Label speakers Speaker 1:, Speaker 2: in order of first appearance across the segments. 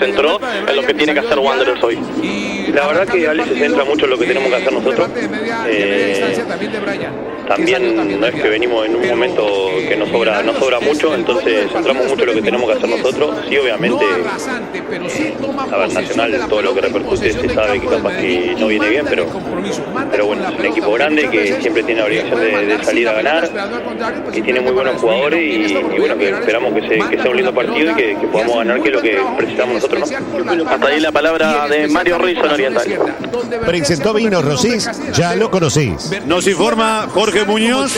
Speaker 1: centró en lo que tiene que hacer Wanderers hoy. La verdad que Ale se centra mucho en lo que tenemos que hacer nosotros. También no es que venimos en un momento que nos sobra mucho, entonces centramos mucho en lo que tenemos que hacer nosotros. Sí, obviamente, a ver, Nacional, todo lo que repercute se sabe que capaz que no viene bien, pero bueno, es un equipo grande que siempre tiene la obligación de salir a ganar, que tiene muy buenos jugadores y bueno, que esperamos que sea un lindo partido y que podamos ganar, que es lo que precisamos nosotros, ¿no? Hasta ahí la palabra de Mario Ruiz en Oriental.
Speaker 2: Presentó Vino Rosís, ya lo conocís.
Speaker 3: Nos informa Jorge Muñoz,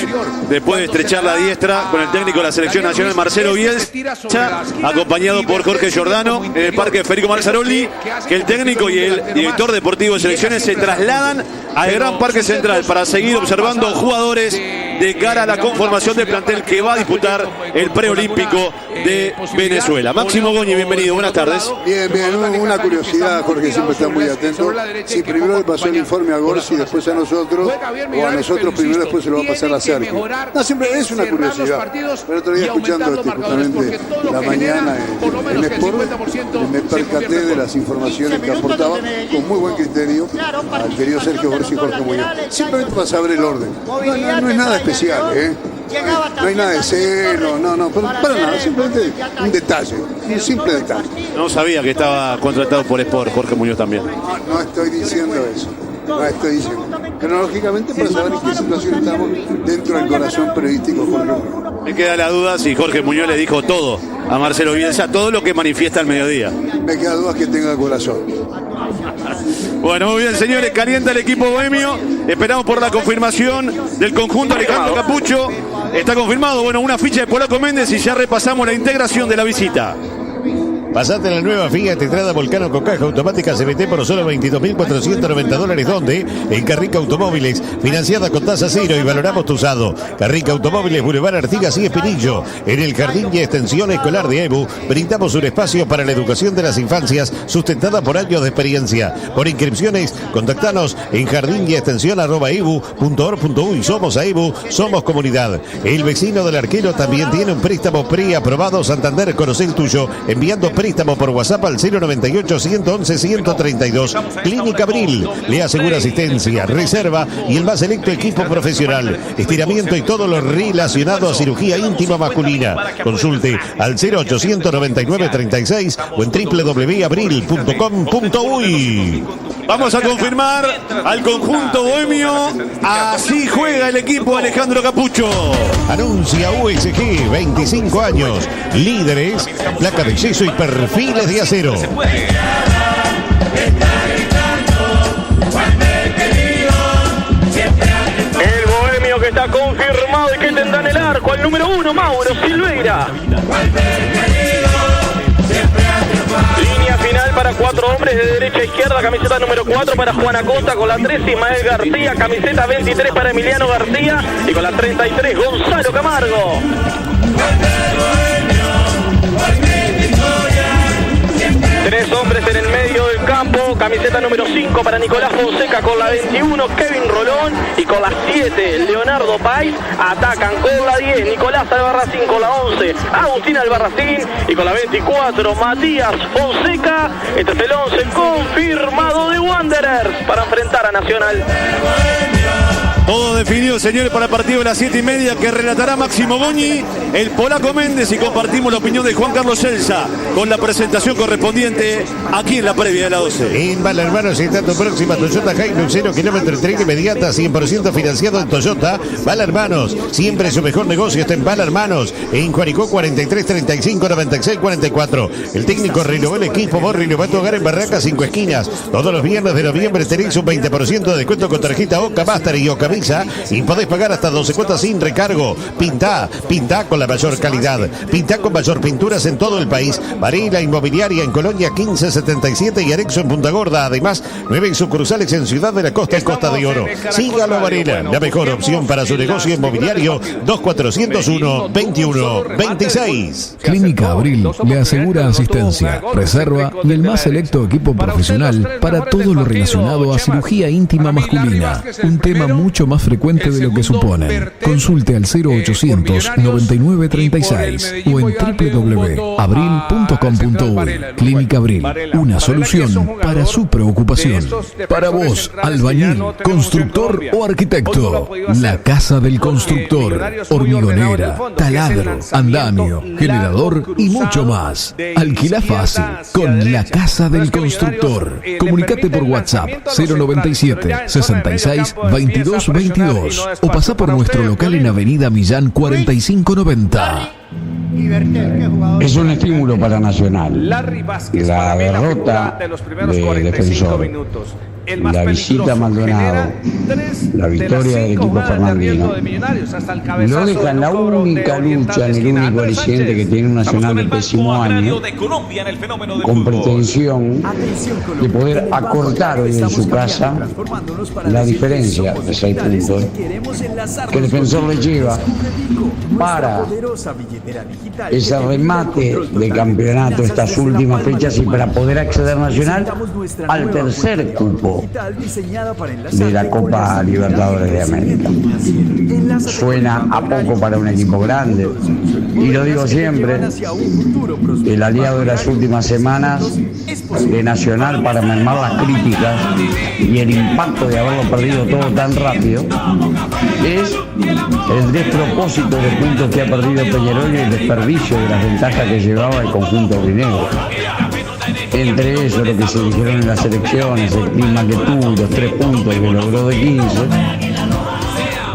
Speaker 3: después de estrechar la diestra con el técnico de la selección nacional Marcelo Bielsa, acompañado por Jorge Giordano en el parque Federico Marzaroli, que el técnico y el director deportivo de selecciones se trasladan al Gran Parque Central para seguir observando jugadores de cara a la conformación del plantel que va a disputar el preolímpico de Venezuela. Máximo Goñi, bienvenido, buenas tardes.
Speaker 4: Bien, una curiosidad, Jorge siempre está muy atento. Si primero le pasó el informe a Gorsi, después a nosotros, o a nosotros primero, después se lo va a pasar a Sergio. No, siempre es una curiosidad. El otro día escuchando justamente la mañana en Sport, me percaté de las informaciones que aportaba con muy buen criterio al querido Sergio Gorsi y Jorge Muñoz. Simplemente para saber el orden. No es nada especial, no hay nada de cero, para nada, simplemente un detalle, un simple detalle.
Speaker 3: No sabía que estaba contratado por Sport, Jorge Muñoz también.
Speaker 4: No estoy diciendo eso, cronológicamente para saber en qué situación estamos dentro del corazón periodístico de Jorge Muñoz.
Speaker 3: Me queda la duda si Jorge Muñoz le dijo todo a Marcelo Bielsa, todo lo que manifiesta al mediodía.
Speaker 4: Me queda duda que tenga corazón.
Speaker 3: Bueno, muy bien, señores, calienta el equipo bohemio. Esperamos por la confirmación del conjunto Alejandro Capucho. Está confirmado, bueno, una ficha de Polaco Méndez y ya repasamos la integración de la visita.
Speaker 2: Pasate la nueva Fiat Strada Volcano con caja automática CVT por solo $22.490. ¿Dónde? En Carrica Automóviles, financiada con tasa cero y valoramos tu usado. Carrica Automóviles, Boulevard Artigas y Espinillo. En el Jardín y Extensión Escolar de EBU, brindamos un espacio para la educación de las infancias sustentada por años de experiencia. Por inscripciones, contactanos en jardinyextensión@ebu.org.uy. Somos a EBU, somos comunidad. El vecino del arquero también tiene un préstamo preaprobado. Santander, conoce el tuyo, enviando préstamo por WhatsApp al 098-111-132. Clínica Abril le asegura asistencia, reserva y el más selecto equipo profesional. Estiramiento y todo lo relacionado a cirugía íntima masculina. Consulte al 0800-99-36 o en www.abril.com.uy.
Speaker 3: Vamos a confirmar al conjunto bohemio. Así juega el equipo Alejandro Capucho.
Speaker 2: Anuncia USG, 25 años. Líderes, placa de yeso y perfiles de acero.
Speaker 1: El bohemio que está confirmado y que tendrá en el arco al número 1, Mauro Silveira. Línea final para 4 hombres de derecha a izquierda, camiseta número 4 para Juan Acosta, con la 3 Ismael García, camiseta 23 para Emiliano García y con la 33 Gonzalo Camargo. 3 hombres en el medio del campo, camiseta número 5 para Nicolás Fonseca con la 21, Kevin Rolón y con la 7, Leonardo Pais. Atacan con la 10, Nicolás Albarracín con la 11, Agustín Albarracín y con la 24, Matías Fonseca. Este es el 11 confirmado de Wanderers para enfrentar a Nacional.
Speaker 3: Todo definido, señores, para el partido de las 7:30 que relatará Máximo Goñi, el Polaco Méndez, y compartimos la opinión de Juan Carlos Celsa con la presentación correspondiente aquí en la previa de la 12.
Speaker 2: En Balarmanos está tu próxima Toyota Hilux 0 kilómetro entrega inmediata, 100% financiado en Toyota. Balarmanos, siempre su mejor negocio está en Balarmanos, en Juaricó 43 35 96 44. El técnico renovó el equipo, vos renovó tu hogar en Barracas 5 esquinas. Todos los viernes de noviembre tenéis un 20% de descuento con tarjeta Oca Master y Oca y podés pagar hasta 12 cuotas sin recargo. Pintá con la mayor calidad. Pintá con mayor pinturas en todo el país. Varela Inmobiliaria en Colonia 1577 y Arexo en Punta Gorda. Además, 9 sucursales en Ciudad de la Costa y Costa de Oro. Sígalo a Varela, la mejor opción para su negocio inmobiliario. 2401-2126.
Speaker 5: Clínica Abril le asegura asistencia, reserva y el más selecto equipo profesional para todo lo relacionado a cirugía íntima masculina. Un tema mucho más frecuente frecuente de lo que suponen. Consulte al 0800 9936 o en www.abril.com.uy. Clínica Abril, una solución para su preocupación. Para vos, albañil, constructor o arquitecto, la Casa del Constructor, hormigonera, taladro, andamio, generador y mucho más. Alquila fácil con la Casa del Constructor. Comunicate por WhatsApp 097 66 22 22 o pasa por nuestro local en Avenida Millán 4590.
Speaker 6: Es un estímulo para Nacional. La derrota de Defensor, la visita a Maldonado, la victoria del equipo fernandino, lo deja en la única lucha, en el único aliciente que tiene un Nacional de pésimo año, con pretensión de poder acortar hoy en su casa la diferencia de 6 puntos que el Defensor le lleva para ese remate de campeonato estas últimas fechas y para poder acceder Nacional al tercer cupo de la Copa Libertadores de América. Suena a poco para un equipo grande y lo digo siempre, el aliado de las últimas semanas de Nacional para mermar las críticas y el impacto de haberlo perdido todo tan rápido es el despropósito de puntos que ha perdido Peñarol y el desperdicio de las ventajas que llevaba el conjunto rinegro. Entre eso, lo que se dijeron en las elecciones, el clima que tuvo, los 3 puntos que logró de 15.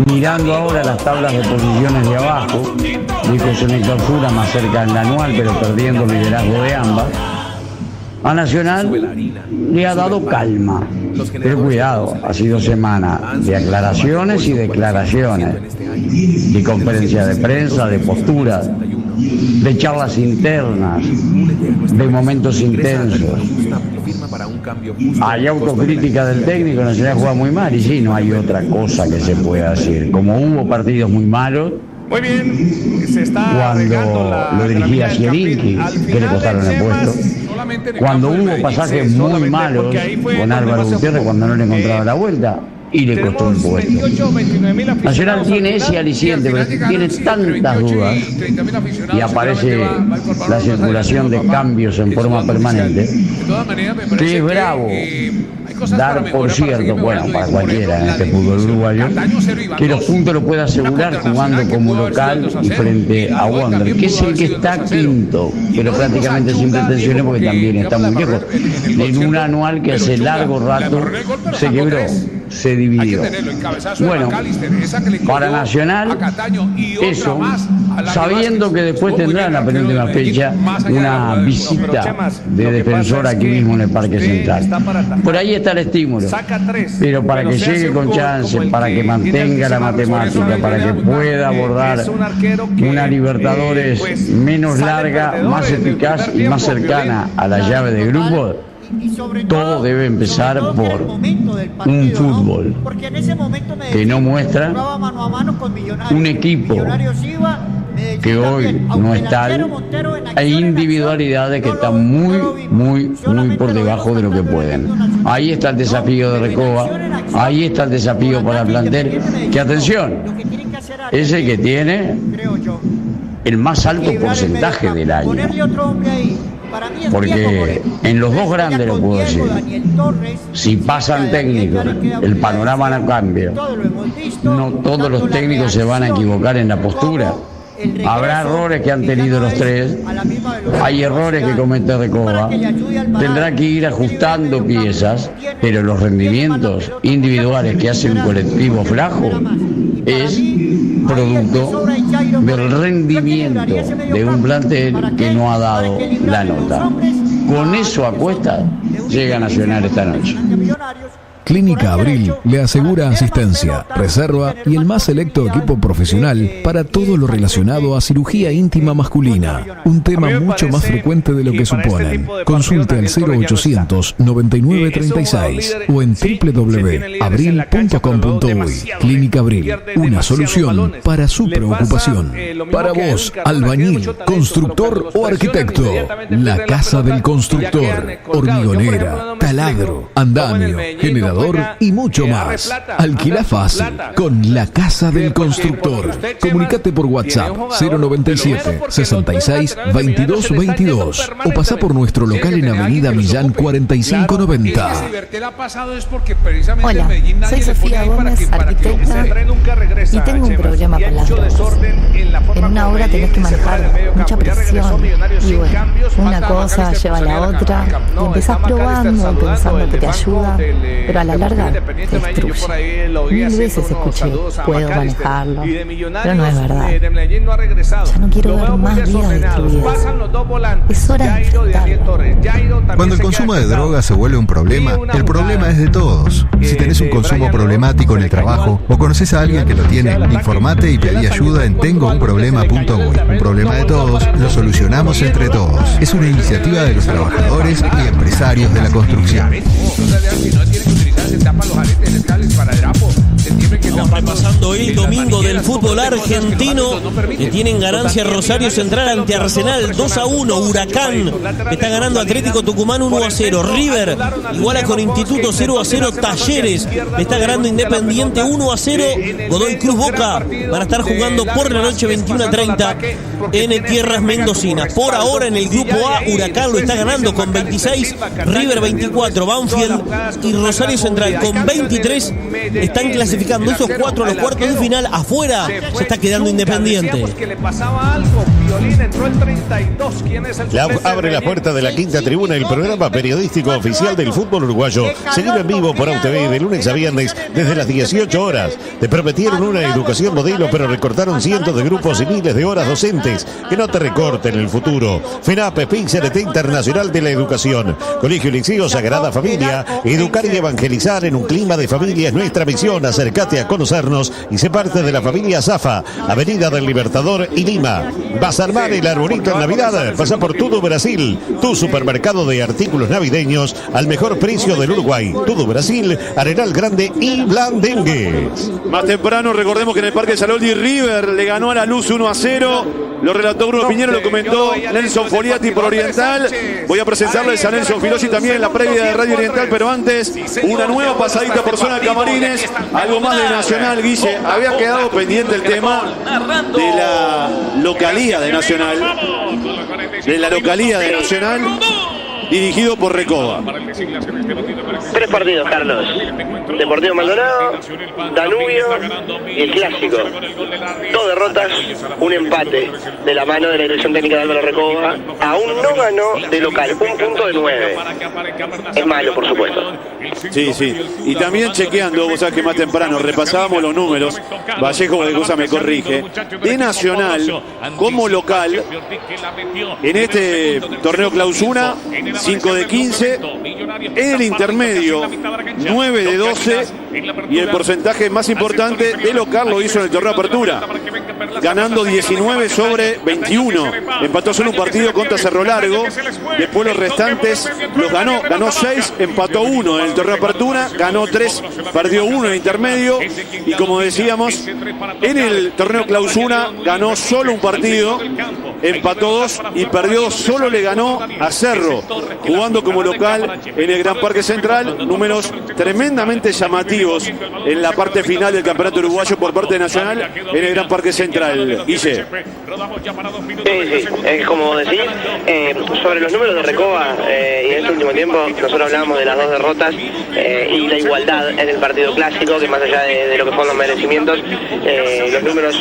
Speaker 6: Mirando ahora las tablas de posiciones de abajo, dijo en clausura más cerca en la anual, pero perdiendo el liderazgo de ambas. A Nacional le ha dado calma, pero cuidado, ha sido semana de aclaraciones y declaraciones, de conferencias de prensa, de posturas, de charlas internas, de momentos intensos. Hay autocrítica del técnico, Nacional juega muy mal, y sí, no hay otra cosa que se pueda decir. Como hubo partidos muy malos,
Speaker 7: muy bien, se está
Speaker 6: cuando lo dirigía Zielinski, que le costaron el puesto, cuando hubo pasajes muy malos con Álvaro Gutiérrez, cuando no le encontraba la vuelta, y le costó un puesto. Nacional tiene ese aliciente, pero tiene tantas dudas y aparece la circulación de cambios en forma permanente, que es bravo dar por cierto, bueno, para cualquiera en este fútbol uruguayo, que los puntos lo pueda asegurar jugando como local y frente a Wander, que es el que está quinto, pero prácticamente sin pretensiones porque también está muy lejos, en un anual que hace largo rato se quebró, se dividió. Bueno, para Nacional, eso, sabiendo que después tendrá en la penúltima fecha una visita de Defensor aquí mismo en el Parque Central. Por ahí está el estímulo, pero para que llegue con chance, para que mantenga la matemática, para que pueda abordar una Libertadores menos larga, más eficaz y más cercana a la llave de grupos, todo debe empezar por un fútbol que no muestra un equipo que hoy no es tal, hay individualidades que están muy por debajo de lo que pueden. Ahí está el desafío de Recoba, ahí está el desafío para el plantel, que atención, es el que tiene el más alto porcentaje del año. Porque en los dos grandes lo puedo decir, si pasan técnicos, el panorama no cambia. No todos los técnicos se van a equivocar en la postura. Habrá errores que han tenido los tres, hay errores que comete Recoba, tendrá que ir ajustando piezas, pero los rendimientos individuales que hace un colectivo flaco es producto del rendimiento de un plantel que no ha dado la nota. Con eso a cuesta llega Nacional esta noche.
Speaker 5: Clínica Abril le asegura asistencia, reserva y el más selecto equipo profesional para todo lo relacionado a cirugía íntima masculina, un tema mucho más frecuente de lo que suponen. Consulte al 0800 9936 o en www.abril.com.uy. Clínica Abril, una solución para su preocupación. Para vos, albañil, constructor o arquitecto, la Casa del Constructor, hormigonera, taladro, andamio, generador mostrador y mucho más. Alquila fácil con La Casa del Constructor. Comunicate por WhatsApp 097 66 22 22 o pasá por nuestro local en Avenida Millán 4590.
Speaker 8: Hola, soy Sofía Gómez, arquitecta, y tengo un problema con las drogas. En una obra tenés que manejar mucha presión y bueno, una cosa lleva a la otra y empezás probando, pensando que te ayuda, pero a la larga te destruye. 1000 veces escuché, puedo manejarlo, pero no es verdad. Ya no quiero ver más vidas destruidas. Es hora de enfrentarlo.
Speaker 9: Cuando el consumo de drogas se vuelve un problema, el problema es de todos. Si tenés un consumo problemático en el trabajo o conoces a alguien que lo tiene, informate y pedí ayuda en tengounproblema.uy. Un problema de todos, lo solucionamos entre todos. Es una iniciativa de los trabajadores y empresarios de la construcción.
Speaker 10: Estamos repasando el domingo del fútbol argentino, que tienen ganancia Rosario Central ante Arsenal 2-1, Huracán está ganando Atlético Tucumán 1-0, River iguala con Instituto 0-0, Talleres está ganando Independiente 1-0, Godoy Cruz Boca van a estar jugando por la noche 21:30 en tierras mendocinas. Por ahora en el grupo A, Huracán lo está ganando con 26, River 24, Banfield y Rosario Central con 23 están clasificando esos 4 a los cuartos de final. Afuera se está quedando Independiente.
Speaker 2: Abre la puerta de la quinta tribuna, el programa periodístico oficial del fútbol uruguayo. Seguido en vivo por AUTV de lunes a viernes desde las 18 horas. Te prometieron una educación modelo, pero recortaron cientos de grupos y miles de horas docentes. Que no te recorten el futuro. FENAP, PICRT Internacional de la Educación. Colegio Liceo Sagrada Familia. Educar y evangelizar en un clima de familia es nuestra misión. Acércate a conocernos y sé parte de la familia Zafa, Avenida del Libertador y Lima. ¿Vas a armar el arbolito en Navidad? Pasa por Todo Brasil, tu supermercado de artículos navideños al mejor precio del Uruguay. Todo Brasil, Arenal Grande y Blandengue.
Speaker 3: Más temprano, recordemos que en el Parque Saloldi River le ganó a La Luz 1-0. Lo relató Bruno Piñero, lo comentó Nelson Foliati por Oriental. Voy a presentarles a Nelson Filosi también en la previa de Radio Oriental, pero antes, una nueva pasadita por zona de camarines. Algo más de Nacional, Guille. Había quedado pendiente el tema de la localía de Nacional. Dirigido por Recoba.
Speaker 1: 3 partidos, Carlos. Deportivo Maldonado, Danubio y el Clásico. 2 derrotas, un empate de la mano de la dirección técnica de Álvaro Recoba. Aún no ganó de local, 1 punto de 9. Es malo, por supuesto.
Speaker 3: Sí, sí. Y también chequeando, vos sabés que más temprano repasábamos los números. Vallejo, cualquier cosa me corrige. De Nacional, como local, en este torneo clausura, 5 de 15. En el intermedio, 9 de 12. Y el porcentaje más importante de local lo hizo en el torneo Apertura, ganando 19 sobre 21. Empató solo un partido contra Cerro Largo. Después los restantes los ganó 6, empató 1 en el torneo Apertura, ganó 3, perdió 1 en el intermedio. Y como decíamos, en el torneo Clausura ganó solo un partido, empató 2 y perdió 2. Solo le ganó a Cerro, jugando como local en el Gran Parque Central. Números tremendamente llamativos en la parte final del campeonato uruguayo por parte de Nacional en el Gran Parque Central. Guille.
Speaker 1: Sí, como decís, sobre los números de Recoba y en este último tiempo nosotros hablábamos de las 2 derrotas y la igualdad en el partido clásico, que más allá de lo que fueron los merecimientos, los números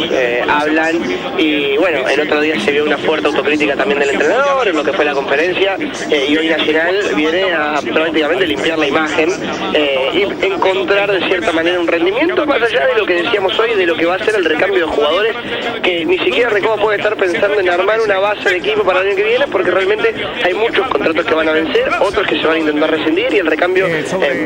Speaker 1: hablan. Y bueno, el otro día se vio una fuerte autocrítica también del entrenador en lo que fue la conferencia, y hoy Nacional viene a prácticamente limpiar la imagen y encontrar de cierta manera un rendimiento más allá de lo que decíamos hoy, de lo que va a ser el recambio de jugadores, que ni siquiera Recoba puede estar pensando en armar una base de equipo para el año que viene, porque realmente hay muchos contratos que van a vencer, otros que se van a intentar rescindir, y el recambio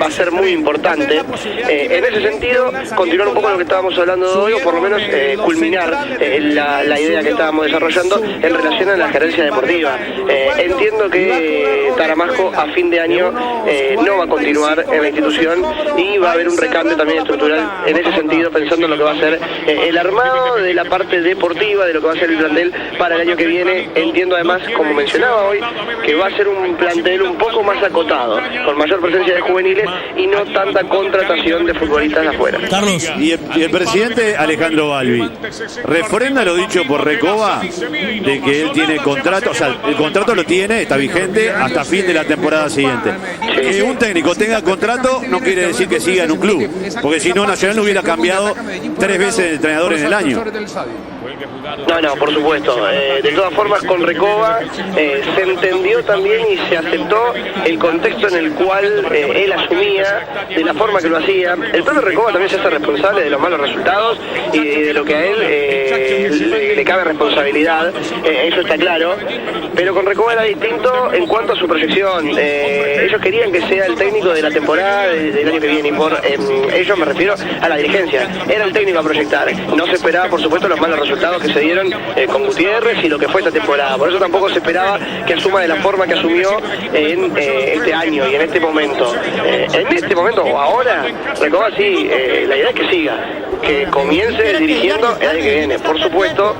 Speaker 1: va a ser muy importante. En ese sentido, continuar un poco lo que estábamos hablando de hoy, o por lo menos culminar la idea que estábamos desarrollando en relación a la gerencia deportiva. Entiendo que Taramasco a fin de año
Speaker 11: no va a continuar en la institución y va a haber un recambio también estructural en ese sentido, pensando en lo que va a ser el armado de la parte deportiva, de lo que va a ser el plantel para el año que viene. Entiendo además, como mencionaba hoy, que va a ser un plantel un poco más acotado, con mayor presencia de juveniles y no tanta contratación de futbolistas de afuera.
Speaker 10: Carlos.
Speaker 3: Y el presidente Alejandro Balbi refrenda lo dicho por Recoba de que él tiene contrato, o sea, el contrato lo tiene, está vigente hasta fin de la temporada siguiente. Que un técnico tenga contrato no quiere decir que siga en un club, porque si no, Nacional no hubiera cambiado 3 veces de entrenador en el año.
Speaker 11: No, por supuesto. De todas formas, con Recoba se entendió también y se aceptó el contexto en el cual él asumía, de la forma que lo hacía. El propio Recoba también se hace responsable de los malos resultados y de lo que a él le cabe responsabilidad, eso está claro. Pero con Recoba era distinto en cuanto a su proyección. Ellos querían que sea el técnico de la temporada del año que viene, y por ellos me refiero a la dirigencia. Era el técnico a proyectar. No se esperaba, por supuesto, los malos resultados que se dieron con Gutiérrez y lo que fue esta temporada. Por eso tampoco se esperaba que asuma de la forma que asumió en este año y en este momento. En este momento o ahora, Recoba sí, la idea es que siga, que comience dirigiendo el año que viene. Por supuesto,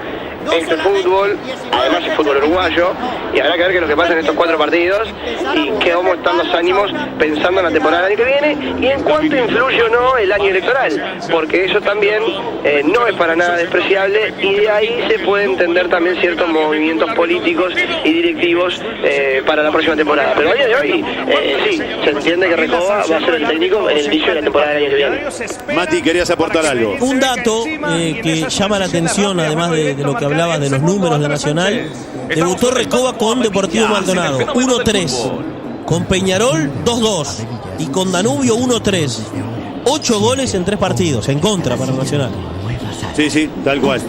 Speaker 11: este fútbol, además es fútbol uruguayo, y habrá que ver qué es lo que pasa en estos 4 partidos y cómo están los ánimos pensando en la temporada del año que viene y en cuánto influye o no el año electoral, porque eso también no es para nada despreciable y de ahí se puede entender también ciertos movimientos políticos y directivos para la próxima temporada. Pero a día de hoy, sí, se entiende que Recoba va a ser el técnico en el inicio de la temporada del año que viene.
Speaker 3: Mati, querías aportar algo.
Speaker 10: Un dato que llama la atención, además de lo que hablabas de los números de Nacional. Debutó Recoba con Deportivo Maldonado 1-3, con Peñarol 2-2 y con Danubio 1-3. 8 goles en 3 partidos, en contra para Nacional.
Speaker 3: Sí, tal cual.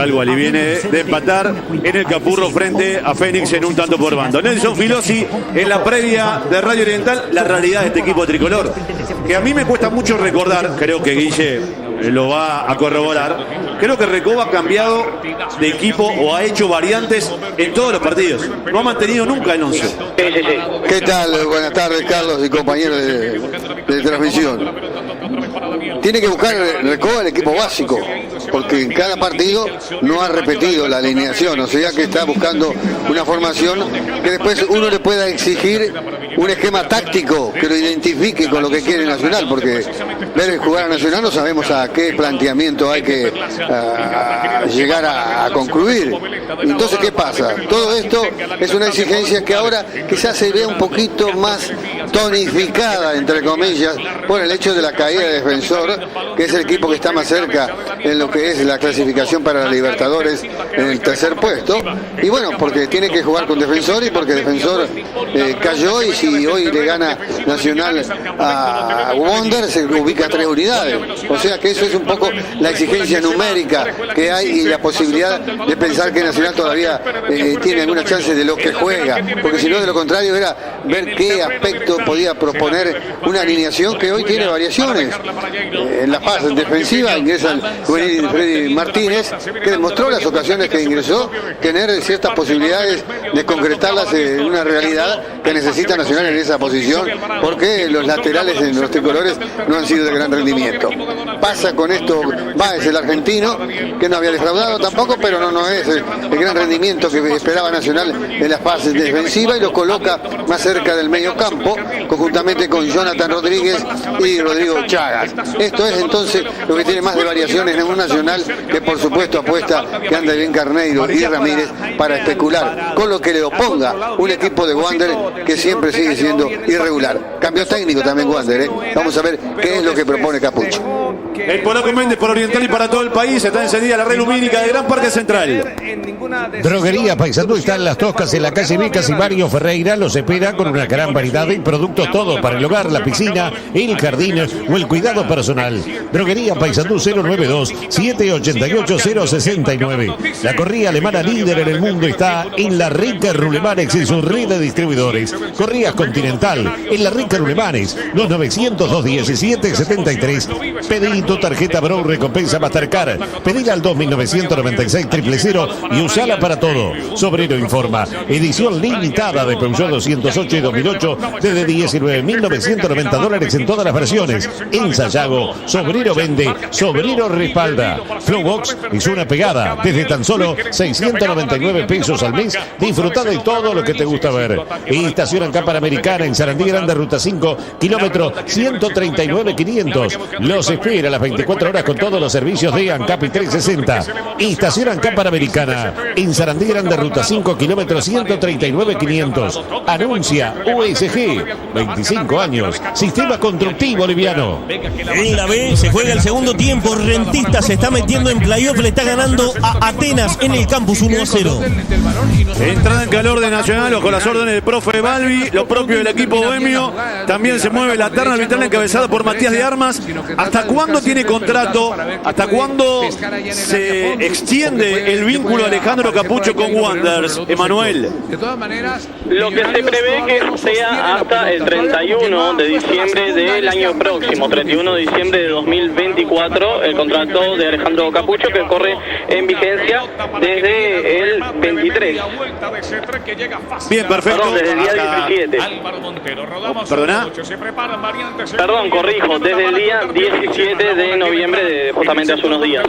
Speaker 3: Y viene de empatar en el Capurro frente a Fénix en un tanto por bando. Nelson Filosi, en la previa de Radio Oriental, la realidad de este equipo tricolor, que a mí me cuesta mucho recordar, creo que Guille lo va a corroborar. Creo que Recoba ha cambiado de equipo o ha hecho variantes en todos los partidos. No ha mantenido nunca el 11.
Speaker 11: Sí.
Speaker 4: ¿Qué tal? Buenas tardes, Carlos y compañeros de transmisión. Tiene que buscar Recoba el equipo básico, porque en cada partido no ha repetido la alineación, o sea que está buscando una formación que después uno le pueda exigir un esquema táctico que lo identifique con lo que quiere Nacional, porque ver jugar a Nacional no sabemos a qué planteamiento hay que llegar a concluir. Entonces, ¿qué pasa? Todo esto es una exigencia que ahora quizás se ve un poquito más tonificada, entre comillas, por el hecho de la caída de Defensor, que es el equipo que está más cerca en lo que es la clasificación para la Libertadores en el 3er puesto. Y bueno, porque tiene que jugar con Defensor y porque Defensor cayó, y si hoy le gana Nacional a Wander, se ubica a 3 unidades. O sea que eso es un poco la exigencia numérica que hay y la posibilidad de pensar que Nacional todavía tiene alguna chance de lo que juega, porque si no, de lo contrario era ver qué aspecto podía proponer una alineación que hoy tiene variaciones. En la fase defensiva ingresa el juvenil Freddy Martínez, que demostró las ocasiones que ingresó tener ciertas posibilidades de concretarlas en una realidad que necesita Nacional en esa posición, porque los laterales en los tricolores no han sido de gran rendimiento. Pasa con esto Báez, el argentino, que no había defraudado tampoco, pero no es el gran rendimiento que esperaba Nacional en la fase defensiva, y lo coloca más cerca del medio campo, conjuntamente con Jonathan Rodríguez y Rodrigo Chagas. Esto es entonces lo que tiene más de variaciones en un Nacional que por supuesto apuesta que ande bien Carneiro y Ramírez para especular con lo que le oponga un equipo de Wander que siempre sigue siendo irregular. Cambio técnico también Wander, Vamos a ver qué es lo que propone Capucho.
Speaker 3: El Polaco Méndez por Oriental y para todo el país. Está encendida la red lumínica de Gran Parque Central.
Speaker 2: Droguería Paysandú está en Las Toscas, en la calle Vicas y Mario Ferreira. Los espera con una gran variedad de productos, todo para el hogar, la piscina, el jardín o el cuidado personal. Droguería Paysandú 092-788-069. La correa alemana líder en el mundo está en La Rica Rulemanes y su red de distribuidores. Correas Continental en La Rica Rulemanes, los 900-217 73. Pedí tu tarjeta Bro Recompensa Mastercard. Pedila al 2996 000 y usala para todo. Sobrero informa. Edición limitada de Peugeot 208 y 2008 desde $19.990 en todas las versiones. En Sayago, Sobrero vende, Sobrero respalda. Flowbox es una pegada desde tan solo 699 pesos al mes. Disfruta de todo lo que te gusta ver. Estación ANCAP Panamericana en Sarandí Grande, ruta 5, kilómetro 139.500. Los espera a las 24 horas con todos los servicios de ANCAP y 360. Estación ANCAP Panamericana en Sarandí Grande, ruta 5, kilómetro 139.500. Anuncia USG, 25 años, sistema constructivo liviano.
Speaker 10: En la B se juega el segundo tiempo. Rentistas se está metiendo en playoff, le está ganando a Atenas en el campus 1-0.
Speaker 3: Entrada en calor de Nacional bajo las órdenes del profe Balbi, lo propio del equipo bohemio. También se mueve la terna arbitral encabezada por Matías de Armas. ¿Hasta cuándo tiene contrato? ¿Hasta cuándo se extiende el vínculo Alejandro Capucho con Wanderers, Emanuel?
Speaker 12: Lo que se prevé que sea hasta el 31 de diciembre del año próximo, 31 de diciembre de 2024, el contrato de Alejandro Capucho, que corre en vigencia desde el 23.
Speaker 3: Bien, perfecto.
Speaker 12: Perdón, desde el día 17.
Speaker 3: ¿Perdona?
Speaker 12: Perdón, corrijo, desde el día 17 de noviembre, justamente hace unos días.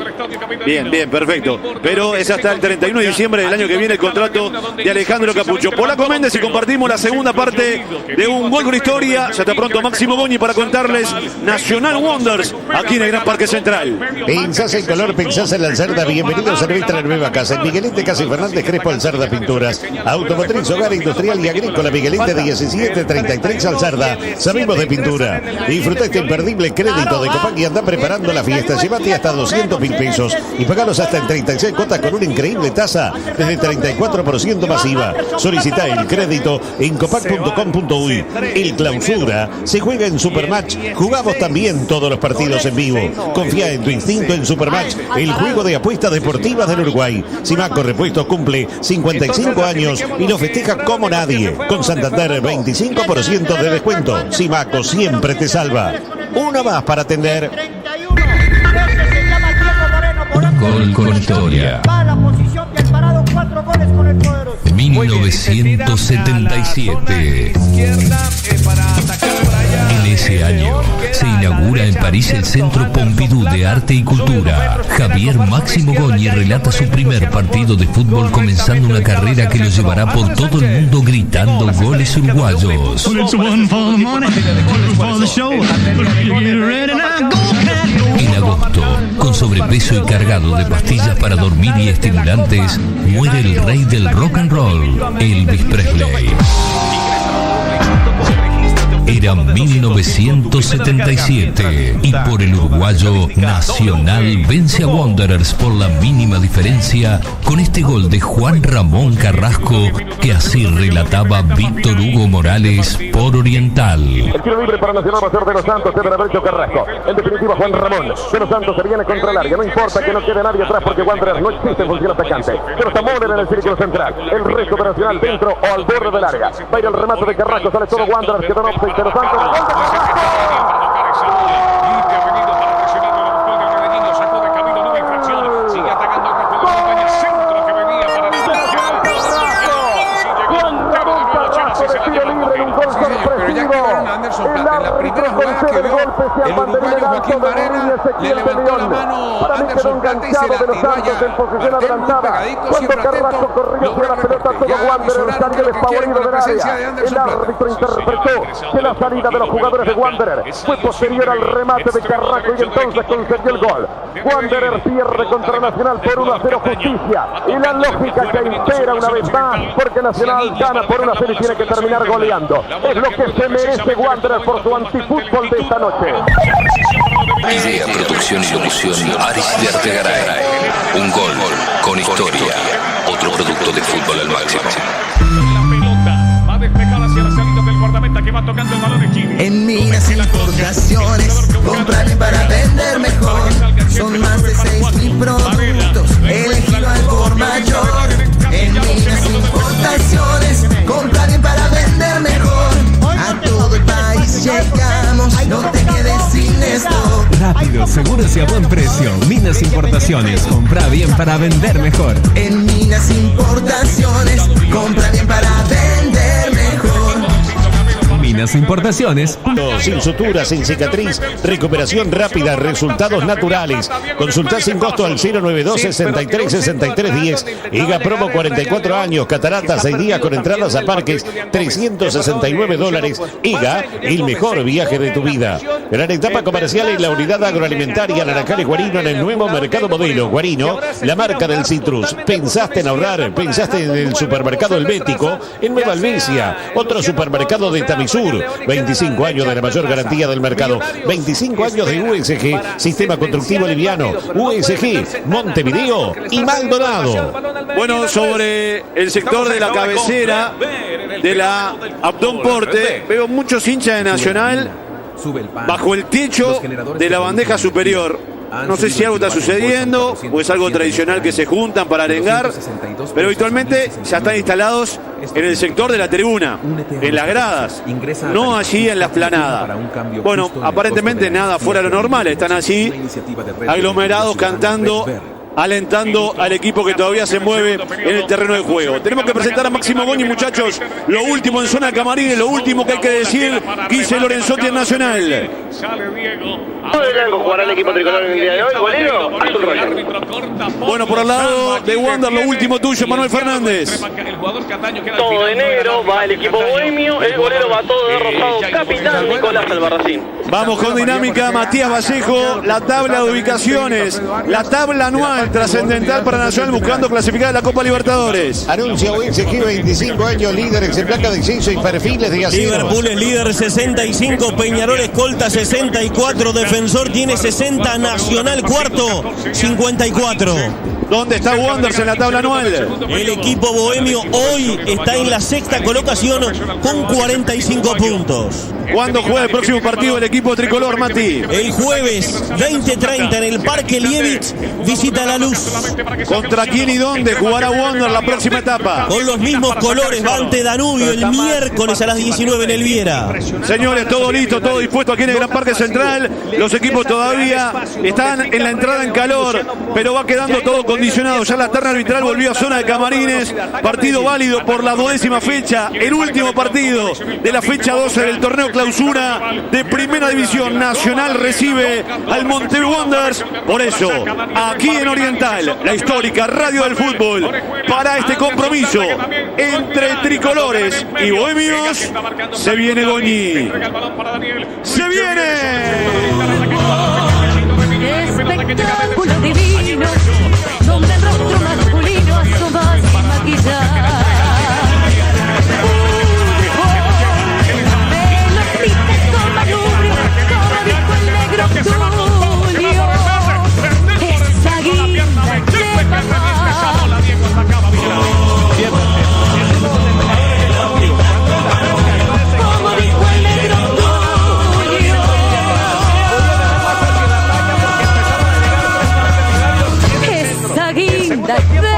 Speaker 3: Bien, bien, perfecto. Pero es hasta el 31 de diciembre del año que viene el contrato de Alejandro Capucho. Polaco Méndez, y compartimos la segunda parte de Un Gol con Historia. Ya está pronto Máximo Goñi para contarles Nacional Wanderers aquí en el Gran Parque Central.
Speaker 2: Pensás en color, pensás en la Cerda. Bienvenidos a nuestra nueva casa. En Miguelete, Casa y Fernández Crespo, el Cerda Pinturas. Automotriz, hogar, industrial y agrícola. Miguelete 1733 al Cerda. Sabemos de pintura. Disfruta este imperdible crédito de Copac y anda preparando la fiesta. Llévate hasta 200.000 pesos y pagalos hasta en 36 cuotas con una increíble tasa desde 34% masiva. Solicita el crédito en copac.com.uy. El Clausura se juega en Supermatch. Jugamos también todos los partidos en vivo. Confía en tu instinto en Supermatch, el juego de apuestas deportivas del Uruguay. Simaco Repuestos cumple 55 años y lo festeja como nadie. Con Santander 25% de descuento. Simaco siempre te salva. Uno más para atender.
Speaker 5: Gol con Historia. 1977. En ese año se inaugura en París el Centro Pompidou de Arte y Cultura. Javier Máximo Goñi relata su primer partido de fútbol, comenzando una carrera que lo llevará por todo el mundo gritando goles uruguayos. En agosto, con sobrepeso y cargado de pastillas para dormir y estimulantes, muere el rey del rock and roll, Elvis Presley. Era 1977 y por el uruguayo Nacional vence a Wanderers por la mínima diferencia con este gol de Juan Ramón Carrasco, que así relataba Víctor Hugo Morales por Oriental.
Speaker 13: El tiro libre para Nacional va a ser de Los Santos, de derecho Carrasco. En definitiva, Juan Ramón de Los Santos se viene contra el área. No importa que no quede nadie atrás porque Wanderers no existe en función atacante. Pero está Moller en el círculo central. El resto de Nacional dentro o al borde del área. Va a ir el remate de Carrasco, sale todo Wanderers, quedó en offside de Los Santos.
Speaker 14: El uruguayo Joaquín Varela le levantó la mano a Anderson Plata y se la tiró allá. Martel muy pegadito, siempre atento. Lo buena pelota ya avisoraron que lo que quieren con la presencia de Anderson Plata.
Speaker 13: El árbitro interpretó que la salida de los jugadores de Wanderers fue posterior al remate de Carrasco y entonces concedió el gol. Wanderers pierde contra Nacional por 1-0, justicia y la lógica que impera una vez más, porque Nacional gana por 1-0 y tiene que terminar goleando. Es lo que se merece Wanderers por su antifútbol de esta noche.
Speaker 5: Idea, producción y locución, Aris de Artegaray. Un gol con historia. Otro producto de Fútbol al Máximo.
Speaker 7: La pelota va a despejar hacia la salida del guardameta que va tocando el balón de Chile.
Speaker 15: En Minas Importaciones, comprar para vender mejor. Son más de 6.000 productos, elegido al por mayor. En Minas Importaciones, comprar para vender mejor. A todo el país llegamos, no te quedes sin
Speaker 16: Rápido, seguros y a buen precio. Minas Importaciones. Compra bien para vender mejor.
Speaker 15: En Minas Importaciones, compra bien para vender mejor.
Speaker 16: Minas Importaciones.
Speaker 2: Sin suturas, sin cicatriz, recuperación rápida, resultados naturales. Consulta sin costo al 092-63-63-10. IGA Promo 44 años, cataratas 6 días con entradas a parques, $369. IGA, el mejor viaje de tu vida. Gran etapa comercial en la unidad agroalimentaria Naranjales Guarino en el nuevo mercado modelo. Guarino, la marca del citrus. Pensaste en ahorrar, pensaste en el supermercado Helvético, en Nueva Alvesia, otro supermercado de Tamisur. 25 años de la mayor garantía del mercado. 25 años de USG, Sistema Constructivo Liviano. USG, Montevideo y Maldonado.
Speaker 3: Bueno, sobre el sector de la cabecera de la Abdón Porte, veo muchos hinchas de Nacional bajo el techo de la bandeja superior. No sé si algo está sucediendo o es algo tradicional que se juntan para arengar, pero habitualmente ya están instalados en el sector de la tribuna, en las gradas, no allí en la explanada. Bueno, aparentemente nada fuera de lo normal, están allí aglomerados cantando, alentando al equipo que todavía se mueve en el terreno de juego. Tenemos que presentar a Máximo Goñi, muchachos. Lo último en zona camarines, lo último que hay que decir. Guille Lorenzotti en Nacional.
Speaker 11: ¿Todo de blanco jugará el equipo tricolor en el día de hoy, golero? Azul rojo.
Speaker 3: Bueno, por el lado de Wander, lo último tuyo, Manuel Fernández.
Speaker 12: Todo de negro, va el equipo bohemio. El golero va todo de rosado. Capitán Nicolás Albarracín.
Speaker 3: Vamos con dinámica, Matías Vallejo. La tabla de ubicaciones, la tabla anual trascendental para Nacional buscando clasificar a la Copa Libertadores.
Speaker 2: Anuncia USG 25 años, líderes en placa de exceso y perfiles de acero.
Speaker 10: Liverpool es líder 65, Peñarol escolta 64, Defensor tiene 60, Nacional cuarto 54.
Speaker 3: ¿Dónde está Wanderers en la tabla anual?
Speaker 10: El equipo bohemio hoy está en la sexta colocación con 45 puntos.
Speaker 3: ¿Cuándo juega el próximo partido el equipo tricolor, Mati?
Speaker 10: El jueves 20:30 en el Parque Lievich visita La Luz.
Speaker 3: ¿Contra quién y dónde jugará Wanderers la próxima etapa?
Speaker 10: Con los mismos colores, va ante Danubio el miércoles a las 19 en el Viera.
Speaker 3: Señores, todo listo, todo dispuesto aquí en el Gran Parque Central. Los equipos todavía están en la entrada en calor, pero va quedando todo condicionado. Ya la terna arbitral volvió a zona de camarines. Partido válido por la 12ª fecha. El último partido de la fecha 12 del torneo clausura de Primera División. Nacional recibe al Montevideo Wanderers. Por eso, aquí en Oriental, la histórica radio del fútbol, para este compromiso entre tricolores y bohemios, se viene Goñi. ¡Se viene!
Speaker 17: Espectáculo divino, donde el rostro masculino asoma sin maquillar. Velocistas con manubrio, como dijo el negro Tulio. Esa guinda de papá. Como dijo el negro Tulio. Esa guinda de papá.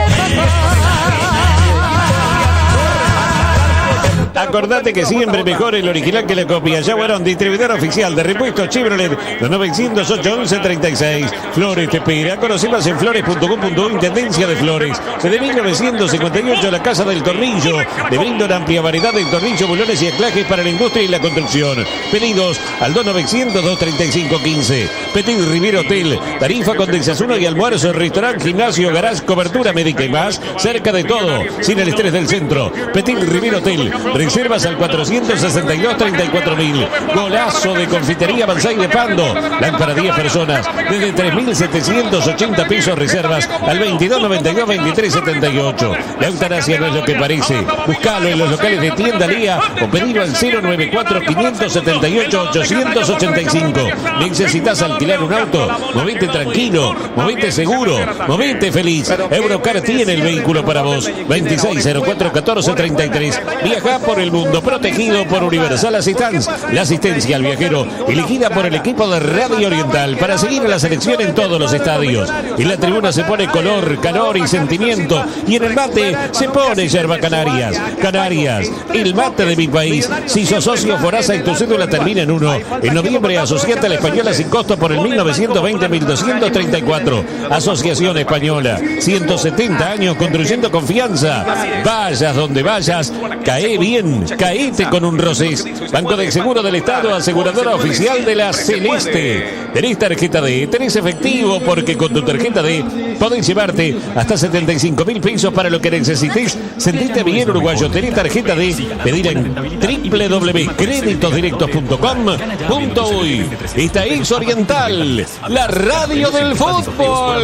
Speaker 2: Acordate que siempre mejor el original que la copia. Ya fueron distribuidor oficial de repuestos Chevrolet, los 908-1136. Flores te espera. Conoce más en flores.com.uy, Intendencia de Flores. Desde 1958 la Casa del Tornillo. Le brinda una amplia variedad de tornillos, bulones y anclajes para la industria y la construcción. Pedidos al 2900-235-15. Petit Riviera Hotel. Tarifa con desayuno y almuerzo, restaurante, gimnasio, garage, cobertura médica y más. Cerca de todo, sin el estrés del centro. Petit Riviera Hotel. Reservas al 462-34.000. Golazo de confitería Banzai de Pando. Plan para 10 personas. Desde 3.780 pesos reservas al 2292-2378. La eutanasia no es lo que parece. Buscalo en los locales de Tienda Lía o pedilo al 094-578-885. ¿Necesitas alquilar un auto? Movete tranquilo, movete seguro, movete feliz. Eurocar tiene el vehículo para vos. 2604-1433. Viaja por el el mundo, protegido por Universal Assistance, la asistencia al viajero, elegida por el equipo de Radio Oriental para seguir a la selección en todos los estadios. En la tribuna se pone color, calor y sentimiento, y en el mate se pone yerba Canarias. Canarias, el mate de mi país. Si sos socio Forasa y tu cédula termina en 1, en noviembre asociate a la Española sin costo por el 1920-1234. Asociación Española, 170 años construyendo confianza. Vayas donde vayas, cae bien, caete con un Rosés. Banco del Seguro del Estado, aseguradora oficial de la Celeste. Tenés tarjeta D, tenés efectivo, porque con tu tarjeta D podés llevarte hasta 75.000 pesos para lo que necesites. Sentite bien, uruguayo. Tenés tarjeta D, pedir en www.creditosdirectos.com.uy. Esta es Oriental, la radio del fútbol.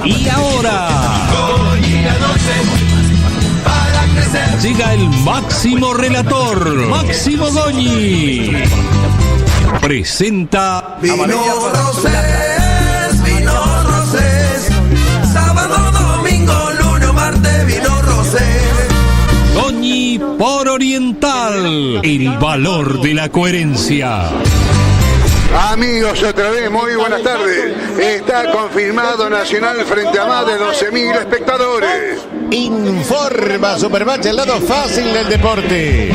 Speaker 16: Y ahora llega el máximo relator, Máximo Goñi. Presenta
Speaker 15: Vino Rosés, sábado, domingo, lunes, martes, vino Rosés.
Speaker 16: Goñi por Oriental, el valor de la coherencia.
Speaker 4: Amigos, otra vez, muy buenas tardes. Está confirmado Nacional frente a más de 12.000 espectadores.
Speaker 2: Informa Supermatch, el lado fácil del deporte.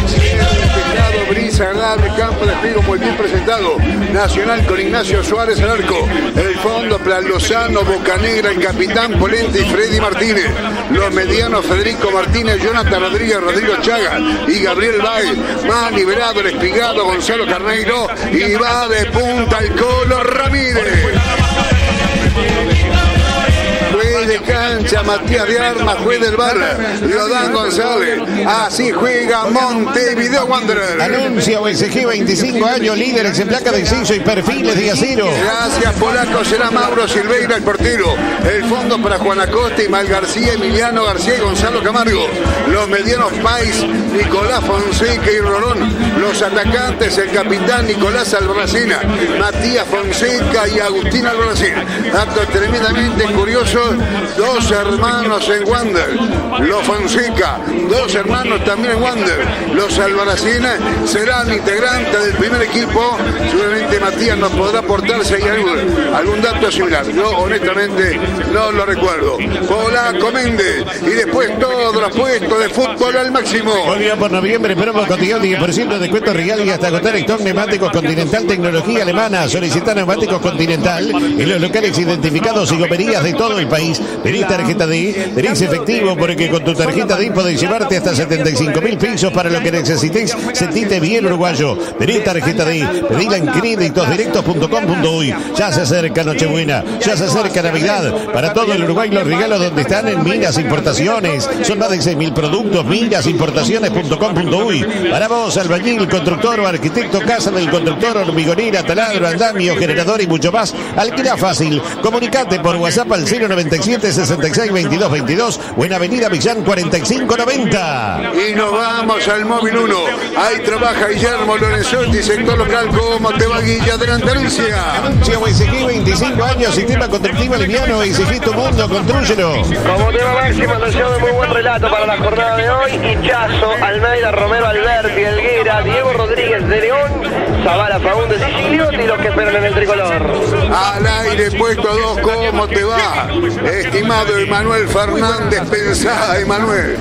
Speaker 4: Brisa agradable, campo de juego muy bien presentado. Nacional con Ignacio Suárez al arco. El fondo, Plan Lozano, Bocanegra, el capitán Polente y Freddy Martínez. Los medianos, Federico Martínez, Jonathan Rodríguez, Rodrigo Chaga y Gabriel Bay. Más liberado el Espigado, Gonzalo Carneiro, y va de punta el Colo Ramírez. Juez de cancha, Matías de Armas, juez del bar, Leodán González. Así juega Montevideo Wanderers.
Speaker 2: Anuncia OSG, 25 años, líderes en placa de inciso y perfiles de acero.
Speaker 4: Gracias, polaco. Será Mauro Silveira el portero. El fondo para Juan Acosta, Imal García, Emiliano García y Gonzalo Camargo. Los medianos, Pais, Nicolás Fonseca y Rolón. Los atacantes, el capitán Nicolás Albarracena, Matías Fonseca y Agustín Albarracena. Dato tremendamente curioso. Dos hermanos en Wander, los Fonseca, dos hermanos también en Wander, los Albarracena serán integrantes del primer equipo. Seguramente Matías nos podrá aportar si hay algún dato similar. Yo honestamente no lo recuerdo. Polaco Méndez y después todos los puestos de fútbol al máximo.
Speaker 2: Volvió por noviembre, promo continental 10% de descuento regal y hasta agotar stock. Neumáticos Continental, tecnología alemana. Solicitar neumáticos Continental en los locales identificados y gomerías de todo el país. Tenés tarjeta D, tenés efectivo, porque con tu tarjeta D podés llevarte hasta 75.000 pesos para lo que necesites. Sentite bien, uruguayo. Tenés tarjeta D, pedila en creditosdirectos.com.uy. Ya se acerca Nochebuena, ya se acerca Navidad. Para todo el Uruguay los regalos donde están en Minas Importaciones. Son más de 6.000 productos. Minasimportaciones.com.uy. Para vos, albañil, constructor o arquitecto, casa del constructor, hormigonera, taladro, andamio, generador y mucho más. Alquila fácil. Comunicate por WhatsApp al 097 66 22 22 o en Avenida Millán 4590.
Speaker 4: Y nos vamos al móvil 1. Ahí trabaja Guillermo Lorenzotti, sector local. ¿Cómo te va, Guilla? Adelante, anuncia.
Speaker 2: Anuncia OSG, 25 años, sistema constructivo liviano. OSG, tu mundo, contrúyelo.
Speaker 11: Como te va, Máximo, atención, de muy buen relato para la jornada de hoy. Hichazo, Almeida, Romero, Alberti, Elguera, Diego Rodríguez de León, Zavala, Faúndez y Gigliotti, los que esperan en el tricolor.
Speaker 4: Al aire, puesto 2, ¿cómo te va? Estimado Emanuel Fernández, pensá, Emanuel.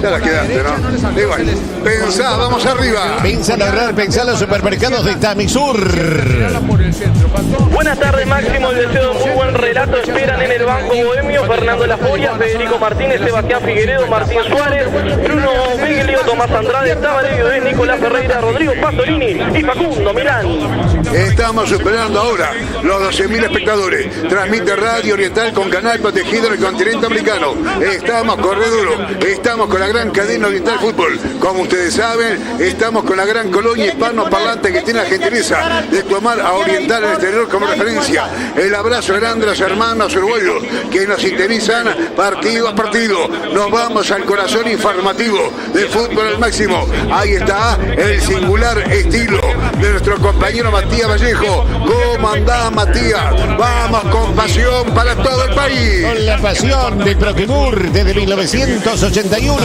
Speaker 4: Ya la quedaste, ¿no? Igual, pensá, vamos arriba.
Speaker 2: Pensá en ahorrar, pensá en los supermercados de Tamisur.
Speaker 12: Buenas tardes, Máximo, y deseo muy buen relato. Esperan en el banco bohemio Fernando Laforia, Federico Martínez, Sebastián Figueredo, Martín Suárez, Bruno Viglio, Tomás Andrade, Tabaré, Nicolás Ferreira, Rodrigo Pasolini y Facundo Milán.
Speaker 4: Estamos superando ahora los 12.000 espectadores. Transmite Radio Oriental con canal protegido en el continente americano. Estamos con Reduro, estamos con la gran cadena Oriental Fútbol. Como ustedes saben, estamos con la gran colonia hispano-parlante que tiene la gentileza de tomar a Oriental en el exterior como referencia. El abrazo grande a los hermanos uruguayos que nos sintonizan partido a partido. Nos vamos al corazón informativo del fútbol al máximo. Ahí está el singular estilo de nuestro compañero Matías Vallejo. ¿Cómo andás, Matías? Vamos con pasión para todo el país.
Speaker 2: Con la pasión de Proquimur desde 1981.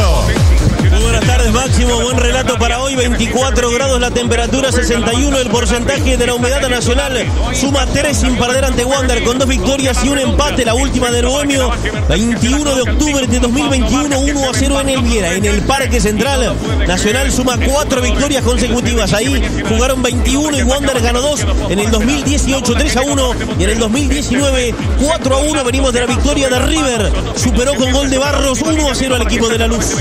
Speaker 10: Muy buenas tardes, Máximo. Buen relato para hoy. 24 grados la temperatura, 61 el porcentaje de la humedad nacional. Suma 3 sin perder ante Wander con 2 victorias y un empate. La última del Bohemio, 21 de octubre de 2021, 1-0 en el Viera. En el Parque Central, Nacional suma 4 victorias consecutivas. Ahí jugaron 21 y Wander ganó 2. En el 2018, 3-1. Y en el 2019, 4-1. Venimos de la victoria de River. Superó con gol de Barros 1-0 al equipo de La Luz.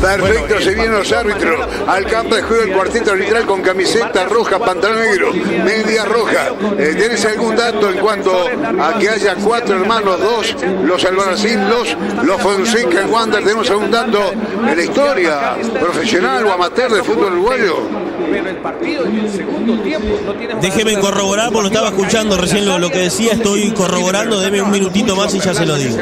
Speaker 4: Perfecto, se vienen los árbitros al campo de juego del cuarteto arbitral con camiseta roja, pantalón negro, media roja. ¿Tienes algún dato en cuanto a que haya 4 hermanos, 2, los Albarracín, los Fonseca en Wander? ¿Tenemos algún dato en la historia profesional o amateur del fútbol uruguayo?
Speaker 14: Pero el partido en el segundo tiempo no tiene...
Speaker 10: Déjeme corroborar, porque lo estaba escuchando recién lo que decía, estoy corroborando, deme un minutito más y ya se lo digo.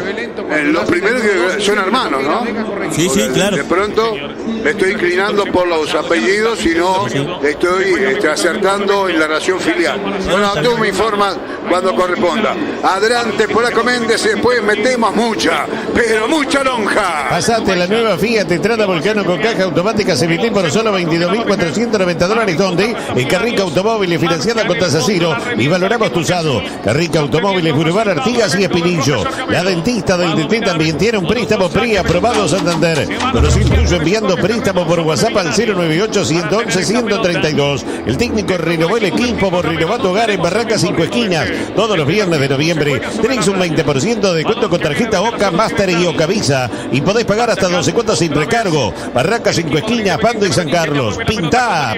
Speaker 4: Los primeros que son hermanos, ¿no?
Speaker 10: Sí, claro.
Speaker 4: De pronto me estoy inclinando por los apellidos y no estoy acertando en la nación filial. Bueno, tú me informas cuando corresponda. Adelante, Polaco Méndez, después metemos mucha, pero mucha lonja.
Speaker 2: Pasate la nueva Fiat Strada Volcano con caja automática CVT por solo $22.490, donde en Carrica Automóviles, financiada con tasa cero, y valoramos tu usado. Carrica Automóviles, Boulevard Artigas y Espinillo. La dentista del DT también tiene un préstamo PRI aprobado Santander. Conocí el tuyo enviando préstamo por WhatsApp al 098-111-132. El técnico renovó el equipo por Renovar tu Hogar en Barracas 5 Esquinas. Todos los viernes de noviembre tenéis un 20% de descuento con tarjeta Oca, Master y Oca Visa. Y podés pagar hasta 12 cuotas sin recargo. Barracas 5 Esquinas, Pando y San Carlos. Pintá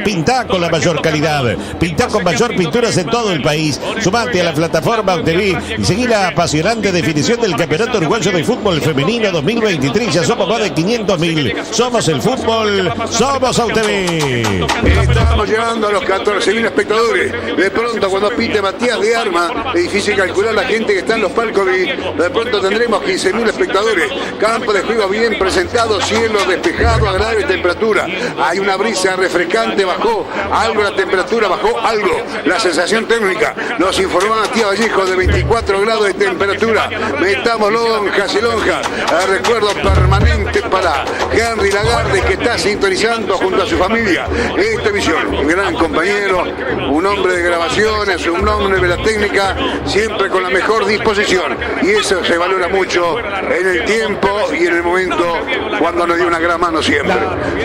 Speaker 2: con la mayor calidad. Pintá con mayor pinturas en todo el país. Sumate a la plataforma UTV y seguí la apasionante definición del Campeonato Uruguayo de Fútbol Femenino 2023. Ya somos más de 500.000. Somos el fútbol, somos UTV.
Speaker 4: Estamos llegando a los 14.000 espectadores. De pronto, cuando pite Matías de Arma, es difícil calcular la gente que está en los palcos. De pronto tendremos 15.000 espectadores. Campo de juego bien presentado, cielo despejado, agradable temperatura. Hay una brisa refrescante, bajó algo la temperatura, bajó algo la sensación térmica. Nos informó Matías Vallejo de 24 grados de temperatura. Metamos lonjas y lonjas. Recuerdo permanente para Henry Lagarde, que está sintonizando junto a su familia esta emisión. Un gran compañero, un hombre de grabaciones, un hombre de la técnica, siempre con la mejor disposición. Y eso se valora mucho en el tiempo y en el momento cuando nos dio una gran mano siempre.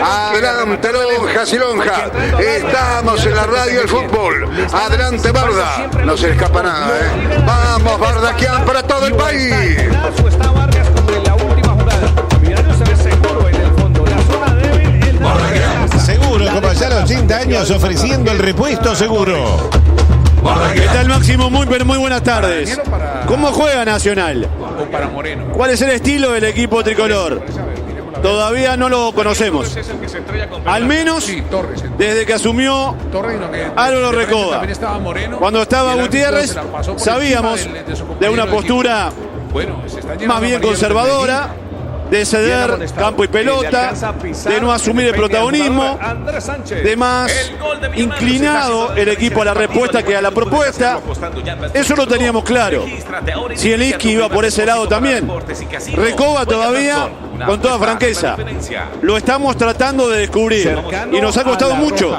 Speaker 4: Adelante, lonjas y lonjas. Estamos en la radio del fútbol. Adelante, Barda. No se le escapa nada, ¿eh? Vamos, Barda, que han para todo el país.
Speaker 14: Está Vargas sobre la última jugada. Millonarios se ve seguro en el fondo. La zona débil, el
Speaker 2: seguro, como ya a los 80 años ofreciendo el repuesto seguro.
Speaker 3: ¿Qué tal, Máximo? Muy buenas tardes. ¿Cómo juega Nacional? ¿Cuál es el estilo del equipo tricolor? Todavía no lo conocemos. Al menos desde que asumió Álvaro Recoba. Cuando estaba Gutiérrez, sabíamos de una postura más bien conservadora, de ceder campo y pelota, de no asumir el protagonismo, de más inclinado el equipo a la respuesta que a la propuesta. Eso lo teníamos claro. Zielinski iba por ese lado también. Recoba todavía, con toda franqueza, lo estamos tratando de descubrir y nos ha costado mucho,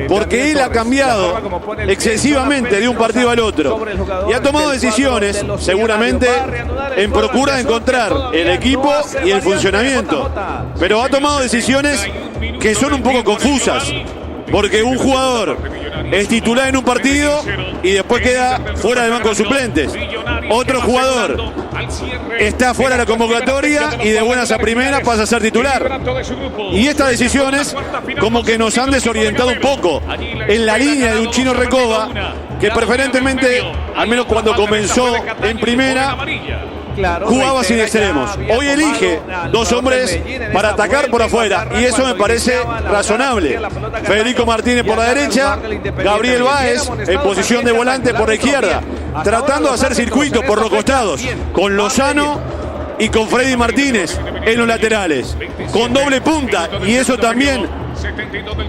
Speaker 3: porque él ha cambiado excesivamente de un partido al otro y ha tomado decisiones seguramente en procura de encontrar el equipo y el funcionamiento, pero ha tomado decisiones que son un poco confusas, porque un jugador es titular en un partido y después queda fuera del banco de suplentes. Otro jugador está fuera de la convocatoria y de buenas a primeras pasa a ser titular. Y estas decisiones como que nos han desorientado un poco en la línea de un Chino Recoba, que preferentemente, al menos cuando comenzó en primera, jugaba sin extremos. Hoy elige dos hombres para atacar por afuera y eso me parece razonable. Federico Martínez por la derecha, Gabriel Báez en posición de volante por la izquierda, tratando de hacer circuito por los costados, con Lozano y con Freddy Martínez en los laterales, con doble punta, y eso también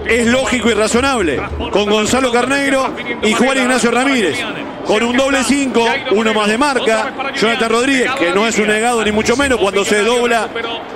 Speaker 3: es lógico y razonable, con Gonzalo Carneiro y Juan Ignacio Ramírez, con un doble 5, uno más de marca, Jonathan Rodríguez, que no es un negado ni mucho menos, cuando se dobla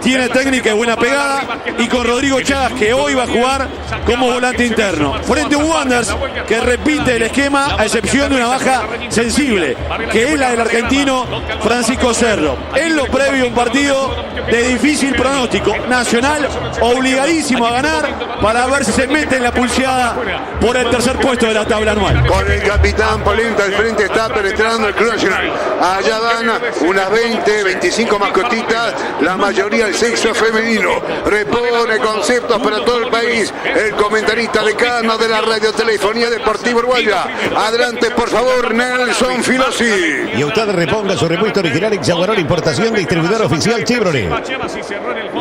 Speaker 3: tiene técnica y buena pegada, y con Rodrigo Chagas, que hoy va a jugar como volante interno, frente a un Wanderers que repite el esquema a excepción de una baja sensible, que es la del argentino Francisco Cerro. En lo previo, un partido de difícil pronóstico. Nacional obligadísimo a ganar para ver si se mete en la pulseada por el tercer puesto de la tabla anual.
Speaker 4: Con el capitán Polenta al frente está penetrando el Club Nacional. Allá van unas 20, 25 mascotitas, la mayoría del sexo femenino. Repone conceptos para todo el país. El comentarista decano de la radiotelefonía deportiva uruguaya. Adelante, por favor, Nelson Filosi.
Speaker 2: Y usted reponga su repuesto original en Jaguarón Importación, distribuidor oficial Chevrolet.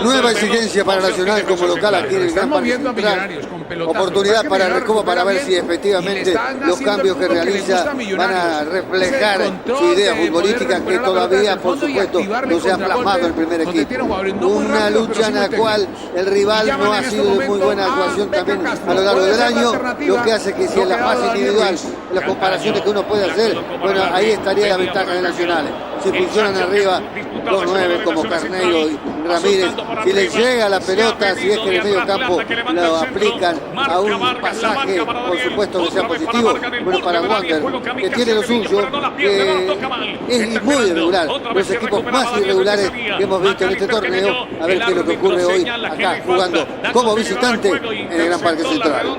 Speaker 4: Nueva exigencia para Nacional como local aquí en el Gran Parque Central. Oportunidad para Recoba para ver si efectivamente los cambios que realiza van a reflejar su idea futbolística, que todavía, por supuesto, no se ha plasmado en el primer equipo. Una lucha en la cual el rival no ha sido de muy buena actuación también a lo largo del año, lo que hace que si en la fase individual, en las comparaciones que uno puede hacer, bueno, ahí estaría la ventaja de Nacional. Si funcionan arriba los 9 como Carneiro y Ramírez, si les llega la pelota, si es que en el medio campo lo aplican a un pasaje, por supuesto que sea positivo, bueno, para Wander, que tiene lo suyo, que es muy irregular, los equipos más irregulares que hemos visto en este torneo. A ver qué es lo que ocurre hoy acá, jugando como visitante en el Gran Parque Central.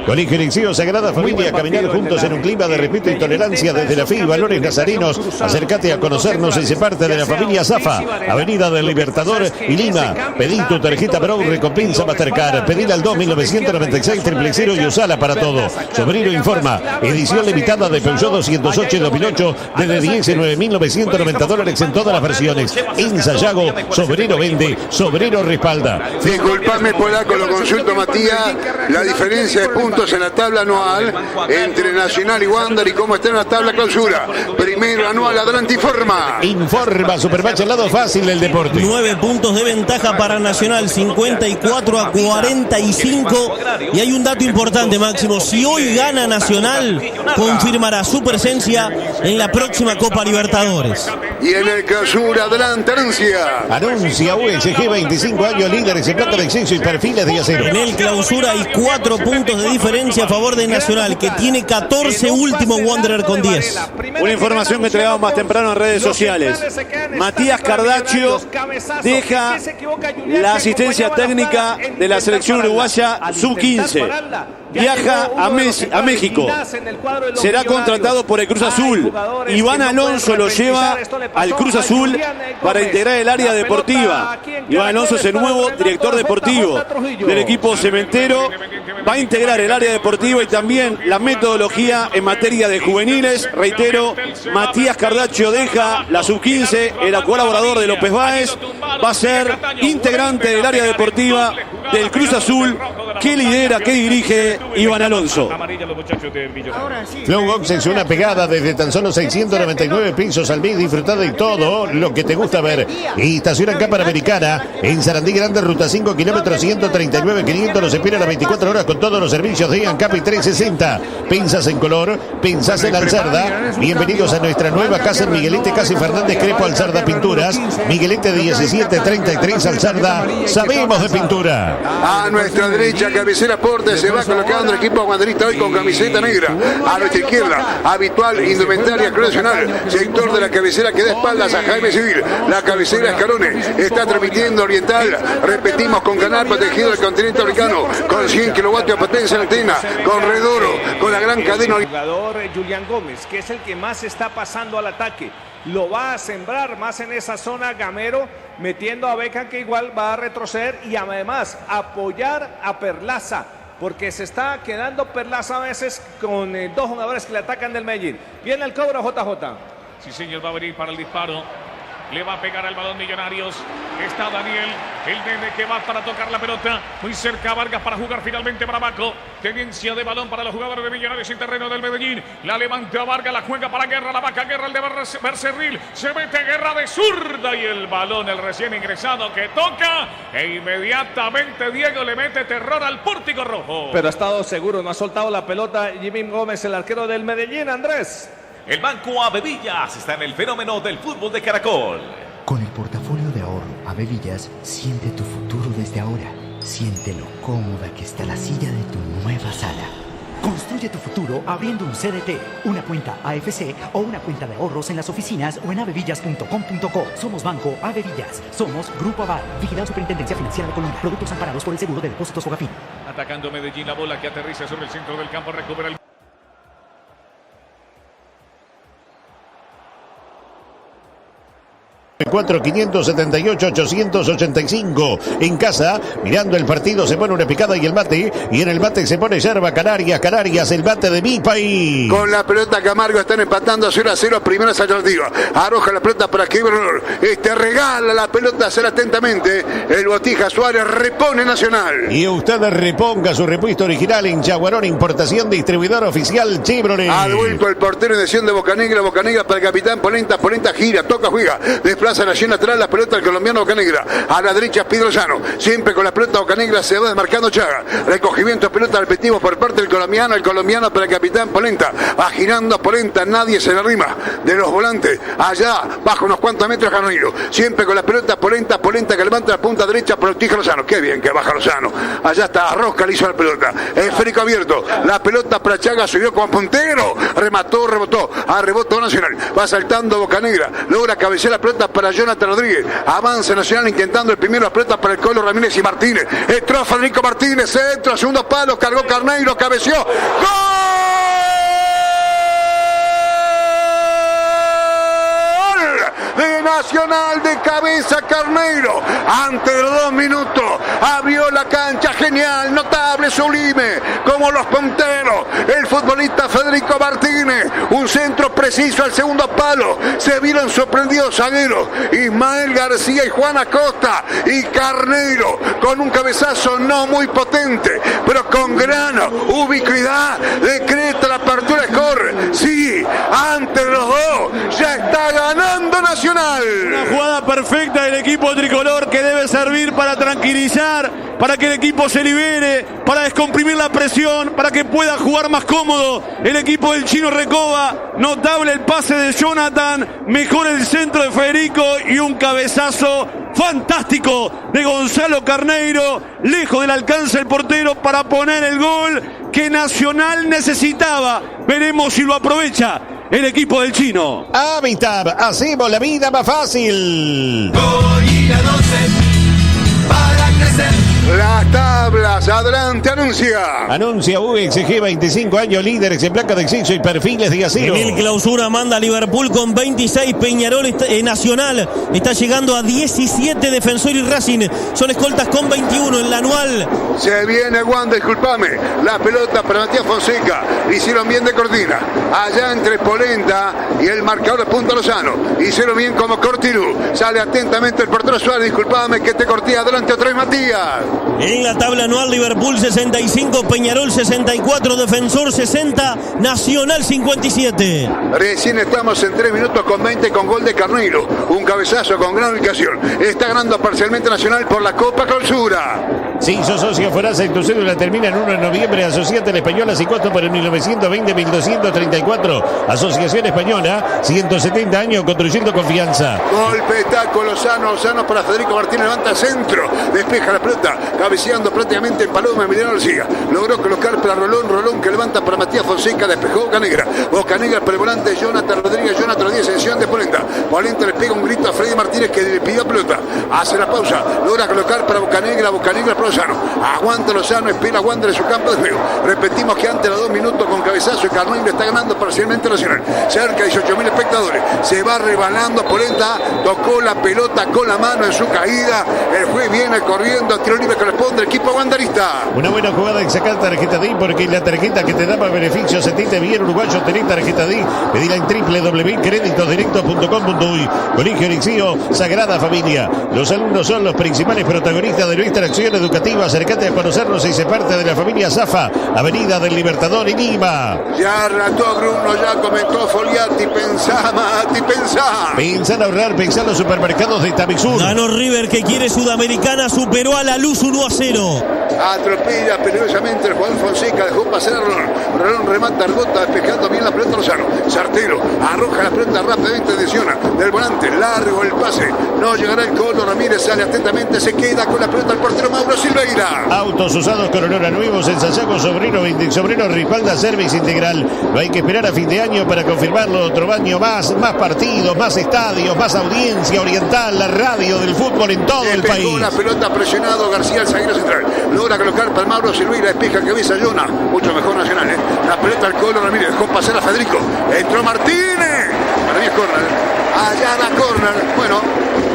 Speaker 2: Colegio Liceo Sagrada Familia, caminar juntos en un clima de respeto y tolerancia desde la fe y valores nazarinos. Acércate a conocernos y se parte de la familia Zafa, Avenida del Libertador y Lima. Pedí tu tarjeta Brown Recompensa Mastercard. Pedila al 2996 000 y usala para todo. Sobrino informa. Edición limitada de Peugeot 208 y 2008 desde $19.990 en todas las versiones. En Sayago, Sobrino vende, Sobrino respalda.
Speaker 4: Disculpame, Polaco, lo consulto, Matías. La diferencia de puntos en la tabla anual entre Nacional y Wander y cómo está en la tabla clausura. Primero anual, adelante, informa.
Speaker 2: Informa Supermatch, el lado fácil del deporte.
Speaker 10: 9 puntos de ventaja para Nacional, 54-45. Y hay un dato importante, Máximo. Si hoy gana Nacional, confirmará su presencia en la próxima Copa Libertadores.
Speaker 4: Y en el clausura, adelante,
Speaker 2: Anuncia USG, 25 años, líderes en plata de exceso y perfiles de acero.
Speaker 10: En el clausura hay 4 puntos de diferencia a favor de Nacional, que tiene 14, último Wanderer con 10.
Speaker 3: Una información que entregamos más temprano en redes sociales. Matías Cardaccio deja la asistencia técnica de la selección uruguaya sub-15. Viaja a México. Será contratado por el Cruz Azul. Iván Alonso lo lleva al Cruz Azul para integrar el área deportiva. Iván Alonso es el nuevo director deportivo del equipo cementero. Va a integrar el área deportiva y también la metodología en materia de juveniles. Reitero, Matías Cardaccio deja la sub-15, era colaborador de López Báez. Va a ser integrante del área deportiva del Cruz Azul, que lidera, que dirige Iván Alonso.
Speaker 2: Flow Box es una pegada desde tan solo 699 pesos al mes. Disfruta de todo lo que te gusta ver. Y estaciona en Cámara Americana en Sarandí Grande, ruta 5, kilómetros 139 500. Los espera a las 24 horas con todos los servicios de ANCAP 360. Pensás en color, pensás en Alcerda. Bienvenidos a nuestra nueva casa en Miguelete, Casi Fernández Crepo, Alcerda Pinturas. Miguelete 1733, Alcerda. Sabemos de pintura.
Speaker 4: A nuestra derecha, cabecera Porte, se va colocando el equipo guanderista hoy con camiseta negra. A nuestra izquierda, habitual indumentaria Nacional, sector de la cabecera que da espaldas a Jaime Civil. La cabecera Escalone está transmitiendo Oriental. Repetimos, con canal protegido del continente americano, con 100 kilovatios de potencia en antena, con Redoro, con la gran cadena.
Speaker 18: El jugador Julián Gómez, que es el que más está pasando al ataque. Lo va a sembrar más en esa zona Gamero, metiendo a Beckham, que igual va a retroceder, y además apoyar a Perlaza, porque se está quedando Perlaza a veces con 2 jugadores que le atacan del Medellín. Viene el cobro, JJ.
Speaker 7: Sí, señor, va a venir para el disparo. Le va a pegar al balón Millonarios. Está Daniel, el nene que va para tocar la pelota. Muy cerca Vargas para jugar finalmente para Baco. Tenencia de balón para los jugadores de Millonarios en terreno del Medellín. La levanta Vargas, la juega para Guerra, la vaca Guerra, el de Bercerril. Se mete Guerra de zurda y el balón, el recién ingresado que toca. E inmediatamente Diego le mete terror al pórtico rojo.
Speaker 18: Pero ha estado seguro, no ha soltado la pelota Jimmy Gómez, el arquero del Medellín, Andrés.
Speaker 19: El Banco Avevillas está en el fenómeno del fútbol de Caracol.
Speaker 20: Con el portafolio de ahorro Avevillas, siente tu futuro desde ahora. Siente lo cómoda que está la silla de tu nueva sala. Construye tu futuro abriendo un CDT, una cuenta AFC o una cuenta de ahorros en las oficinas o en avevillas.com.co. Somos Banco Avevillas. Somos Grupo Aval. Vigilado Superintendencia Financiera de Colombia. Productos amparados por el Seguro de Depósitos Fogafín.
Speaker 7: Atacando Medellín, la bola que aterriza sobre el centro del campo, recupera el...
Speaker 2: ...4 578 885 en casa, mirando el partido se pone una picada y el mate, y en el mate se pone yerba Canarias, el mate de mi país.
Speaker 4: Con la pelota Camargo están empatando 0-0, primera alternativa, arroja la pelota para que regala la pelota, hacer atentamente, el Botija Suárez repone Nacional.
Speaker 2: Y usted reponga su repuesto original en Yaguarón, importación distribuidor oficial Chevrolet.
Speaker 4: Ha vuelto el portero en decisión de Bocanegra para el capitán Polenta gira, toca, juega, desplaza la llena atrás, la pelota del colombiano Bocanegra, a la derecha Pidrosano, siempre con la pelota Bocanegra, se va desmarcando Chaga, recogimiento de pelota repetimos por parte del colombiano, para el capitán Polenta, va girando Polenta, nadie se le arrima de los volantes, allá bajo unos cuantos metros Carneiro, siempre con la pelota Polenta que levanta la punta derecha, protege Lozano, qué bien que baja Lozano, allá está Rosca, le hizo la pelota, esférico abierto, la pelota para Chaga, subió como puntero, rebotó Nacional, va saltando Bocanegra, logra cabecear la pelota para Jonathan Rodríguez, avanza Nacional intentando el primero, la pelota para el Colo Ramírez y Martínez, entró Federico Martínez, centro, segundo palo, cargó Carneiro, cabeció, ¡gol! De Nacional de cabeza Carneiro, antes de los 2 minutos, abrió la cancha, genial, notable, sublime, como los punteros, el futbolista Federico Martínez, un centro preciso al segundo palo, se vieron sorprendidos zagueros, Ismael García y Juan Acosta, y Carneiro, con un cabezazo no muy potente, pero con gran ubicuidad, decreta la apertura de score, sí, antes de los dos, ya está ganando Nacional.
Speaker 3: Una jugada perfecta del equipo tricolor que debe servir para tranquilizar, para que el equipo se libere, para descomprimir la presión, para que pueda jugar más cómodo el equipo del Chino Recoba. Notable el pase de Jonathan, mejor el centro de Federico y un cabezazo fantástico de Gonzalo Carneiro, lejos del alcance del portero para poner el gol que Nacional necesitaba. Veremos si lo aprovecha el equipo del Chino.
Speaker 2: Habitat, hacemos la vida más fácil.
Speaker 15: Gorila 12 para crecer.
Speaker 4: Las tablas, adelante, anuncia.
Speaker 2: Anuncia UXG, 25 años, líderes en placa de acceso y perfiles de acero.
Speaker 10: En el clausura manda Liverpool con 26, Peñarol Nacional está llegando a 17, Defensor y Racing son escoltas con 21 en la anual.
Speaker 4: Se viene Wanda, disculpame, la pelota para Matías Fonseca, hicieron bien de cortina, allá entre Polenta y el marcador de Punta Lozano, hicieron bien como Cortirú, sale atentamente el portero Suárez, disculpame que te corté adelante otra vez Matías.
Speaker 10: En la tabla anual, Liverpool 65, Peñarol 64, Defensor 60, Nacional 57.
Speaker 4: Recién estamos en 3 minutos con 20 con gol de Carneiro, un cabezazo con gran ubicación. Está ganando parcialmente Nacional por la Copa Clausura.
Speaker 2: Si sos socio Forasa y tu cédula termina en 1 de noviembre, asociate a la Española sin costo por el 1920-1234. Asociación Española, 170 años construyendo confianza.
Speaker 4: Golpe, taco, Lozano para Federico Martínez, levanta el centro, despeja la pelota, cabeceando prácticamente en Paloma, Emiliano García. Logró colocar para Rolón que levanta para Matías Fonseca, despejó Bocanegra para el volante Jonathan Rodríguez, extensión de Polenta le pega un grito a Freddy Martínez que le pidió pelota, hace la pausa, logra colocar para Bocanegra para Lozano, aguanta Lozano, espera Wander en su campo de juego. Repetimos que antes de los 2 minutos con cabezazo, Carneiro está ganando parcialmente Nacional, cerca de 18.000 espectadores, se va rebalando Polenta, tocó la pelota con la mano en su caída, el juez viene corriendo, tiro libre con la responde el equipo wanderista.
Speaker 2: Una buena jugada en sacar tarjeta DI, porque la tarjeta que te da más beneficios. Sentite bien, uruguayo, tenés tarjeta DI. Pedila en www.creditosdirectos.com.uy. Colegio Elixío, Sagrada Familia. Los alumnos son los principales protagonistas de nuestra acción educativa. Acércate a conocernos y se parte de la familia Zafa, Avenida del Libertador en Lima.
Speaker 4: Ya rató Bruno, ya comentó Foliati. Pensá, Mati, pensá.
Speaker 2: Pensá en ahorrar, pensá en los supermercados de Tamisur.
Speaker 10: Ganó River, que quiere Sudamericana, superó a La Luz 1-0.
Speaker 4: Atropella peligrosamente el jugador Fonseca, dejó pasar a Rolón remata, rebota, despejando bien la pelota Lozano. Sartero arroja la pelota rápidamente, decisiona del volante, largo el pase, no llegará el Colo. Ramírez sale atentamente, se queda con la pelota el portero Mauro Silveira.
Speaker 2: Autos usados con olor a nuevos en Sayago, Sobrino respalda Service Integral. No hay que esperar a fin de año para confirmarlo. Otro año más partidos, más estadios, más audiencia. Oriental, la radio del fútbol en todo el país.
Speaker 4: La pelota presionado García, el zaguero central. Logra colocar para Mauro Silveira, despeja cabeza Yona. Mucho mejor Nacional, ¿eh? La pelota al Colo Ramírez, dejó pasar a Federico. Entró Martínez. Para mí es córner. Allá la córner. Bueno,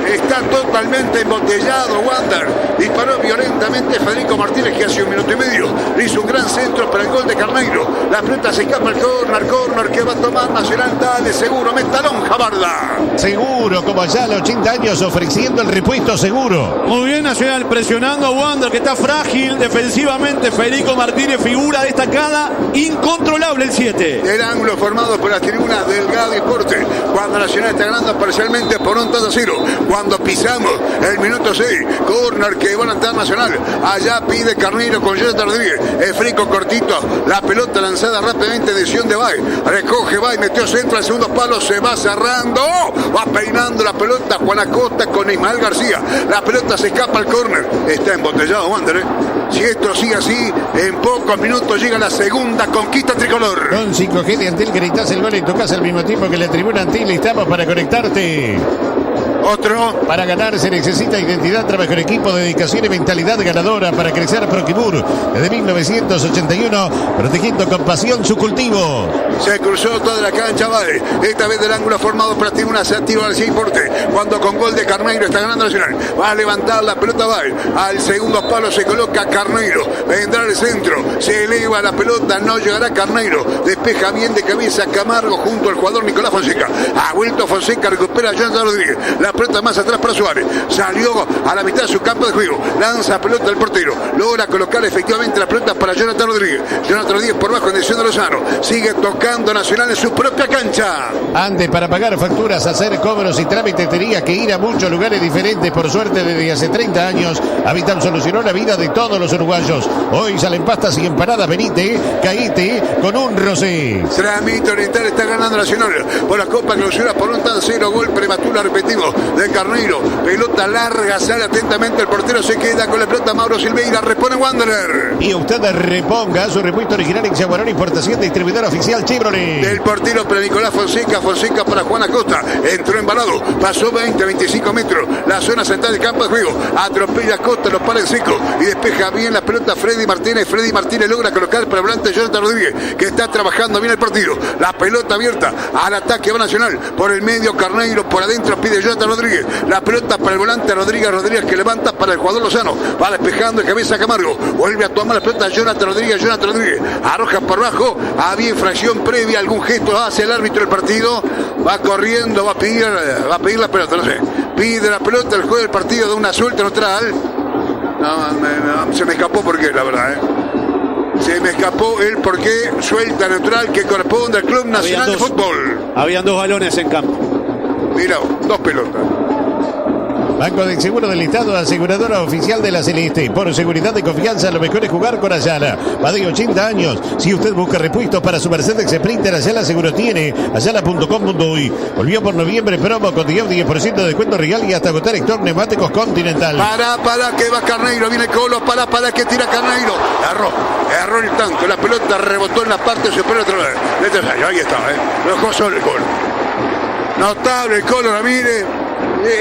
Speaker 4: está totalmente embotellado Wander. Disparó violentamente Federico Martínez, que hace 1 minuto y medio le hizo un gran centro para el gol de Carneiro. La pelota se escapa al córner que va a tomar Nacional. Dale, seguro, metalón Jabarda.
Speaker 2: Seguro, como allá a los 80 años, ofreciendo el repuesto seguro.
Speaker 3: Muy bien Nacional, presionando a Wander, que está frágil defensivamente. Federico Martínez, figura destacada, incontrolable el 7.
Speaker 4: El ángulo formado por las tribunas del Gadi Deporte. Cuando Nacional está ganando parcialmente por 1-0. Cuando pisamos el minuto 6, córner que va a lanzar Nacional. Allá pide Carneiro con Jonathan Rodríguez. El frico cortito, la pelota lanzada rápidamente, decisión de Bay. Recoge Bay, metió centro al segundo palo, se va cerrando. Va peinando la pelota Juan Acosta con Ismael García. La pelota se escapa al córner. Está embotellado Wander, ¿eh? Si esto sigue así, en pocos minutos llega la segunda conquista tricolor.
Speaker 2: Con 5G de Antel gritas el gol en tu casa al mismo tiempo que la tribuna Antel. Estamos para conectarte.
Speaker 4: Otro.
Speaker 2: Para ganar se necesita identidad, trabajo en equipo, dedicación y mentalidad ganadora. Para crecer, Proquimur, desde 1981, protegiendo con pasión su cultivo.
Speaker 4: Se cruzó toda la cancha, vale. Esta vez del ángulo formado por la tribuna, se activa al 100%. Cuando con gol de Carneiro está ganando Nacional. Va a levantar la pelota, vale. Al segundo palo se coloca Carneiro. Vendrá el centro. Se eleva la pelota, no llegará Carneiro. Despeja bien de cabeza Camargo junto al jugador Nicolás Fonseca. Ha vuelto Fonseca, recupera a Jonathan Rodríguez. La pelota más atrás para Suárez. Salió a la mitad de su campo de juego. Lanza pelota del portero. Logra colocar efectivamente la pelota para Jonathan Rodríguez. Jonathan Rodríguez por bajo en dirección de Lozano. Sigue tocando Nacional en su propia cancha.
Speaker 2: Antes, para pagar facturas, hacer cobros y trámites, tenía que ir a muchos lugares diferentes. Por suerte, desde hace 30 años, Habitat solucionó la vida de todos los uruguayos. Hoy salen pastas y empanadas. Venite, caíte con un rosé.
Speaker 4: Tramito Oriental está ganando Nacional por la Copa Clausura por 1-0. Gol prematuro, repetimos, de Carneiro. Pelota larga, sale atentamente el portero, se queda con la pelota Mauro Silveira, repone Wanderer.
Speaker 2: Y usted reponga su repuesto original en Jaguarón, importación, distribuidor oficial Chevrolet.
Speaker 4: Del portero para Nicolás Fonseca, Fonseca para Juan Acosta, entró embalado, pasó 20-25 metros, la zona central del campo de juego, atropella Acosta, lo para en seco y despeja bien la pelota Freddy Martínez logra colocar para volante Jonathan Rodríguez, que está trabajando bien el partido, la pelota abierta al ataque va Nacional, por el medio Carneiro, por adentro pide Jonathan Rodríguez, la pelota para el volante Rodríguez que levanta para el jugador Lozano, va despejando de cabeza Camargo, vuelve a tomar la pelota Jonathan Rodríguez, arroja por abajo, había infracción previa, algún gesto hace el árbitro del partido, va corriendo, va a pedir la pelota, no sé, pide la pelota, el juez del partido de una suelta neutral. No, se me escapó porque la verdad, se me escapó el porqué, suelta neutral que corresponde al Club Nacional de Fútbol.
Speaker 3: Habían 2 balones en campo.
Speaker 4: Mira, 2 pelotas.
Speaker 2: Banco de Seguro del Estado, aseguradora oficial de la Celeste. Por seguridad y confianza, lo mejor es jugar con Ayala. Va de 80 años. Si usted busca repuestos para su Mercedes Sprinter, Ayala seguro tiene. Ayala.com.uy. Volvió por noviembre promo con 10% de descuento real y hasta agotar Héctor Neumáticos Continental.
Speaker 4: Para que va Carneiro, viene Colo, para que tira Carneiro. Erró el tanto, la pelota rebotó en la parte superior otra vez. Ahí está, lo dejó solo el Colo. Notable el Colo Ramírez.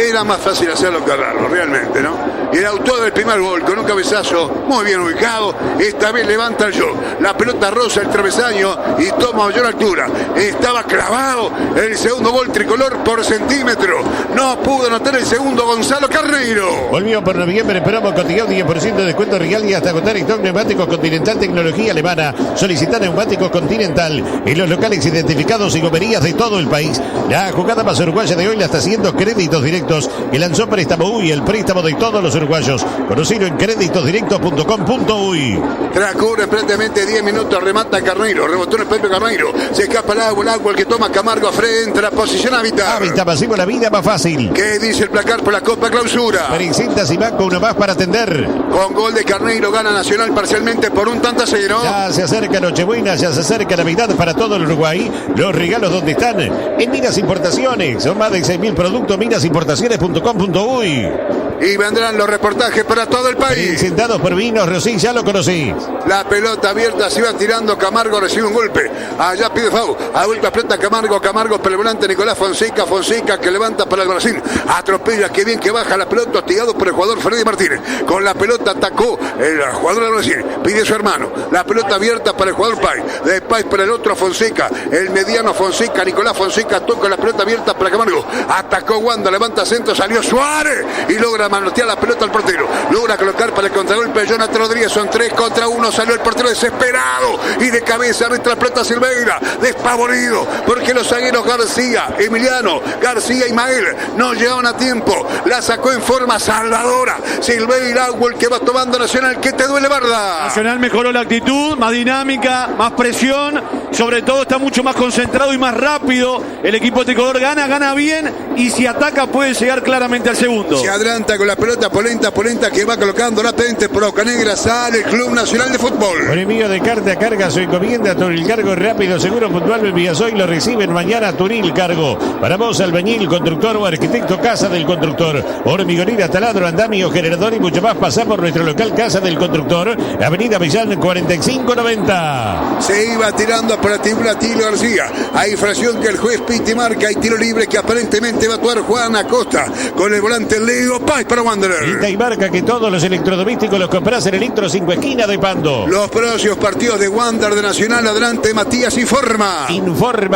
Speaker 4: Era más fácil hacerlo que errarlo, realmente, ¿no? y el autor del primer gol con un cabezazo muy bien ubicado. Esta vez levanta el show. La pelota roza el travesaño y toma mayor altura. Estaba clavado el segundo gol tricolor por centímetro. No pudo anotar el segundo Gonzalo Carneiro.
Speaker 2: Volvió por noviembre, promo Cotigao, 10% de descuento real y hasta agotar stock. Neumáticos Continental, tecnología alemana. Solicita neumáticos Continental en los locales identificados y gomerías de todo el país. La jugada más uruguaya de hoy la está haciendo Créditos Directos, que lanzó Préstamo Uy, el préstamo de todos los uruguayos. Conocido en créditosdirectos.com.uy.
Speaker 4: Transcurre prácticamente 10 minutos, remata Carneiro, rebotó en el propio Carneiro, se escapa el agua el que toma Camargo frente a la posición Hábitat.
Speaker 2: Hábitat, hacemos la vida más fácil.
Speaker 4: ¿Qué dice el placar por la Copa Clausura?
Speaker 2: Presenta Simaco, uno más para atender.
Speaker 4: Con gol de Carneiro gana Nacional parcialmente por 1-0.
Speaker 2: Ya se acerca Nochebuena, ya se acerca Navidad para todo el Uruguay. Los regalos, ¿dónde están? En Minas Importaciones. Son más de 6.000 productos. Minasimportaciones.com.uy.
Speaker 4: Y vendrán los reportajes para todo el país.
Speaker 2: Presentados por Vinos Rosín, ya lo conocí.
Speaker 4: La pelota abierta, se va tirando Camargo, recibe un golpe. Allá pide Fau. A vuelta plata Camargo para el volante Nicolás Fonseca. Fonseca que levanta para el Brasil. Atropella, que bien que baja la pelota, hostigado por el jugador Freddy Martínez. Con la pelota atacó el jugador del Brasil. Pide su hermano. La pelota abierta para el jugador Pay. De Pay para el otro Fonseca. El mediano Fonseca, Nicolás Fonseca toca la pelota abierta para Camargo. Atacó Wanda, levanta centro, salió Suárez y logra manotear la pelota al portero. Logra colocar para el contragolpe Jonathan Rodríguez. Son 3 contra 1. Salió el portero desesperado y de cabeza arrastra la pelota Silveira. Despavorido porque los zagueros García, Emiliano, García y Mael no llegaban a tiempo. La sacó en forma salvadora. Silveira, el que va tomando Nacional. ¿Qué te duele, Barda?
Speaker 3: Nacional mejoró la actitud, más dinámica, más presión. Sobre todo está mucho más concentrado y más rápido. El equipo tricolor gana bien y si ataca puede llegar claramente al segundo.
Speaker 4: Se adelanta con la pelota Polenta que va colocando rápidamente por Bocanegra. Sale el Club Nacional de Fútbol.
Speaker 2: Por envío de carta a carga, su encomienda Tunil Cargo rápido, seguro, puntual. Envías hoy, lo reciben mañana. Tunil Cargo. Para vos, albañil, constructor o arquitecto, Casa del Constructor. Hormigonera, taladro, andamio, generador y mucho más. Pasá por nuestro local Casa del Constructor, Avenida Millán 4590.
Speaker 4: Se iba tirando por la tribuna Tilo García. Hay infracción que el juez pite marca. Hay tiro libre que aparentemente va a actuar Juan Acosta con el volante Leo Paz para Wanderer.
Speaker 2: Y marca que todos los electrodomésticos los compras en Electro 5 esquina de Pando.
Speaker 4: Los próximos partidos de Wander de Nacional. Adelante Matías informa.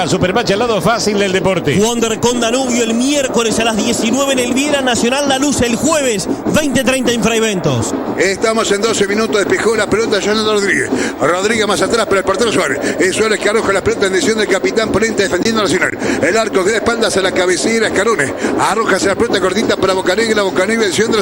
Speaker 2: Supermatch al lado fácil del deporte.
Speaker 10: Wander con Danubio el miércoles a las 19 en el Viera. Nacional La Luz el jueves 20:30 Infraeventos.
Speaker 4: Estamos en 12 minutos. Despejó la pelota Jonathan Rodríguez más atrás para el portero Suárez. Es Suárez que arroja la pelota en dirección del capitán Polenta defendiendo a Nacional. El arco que da espaldas a la cabecera Escarones. Arroja hacia la pelota cortita para Bocanegra en dirección de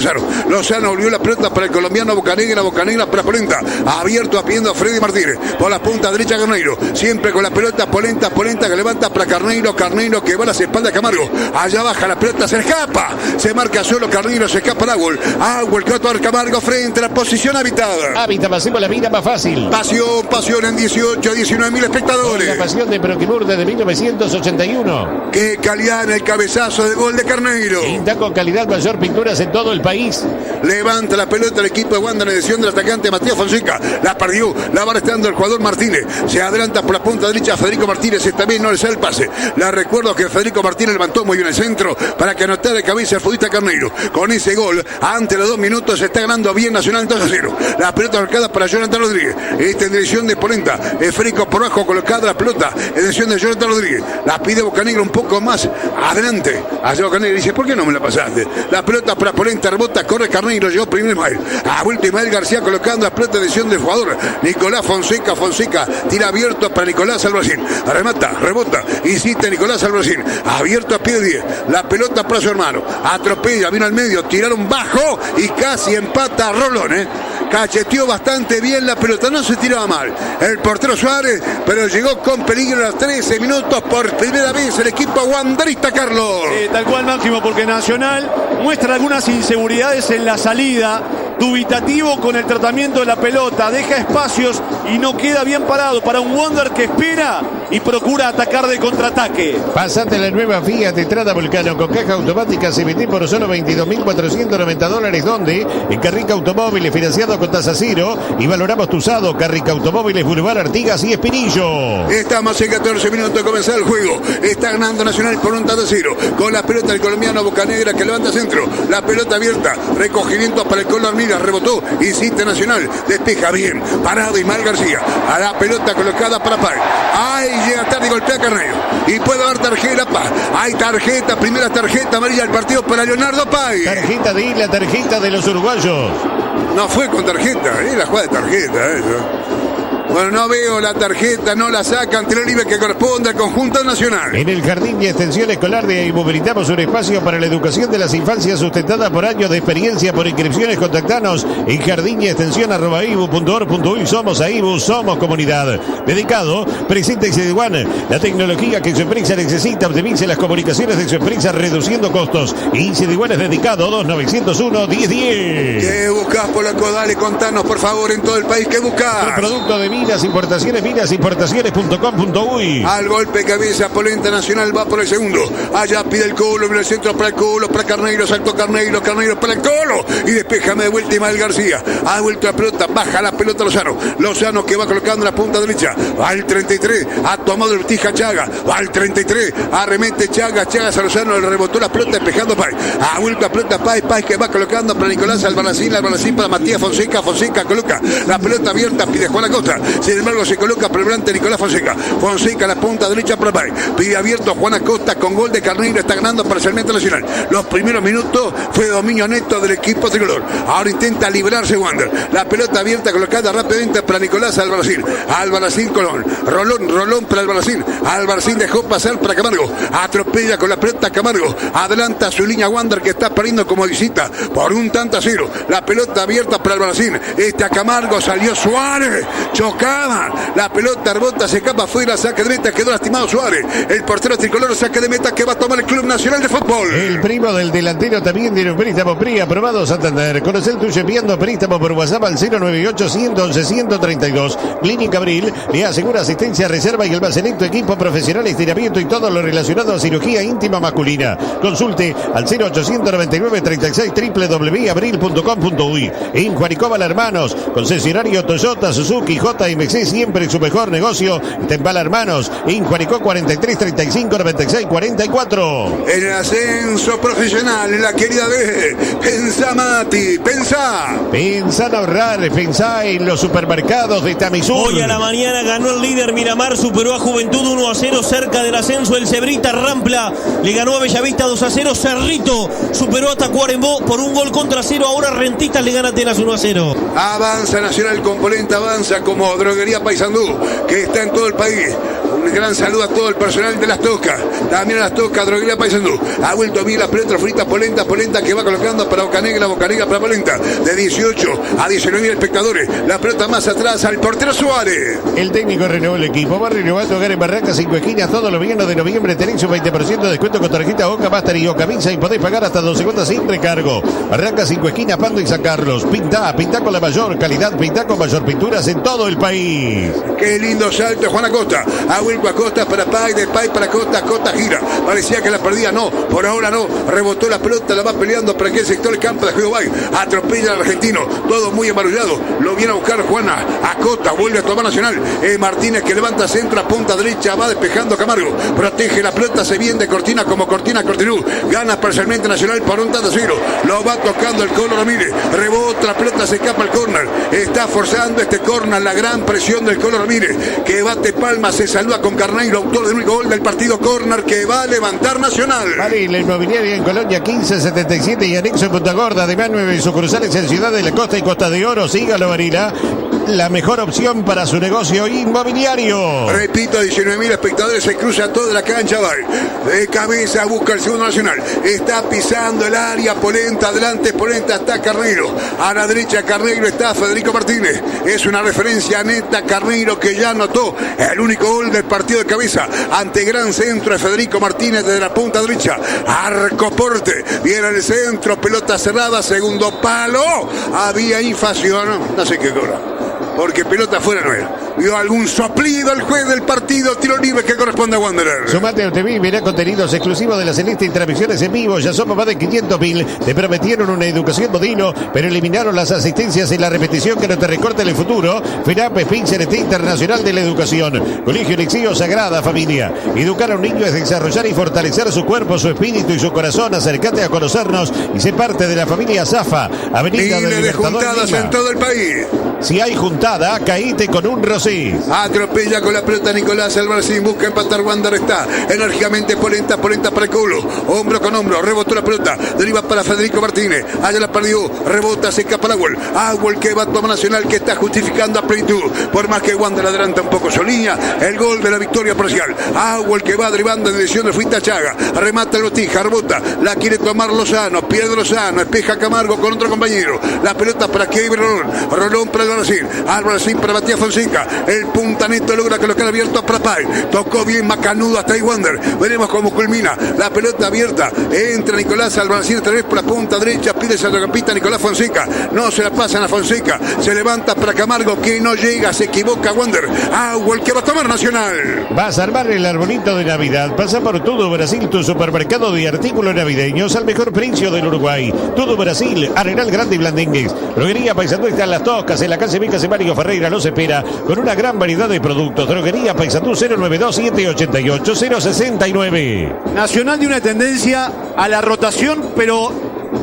Speaker 4: Lozano volvió la pelota para el colombiano Bocanegra para Polenta. Abierto pidiendo a Freddy Martínez. Por la punta derecha Carneiro. Siempre con la pelota Polenta que levanta para Carneiro que va a las espaldas de Camargo. Allá baja la pelota, se escapa. Se marca solo Carneiro, se escapa el Agüel que va a tomar Camargo frente a la posición habitada.
Speaker 2: Hábitat, hacemos la vida más fácil.
Speaker 4: Pasión en 18 a 19 mil espectadores.
Speaker 2: La pasión de Proquimur desde 1981.
Speaker 4: Qué calidad en el cabezazo de gol de Carneiro.
Speaker 2: Pinta con calidad mayor pinturas en todo el país.
Speaker 4: Levanta la pelota el equipo de Wanda en dirección del atacante Matías Fonseca. La perdió, la va restando el jugador Martínez. Se adelanta por la punta derecha Federico Martínez. Esta vez no le sale el pase. La recuerdo que Federico Martínez levantó muy bien el centro para que anotara de cabeza el futbolista Carneiro. Con ese gol, ante los 2 minutos, se está ganando bien Nacional 2-0. La pelota marcada para Jonathan Rodríguez. Esta en dirección de Polenta. Federico por abajo colocada la pelota en dirección de Jonathan Rodríguez. La pide Bocanegra un poco más adelante. Allá Bocanegra dice, ¿por qué no me la pasaste? La pelota para Polenta, rebota, corre Carneiro, llegó primero Ismael. Ha vuelto Ismael García colocando la pelota en dirección del jugador Nicolás Fonseca. Tira abierto para Nicolás Albracín. Remata, rebota, insiste Nicolás Albracín. Abierto a pie 10. La pelota para su hermano. Atropella, vino al medio, tiraron bajo y casi empata a Rolón. Cacheteó bastante bien la pelota, no se tiraba mal el portero Suárez, pero llegó con peligro a los 13 minutos por primera vez el equipo wanderista, Carlos.
Speaker 3: Tal cual, Máximo, porque Nacional muestra algunas inseguridades en la salida, dubitativo con el tratamiento de la pelota, deja espacios y no queda bien parado para un Wander que espera y procura atacar de contraataque.
Speaker 2: Pasate la nueva Fiat Strada Volcano con caja automática CVT por solo $22.490. ¿Dónde? En Carrica Automóviles, financiado con tasa cero, y valoramos tu usado. Carrica Automóviles, Boulevard Artigas y Espinillo.
Speaker 4: Estamos en 14 minutos de comenzar el juego. Está ganando Nacional por un tanto cero. Con la pelota del colombiano Bocanegra que levanta centro. La pelota abierta. Recogimiento para el Color Mira. Rebotó. Insiste Nacional. Despeja bien. Parado Ismael García. A la pelota colocada para Paz. Ahí llega tarde y golpea Carneiro. Y puede haber tarjeta Paz. Hay tarjeta. Primera tarjeta amarilla del partido para Leonardo Paz.
Speaker 2: Tarjeta de la tarjeta de los uruguayos.
Speaker 4: No fue con tarjeta. La jugada de tarjeta eso. Bueno, no veo la tarjeta, no la sacan, tiro libre que corresponde al conjunto nacional.
Speaker 2: En el Jardín y Extensión Escolar de Aibu habilitamos un espacio para la educación de las infancias sustentada por años de experiencia. Por inscripciones, contactanos en jardínyextensión@aibu.org.uy. Somos Aibu, somos comunidad. Dedicado, presenta Icediwan, la tecnología que su empresa necesita. Optimice las comunicaciones de su empresa reduciendo costos. Icediwan es dedicado 2901-1010.
Speaker 4: ¿Qué buscas, Polaco? Dale, contanos por favor en todo el país. ¿Qué buscas?
Speaker 2: El producto de Minas Importaciones.com.uy.
Speaker 4: Al golpe cabeza, Polenta Nacional va por el segundo. Allá pide el Colo, en el centro para el Colo, para Carneiro, saltó Carneiro para el Colo. Y despejame de vuelta Ismael García. Ha vuelto la pelota, baja la pelota Lozano que va colocando la punta derecha. Va al 33, ha tomado el Tija Chaga. Va al 33, arremete Chaga a Lozano, le rebotó la pelota despejando Paz. Ha vuelto la pelota Paz que va colocando para Nicolás Albarracín para Matías Fonseca coloca la pelota abierta, pide Juan Acosta. Sin embargo se coloca por delante Nicolás Fonseca la punta derecha para Paz, pide abierto Juan Acosta con gol de Carneiro, está ganando parcialmente Nacional. Los primeros minutos fue dominio neto del equipo tricolor. Ahora intenta librarse Wander, la pelota abierta colocada rápidamente para Nicolás Albarracín Colón, Rolón para Albarracín dejó pasar para Camargo, atropella con la pelota Camargo, adelanta su línea Wander que está perdiendo como visita por un tanto a cero. La pelota abierta para Albarracín, a Camargo salió Suárez, chocaban, la pelota rebota, se escapa afuera, saque de meta, quedó lastimado Suárez, el portero tricolor, saque de meta que va a tomar el Club Nacional de Fútbol.
Speaker 2: El primo del delantero también tiene un préstamo PRI aprobado Santander. Conoce el tuyo enviando préstamo por WhatsApp al 098-111-132. Clínica Abril le asegura asistencia, reserva y almacenamiento, equipo profesional, estiramiento y todo lo relacionado a cirugía íntima masculina. Consulte al 0899-36 www.abril.com.uy. En Juanicoba Hermanos, concesionario Toyota, Suzuki, JMC, siempre su mejor negocio. Tempala Hermanos, en Juanico 43 35 96 44.
Speaker 4: En el ascenso profesional, en la querida B, pensá Mati, pensá
Speaker 2: en ahorrar, pensá en los supermercados de Tamisur.
Speaker 10: Hoy a la mañana ganó el líder Miramar, superó a Juventud 1-0 cerca del ascenso. El Cebrita Rampla le ganó a Bellavista 2-0. Cerrito superó a Tacuarembó por un gol contra 0. Ahora Rentistas le gana a Atenas 1-0.
Speaker 4: Avanza Nacional con Polenta, avanza como Droguería Paysandú, que está en todo el país. Un gran saludo a todo el personal de Las Toscas. También a Las Toscas, Droguería Paysandú. Ha vuelto bien la pelota frita Polenta que va colocando para Bocanegra para Polenta. De 18 a 19 espectadores. La pelota más atrás al portero Suárez.
Speaker 2: El técnico renovó el equipo. Va a renovar tu hogar en Barrancas 5 esquinas. Todos los viernes de noviembre tenés un 20% de descuento con tarjeta Oca, Master y Oca Visa y podés pagar hasta 12 cuotas sin recargo. Barrancas 5 esquinas, Pando y San Carlos. Pinta con la mayor calidad, pinta con mayor pinturas en todo el país.
Speaker 4: Qué lindo salto Juan Acosta. Ha vuelto Acosta para Paz, de Paz para Acosta gira. Parecía que la perdía, no, por ahora no. Rebotó la pelota, la va peleando para aquel sector del campo de juego. Atropella al argentino, todo muy amarullado. Lo viene a buscar Juana Acosta, vuelve a tomar Nacional. Martínez que levanta centro a punta derecha, va despejando Camargo. Protege la pelota, se viene de Cortina como Cortinú. Gana parcialmente Nacional por un tanto cero. Lo va tocando el Colo Ramírez. Rebota la pelota, se escapa el córner. Está forzando este córner, la gran presión del Colo Ramírez, que bate palmas, se saluda con Carneiro, autor del único gol del partido, córner que va a levantar Nacional.
Speaker 2: Vale, la inmobiliaria en Colonia 1577 y anexo en Punta Gorda, además 9 sucursales en Ciudad de la Costa y Costa de Oro. Sígalo, Varila, la mejor opción para su negocio inmobiliario.
Speaker 4: Repito, 19.000 espectadores, se cruza toda la cancha, de cabeza busca el segundo Nacional, está pisando el área, Polenta, adelante Polenta, está Carneiro, a la derecha Carneiro está Federico Martínez, es una referencia neta Carneiro que ya anotó el único gol del partido de cabeza, ante gran centro de Federico Martínez desde la punta derecha, Arcoporte, viene el centro, pelota cerrada, segundo palo, había infracción, no sé qué cobra, porque pelota fuera no era. Vio algún soplido el juez del partido. Tiro libre que corresponde a Wanderer.
Speaker 2: Sumate a TV y verá contenidos exclusivos de la Celeste y transmisiones en vivo. Ya somos más de 500.000. Te prometieron una educación modelo, pero eliminaron las asistencias y la repetición que no te recorte en el futuro. FENAP, Pincerete Internacional de la Educación. Colegio Liceo Sagrada Familia. Educar a un niño es desarrollar y fortalecer su cuerpo, su espíritu y su corazón. Acércate a conocernos y sé parte de la familia Zafa. Avenida del
Speaker 4: Miles de juntadas en todo el país.
Speaker 2: Si hay juntada, caíte con un Rosé.
Speaker 4: Atropella con la pelota Nicolás Albarracín. Busca empatar. Wander está enérgicamente polenta para el culo. Hombro con hombro. Rebotó la pelota. Deriva para Federico Martínez. Allá la perdió. Rebota. Se escapa el Agüel que va a tomar Nacional, que está justificando a plenitud. Por más que Wander adelanta un poco su línea. El gol de la victoria parcial. Agüel que va derivando en dirección de Fuita Chaga. Remata el Botija. Rebota. La quiere tomar Lozano. Pierde Lozano. Espeja Camargo con otro compañero. La pelota para Kevin Rolón. Rolón para Albarracín para Matías Fonseca. El punta neto logra colocar abierto a Prapay. Tocó bien macanudo hasta ahí Wander. Veremos cómo culmina. La pelota abierta. Entra Nicolás Albarracín otra vez por la punta derecha. Pide centrocampista Nicolás Fonseca. No se la pasan a Fonseca. Se levanta para Camargo que no llega. Se equivoca Wander. Agüel que va a tomar Nacional.
Speaker 2: Vas a armar el arbolito de Navidad. Pasa por Todo Brasil, tu supermercado de artículos navideños al mejor precio del Uruguay. Todo Brasil, Arenal Grande y Blandingues. Droguería Paysandú está en Las Toscas, en la calle Vicas de Mario Ferreira los espera con una gran variedad de productos. Droguería Paysandú 092-788-069.
Speaker 3: Nacional de una tendencia a la rotación, pero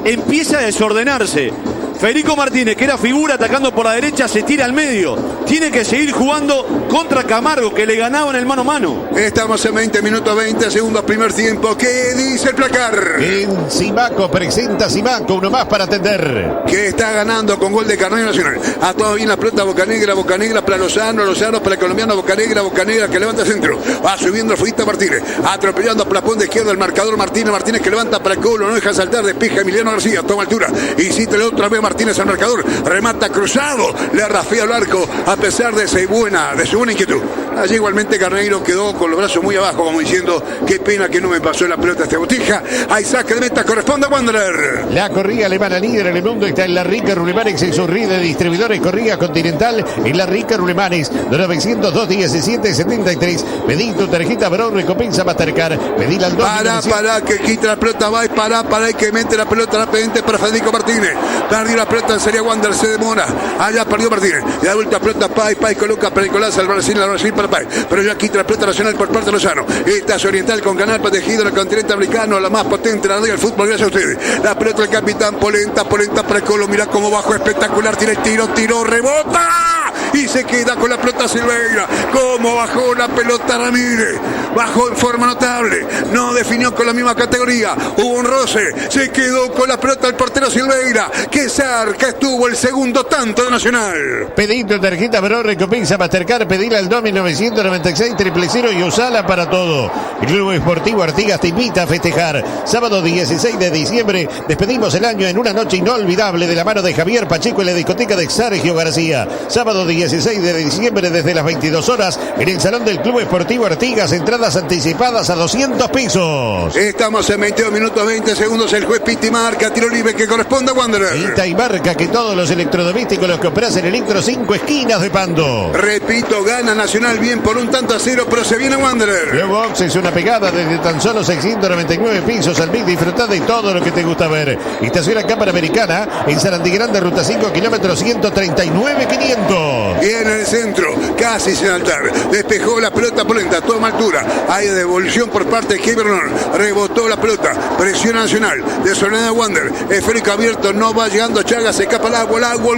Speaker 3: empieza a desordenarse. Federico Martínez, que era figura atacando por la derecha, se tira al medio. Tiene que seguir jugando contra Camargo, que le ganaba en el mano a mano.
Speaker 4: Estamos en 20 minutos, 20 segundos, primer tiempo. ¿Qué dice el placar?
Speaker 2: En Simaco presenta Simaco, uno más para atender.
Speaker 4: Que está ganando con gol de Carneiro Nacional. A todo bien la pelota, Bocanegra para Lozano para el colombiano, Bocanegra que levanta centro. Va subiendo Fuita Martínez. Atropellando por la punta izquierda el marcador Martínez que levanta para el culo, no deja saltar, despeja Emiliano García, toma altura. Y si te le otra vez Martínez al marcador, remata cruzado, le rafea el arco a pesar de su buena inquietud. Allí igualmente Carneiro quedó con los brazos muy abajo, como diciendo, qué pena que no me pasó la pelota esta Botija. Hay saque de meta, corresponde a Wanderer.
Speaker 2: La corrida alemana líder en el mundo está en la Rica Rulemanes en su red de distribuidores Corrida Continental en la Rica Rulemanes 902-1773. Pedí tu tarjeta Bron, recompensa Mastercard. Pedí al 2.
Speaker 4: Para que quita la pelota, va y para que mete la pelota rápidamente para Federico Martínez. Perdió la pelota en serie Wander, se demora. Allá perdió Martínez. Y da vuelta pelota Pay coloca para Nicolás Albarracín para Pay. Pero ya quita la pelota Nacional por parte de Lozano. Esta es Oriental con canal protegido en el continente americano, la más potente, la radio del fútbol, gracias a ustedes. La pelota del capitán, polenta para el Colo. Mirá cómo bajó, espectacular. Tira el tiro, rebota. Y se queda con la pelota Silveira. Cómo bajó la pelota Ramírez. Bajó en forma notable. No definió con la misma categoría. Hubo un roce. Se quedó con la pelota el portero Silveira. Que cerca estuvo el segundo tanto de Nacional.
Speaker 2: Pedí tu tarjeta Bron, recompensa Mastercard. Pedila al 2996-000 y usala para todo. El Club Esportivo Artigas te invita a festejar. Sábado 16 de diciembre despedimos el año en una noche inolvidable de la mano de Javier Pacheco en la discoteca de Sergio García. Sábado 16 de diciembre desde las 22 horas en el Salón del Club Esportivo Artigas. Entradas anticipadas a 200 pesos.
Speaker 4: Estamos en 22 minutos 20 segundos. El juez Pitti marca tiro libre que corresponde a Wanderer.
Speaker 2: Pita y marca que todos los electrodomésticos los compras en Electro 5 esquinas de Pando.
Speaker 4: Repito, gana Nacional bien por 1-0, pero se viene Wanderer.
Speaker 2: Luego Ox es una pegada desde tan solo 699 pesos al mes. Disfruta de todo lo que te gusta ver. Estaciona acá Panamericana en Sarandí Grande, ruta 5, kilómetros 139.500.
Speaker 4: Y en el centro, casi sin altar. Despejó la pelota polenta, toma altura. Hay devolución por parte de Kevin Rolón. Rebotó la pelota. Presiona Nacional. Desordenada Wander. Esférico abierto. No va llegando Chaga. Se escapa el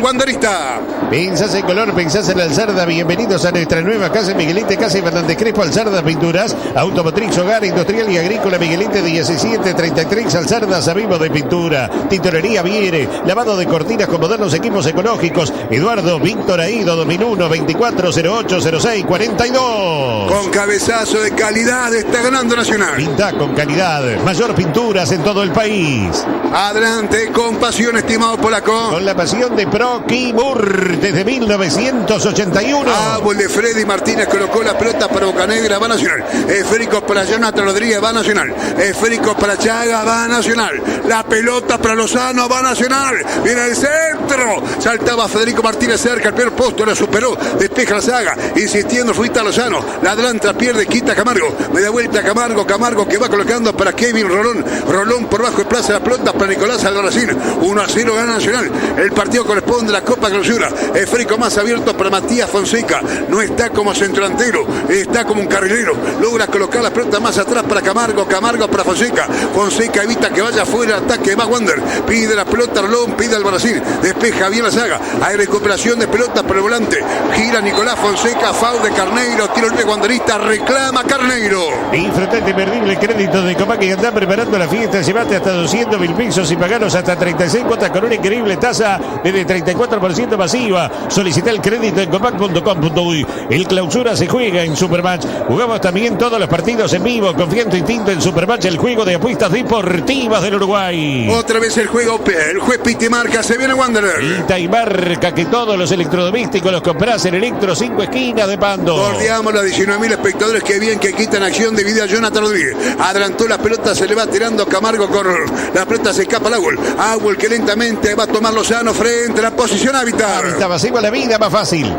Speaker 4: wanderista.
Speaker 2: Pensás en color, pensás en Alzarda. Bienvenidos a nuestra nueva casa Miguelete, casa Fernández Crespo. Alzarda Pinturas, automotriz, hogar, industrial y agrícola. Miguelete 1733. Alzarda, sabemos de pintura. Tintorería Viere. Lavado de cortinas con modernos equipos ecológicos. Eduardo Víctor Aído 2001 24080642.
Speaker 4: Con cabezazo de calidad está ganando Nacional.
Speaker 2: Pinta con calidad. Mayor Pinturas en todo el país.
Speaker 4: Adelante con pasión, estimado por Flaco.
Speaker 2: Con la pasión de Proquimur desde 1981.
Speaker 4: El de Freddy Martínez colocó la pelota para Bocanegra, va Nacional. Esférico para Jonathan Rodríguez, va Nacional. Esférico para Chaga, va Nacional. La pelota para Lozano, va Nacional. Viene el centro. Saltaba Federico Martínez cerca, el primer posto, la superó. Despeja la saga, insistiendo Fuita Lozano. La adelanta, pierde, quita Camargo. Me da vuelta Camargo, Camargo que va colocando para Kevin Rolón. Rolón por bajo, desplaza la pelota para Nicolás Albarracín. 1-0 gana Nacional. El partido corresponde a la Copa Clausura. Esférico más abierto para Matías Fonseca. No está como centrodelantero, está como un carrilero. Logra colocar la pelota más atrás para Camargo. Camargo para Fonseca. Fonseca evita que vaya fuera el ataque. Va Wander. Pide la pelota Rolón, pide Albarracín. Despeja bien la saga. Hay recuperación de pelota por el volante. Gira Nicolás Fonseca. Foul de Carneiro. Tiro libre wanderista. Reclama Carneiro.
Speaker 2: Disfruta el imperdible crédito de Copac que está preparando la fiesta. Llevate hasta 200.000 pesos y pagaros hasta 36 cuotas con una increíble tasa de 34% masiva. Solicita el crédito en copac.com.uy. El Clausura se juega en Supermatch. Jugamos también todos los partidos en vivo. Confía en tu instinto en Supermatch, el juego de apuestas deportivas del Uruguay.
Speaker 4: Otra vez el juego. El juez Piti marca. Se viene Wanderer.
Speaker 2: Pita y marca que todos los electrodomésticos los compras en Electro 5 esquinas de Pando.
Speaker 4: Bordeamos los 19.000 espectadores que bien que quitan acción dividida Jonathan Rodríguez. Adelantó la pelota, se le va tirando Camargo con la pelota, se escapa al Agüel que lentamente va a tomar Lozano frente a la posición Hábitat.
Speaker 2: Hacemos la vida más fácil.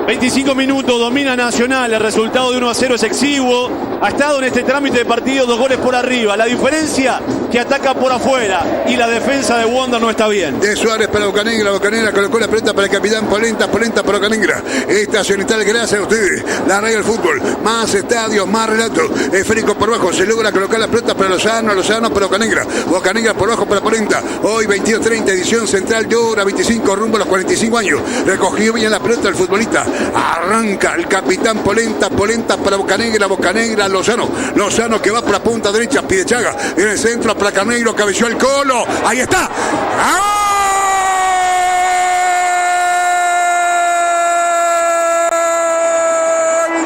Speaker 3: 25 minutos, domina Nacional, el resultado de 1-0 es exiguo, ha estado en este trámite de partido 2 goles por arriba, la diferencia que ataca por afuera y la defensa de Wander no está bien.
Speaker 4: De Suárez para Bocanegra, Bocanegra colocó la pelota para el capitán Polenta, Polenta para Bocanegra. Estación Italia, gracias a ustedes, la radio del fútbol, más estadios, más relatos. Esférico por bajo, se logra colocar la pelota para Lozano, Lozano para Bocanegra, Bocanegra por bajo para Polenta. Hoy 22:30, edición central de hora 25, rumbo a los 45 años. Recogió bien la pelota el futbolista. Arranca el capitán Polenta, Polenta para Bocanegra, Bocanegra, Lozano, Lozano que va por la punta derecha, pide Chaga, en el centro para Carneiro, cabeció el Colo, ahí está. ¡Gol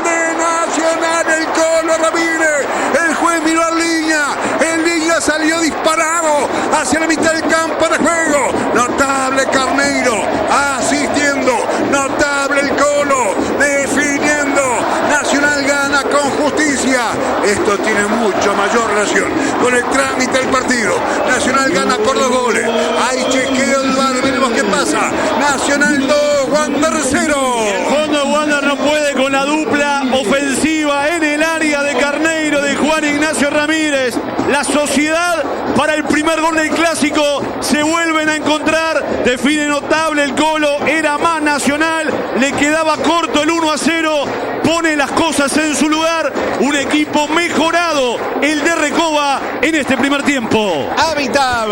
Speaker 4: de Nacional! El Colo Ramírez, el juez miró en línea salió disparado hacia la mitad del campo de juego. Notable Carneiro, asistiendo, notable el Colo, definiendo. Nacional gana con justicia. Esto tiene mucho mayor relación con el trámite del partido. Nacional gana por 2 goles. Hay chequeo del VAR, veremos qué pasa. Nacional 2, Wander 0.
Speaker 3: El fondo Wander no puede con la dupla ofensiva en el área de Carneiro, de Juan Ignacio Ramírez. La sociedad para el primer gol del clásico se vuelven a encontrar. Define notable el Colo, era más Nacional, le quedaba corto el 1-0. Pone las cosas en su lugar. Un equipo mejorado, el de Recoba, en este primer tiempo.
Speaker 2: Hábitat,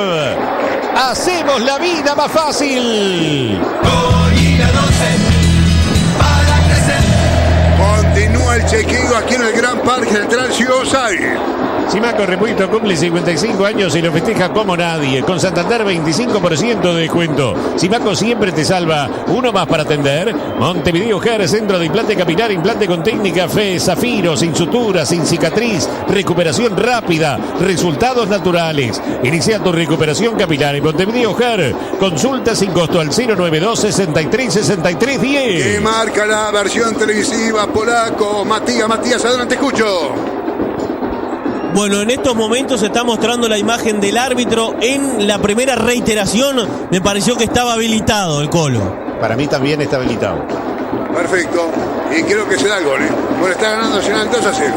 Speaker 2: hacemos la vida más fácil.
Speaker 4: Continúa el chequeo aquí en el Gran Parque Central Ciudad.
Speaker 2: Simaco Repuesto cumple 55 años y lo festeja como nadie. Con Santander 25% de descuento. Simaco siempre te salva. Uno más para atender. Montevideo Hair, centro de implante capilar, implante con técnica FE, zafiro, sin sutura, sin cicatriz, recuperación rápida, resultados naturales. Inicia tu recuperación capilar en Montevideo Hair. Consulta sin costo al 092 63 63 10.
Speaker 4: Que marca la versión televisiva polaco. Matías, adelante, escucho.
Speaker 10: Bueno, en estos momentos se está mostrando la imagen del árbitro. En la primera reiteración me pareció que estaba habilitado el Colo.
Speaker 2: Para mí también está habilitado.
Speaker 4: Perfecto. Y creo que se da el gol. Bueno, está ganando Nacional 2-0.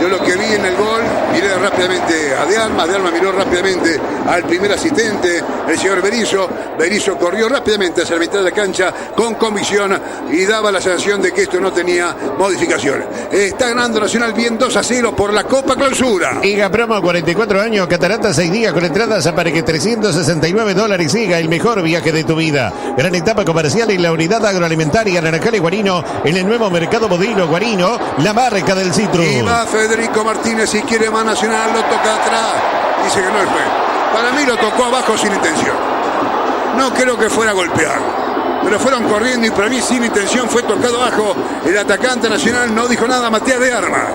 Speaker 4: Yo lo que vi en el gol, miré rápidamente a De Armas miró rápidamente al primer asistente, el señor Berizzo corrió rápidamente hacia la mitad de la cancha con convicción y daba la sensación de que esto no tenía modificación. Está ganando Nacional bien 2-0 por la Copa Clausura.
Speaker 2: IGA Promo, 44 años, Catarata 6 días con entradas a Parque $369. IGA, el mejor viaje de tu vida. Gran etapa comercial en la unidad agroalimentaria Naranjal y Guarino, en el nuevo mercado Modelo Guarino, la marca del citrus.
Speaker 4: Y va Federico Martínez, si quiere más Nacional, lo toca atrás. Dice que no es juez. Para mí lo tocó abajo sin intención. No creo que fuera a golpear, pero fueron corriendo y para mí sin intención fue tocado abajo. El atacante Nacional no dijo nada, Matías De Armas.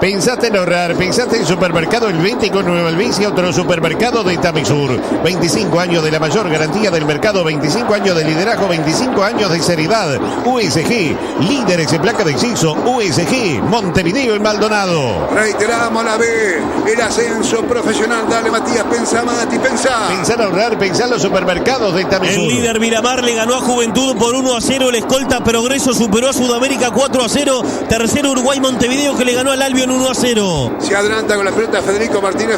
Speaker 2: Pensaste en ahorrar, pensaste en Supermercado El 20 con Nueva Albicia, otro supermercado de Tamisur. 25 años de la mayor garantía del mercado, 25 años de liderazgo, 25 años de seriedad. USG, líderes en placa de inciso, USG, Montevideo y Maldonado.
Speaker 4: Reiteramos la B, el ascenso profesional. Dale, Matías, pensá, Mati, pensá.
Speaker 2: Pensar ahorrar, pensar los supermercados de Tamisur.
Speaker 10: El líder Miramar le ganó a Juventud por 1-0. El escolta Progreso superó a Sudamérica 4-0. Tercero Uruguay Montevideo, que le ganó al Albion 1-0.
Speaker 4: Se adelanta con la pelota Federico Martínez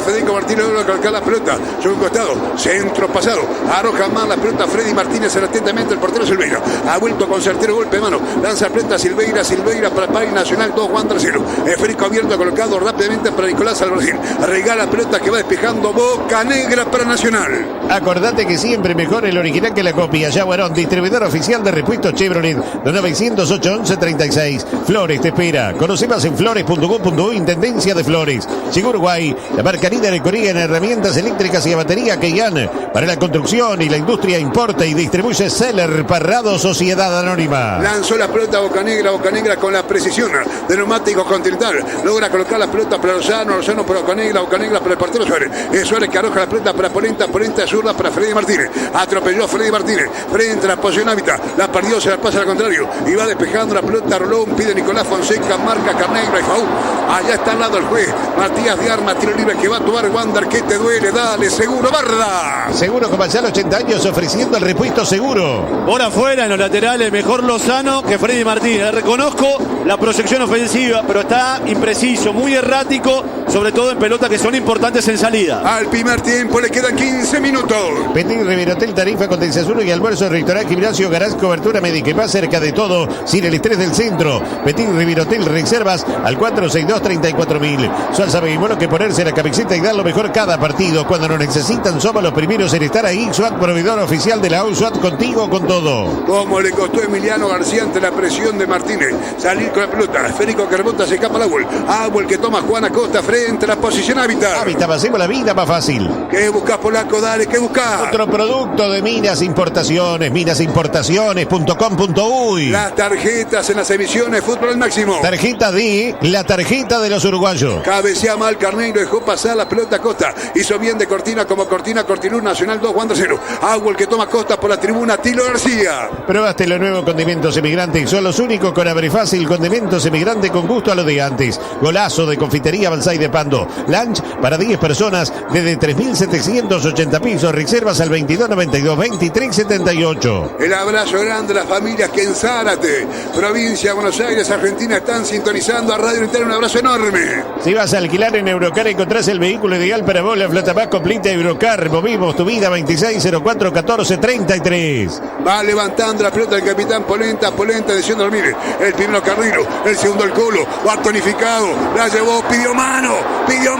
Speaker 4: logra colocar la pelota sobre un costado, centro pasado, arroja más la pelota Freddy Martínez atentamente el portero Silveira, ha vuelto con certero golpe de mano, lanza pelota Silveira para País Nacional 2, Wander 0, esférico abierto colocado rápidamente para Nicolás Albarracín, regala pelota que va despejando Boca Negra para Nacional.
Speaker 2: Acordate que siempre mejor el original que la copia. Yaguarón, distribuidor oficial de repuestos Chevrolet, 908 11 36. Flores te espera. Conoce más en flores.com.uy, Intendencia de Flores. Llegó Uruguay, la marca líder en Corea en herramientas eléctricas y a batería Keian. Para la construcción y la industria importa y distribuye Seller Parrado Sociedad Anónima.
Speaker 4: Lanzó la pelota Boca Negra con la precisión de neumático Continental. Logra colocar la pelota para Lozano para Boca Negra para el portero Suárez. Es Suárez que arroja la pelota para Polenta zurda para Freddy Martínez. Atropelló a Freddy Martínez. Frente a la posición hábitat. La perdió, se la pasa al contrario. Y va despejando la pelota Rolón. Pide Nicolás Fonseca. Marca Carneiro y Faú. Allá está al lado el juez. Matías de Armas, tiro libre que va a tomar Wander. ¿Qué te duele? Dale, Seguro Barda.
Speaker 2: Seguro Comercial 80 años ofreciendo el repuesto seguro.
Speaker 3: Por afuera en los laterales, mejor Lozano que Freddy Martínez. Reconozco la proyección ofensiva, pero está impreciso, muy errático, sobre todo en pelotas que son importantes en salida.
Speaker 4: Al primer tiempo le quedan 15 minutos.
Speaker 2: Petit Riverotel, tarifa con desayuno y almuerzo, restaurante, gimnasio, garage, cobertura médica y más cerca de todo, sin el estrés del centro. Petit Riverotel, reservas al 462-34.000. Sual sabe y bueno que ponerse la camiseta y dar lo mejor cada partido. Cuando lo necesitan, somos los primeros en estar ahí. SWAT, proveedor oficial de la AU, SWAT, contigo con todo.
Speaker 4: Como le costó a Emiliano García ante la presión de Martínez. Salir con la pelota. Esférico que rebota, se escapa la Abuel que toma Juan Acosta frente a la posición hábitat.
Speaker 2: Hábitat, hacemos la vida más fácil.
Speaker 4: ¿Qué buscas, Polaco? Dale, ¿qué buscas?
Speaker 2: Otro producto de Minas Importaciones, minasimportaciones.com.uy.
Speaker 4: Las tarjetas en las emisiones, fútbol al máximo.
Speaker 2: Tarjeta D, la tarjeta de los uruguayos.
Speaker 4: Cabecea mal Carneiro, dejó pasar la pelota a Costa. Hizo bien de Cortina como Cortinú Nacional 2, Wander 0. Aguel que toma Costa por la tribuna, Tilo García.
Speaker 2: Probaste los nuevos condimentos Emigrante, son los únicos con abre fácil, condimentos Emigrante con gusto a lo de antes. Golazo de confitería Balsay de Pando. Lunch para 10 personas desde 3.780 pesos. Reservas al 2292-2378.
Speaker 4: El abrazo grande a las familias que en Zárate, provincia de Buenos Aires, Argentina, están sintonizando a Radio Inter. Un abrazo enorme.
Speaker 2: Si vas a alquilar en Eurocar, encontrás el vehículo ideal para vos, la flota más completa de Eurocar. Movimos tu vida. 2604-1433.
Speaker 4: Va levantando la pelota el capitán Polenta diciendo Ramírez. El primero Carneiro, el segundo el Colo. Va tonificado, la llevó, pidió mano, pidió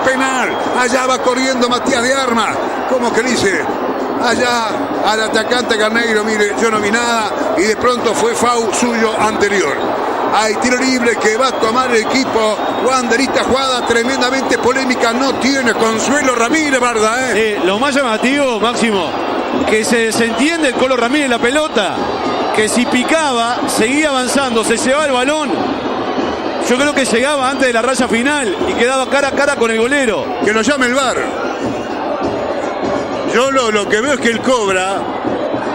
Speaker 4: penal. Allá va corriendo Matías de Armas. ¿Cómo que dice? Allá al atacante Carneiro, mire, yo no vi nada. Y de pronto fue foul suyo anterior. Hay tiro libre que va a tomar el equipo wanderista. Jugada tremendamente polémica. No tiene Consuelo Ramírez, Barda,
Speaker 3: Lo más llamativo, Máximo, que se desentiende el Colo Ramírez la pelota, que si picaba, seguía avanzando, se llevaba el balón. Yo creo que llegaba antes de la raya final y quedaba cara a cara con el golero.
Speaker 4: Que lo llame el VAR. Yo lo que veo es que él cobra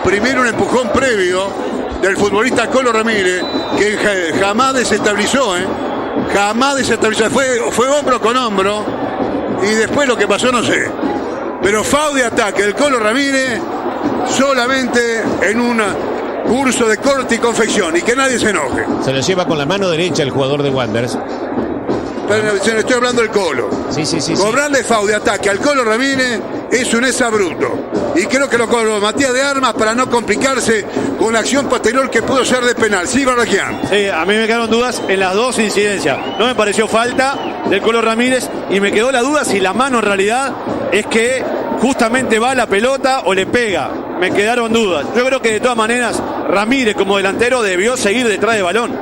Speaker 4: primero un empujón previo del futbolista Colo Ramírez, que jamás desestabilizó, jamás desestabilizó. Fue hombro con hombro y después lo que pasó no sé. Pero foul de ataque del Colo Ramírez solamente en un curso de corte y confección, y que nadie se enoje.
Speaker 2: Se lo lleva con la mano derecha el jugador de Wanderers.
Speaker 4: Pero estoy hablando del Colo.
Speaker 2: Sí.
Speaker 4: Cobrarle foul de ataque al Colo Ramírez es un exabrupto. Y creo que lo cobró Matías de Armas para no complicarse con la acción posterior que pudo ser de penal. Sí, Barraquian.
Speaker 3: Sí, a mí me quedaron dudas en las dos incidencias. No me pareció falta del Colo Ramírez y me quedó la duda si la mano en realidad es que justamente va a la pelota o le pega. Me quedaron dudas. Yo creo que de todas maneras Ramírez como delantero debió seguir detrás del balón.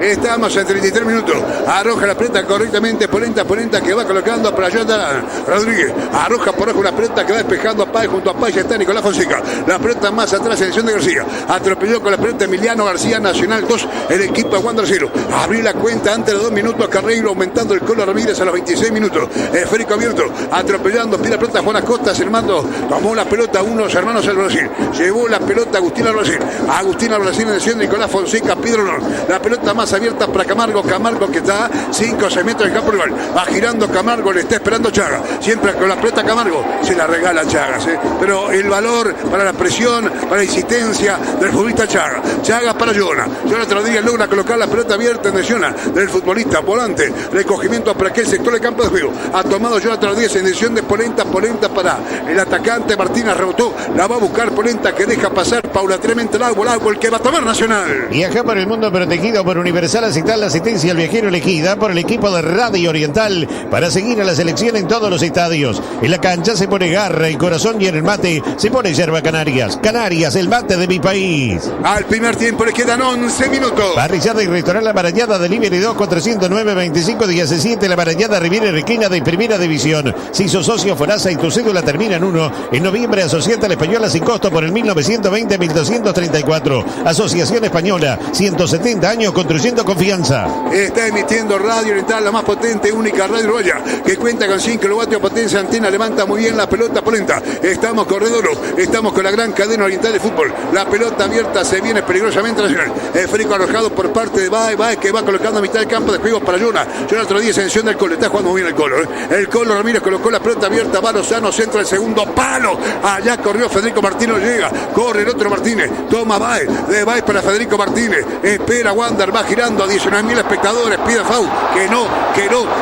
Speaker 4: Estamos en 33 minutos. Arroja la pelota correctamente. Polenta que va colocando para Jonathan Rodríguez. Arroja por abajo la pelota que va despejando a Páez. Junto a Páez está Nicolás Fonseca. La pelota más atrás, selección de García. Atropelló con la pelota Emiliano García. Nacional 2, el equipo de Wander 0. Abrió la cuenta antes de los 2 minutos. Carreiro aumentando el Colo Ramírez a los 26 minutos. Esférico abierto. Atropellando. Pide la pelota Juan Acosta. Hermano tomó la pelota unos hermanos del Brasil. Llevó la pelota Agustín al Brasil. Agustín al Brasil en dirección de Nicolás Fonseca. Pedro Honor. La pelota más abierta para Camargo. Camargo que está a 5 o 6 metros del campo rival. Va girando Camargo. Le está esperando Chaga. Siempre con la pelota Camargo. Se la regala Chagas. Pero el valor para la presión, para la insistencia del futbolista Chaga. Chaga para Jonah Rodríguez logra colocar la pelota abierta en dirección del futbolista volante. Recogimiento para aquel sector de campo de juego. Ha tomado Jonathan Rodríguez en dirección de Polenta para el atacante Martínez. Rebotó. La va a buscar Polenta que deja pasar paulatinamente el agua el que va a tomar Nacional.
Speaker 2: Viaja por el mundo protegido por Universal Asistencia, la asistencia al viajero elegida por el equipo de Radio Oriental para seguir a la selección en todos los estadios. En la cancha se pone garra y corazón y en el mate se pone yerba Canarias. Canarias, el mate de mi país.
Speaker 4: Al primer tiempo le quedan 11 minutos.
Speaker 2: Parrillada y restaurante La Marañada, Delivery 2-409-25-17. La Marañada Riviera Requena de Primera División. Si sos socio Forasa y tu cédula termina en 1, en noviembre asociate a la Española sin costo por el 1920-1234. Asociación Española, 170 años construyendo confianza.
Speaker 4: Está emitiendo Radio Oriental, la más potente, única radio uruguaya, que cuenta con 5 kilovatios de potencia. Antena levanta muy bien la pelota Polenta. Estamos corredores, estamos con la gran cadena oriental de fútbol. La pelota abierta se viene peligrosamente Nacional. Esférico arrojado por parte de Baez que va colocando a mitad del campo de juego para Jonathan Rodríguez en dirección del Colo. Está jugando muy bien el Colo. El Colo Ramírez colocó la pelota abierta. Va Lozano, centra el segundo palo. Allá corrió Federico Martínez, llega. Corre el otro Martínez. Toma Baez. De Baez para Federico Martínez. Espera Wander. Va girando a 19.000 espectadores. Pide foul. Que no.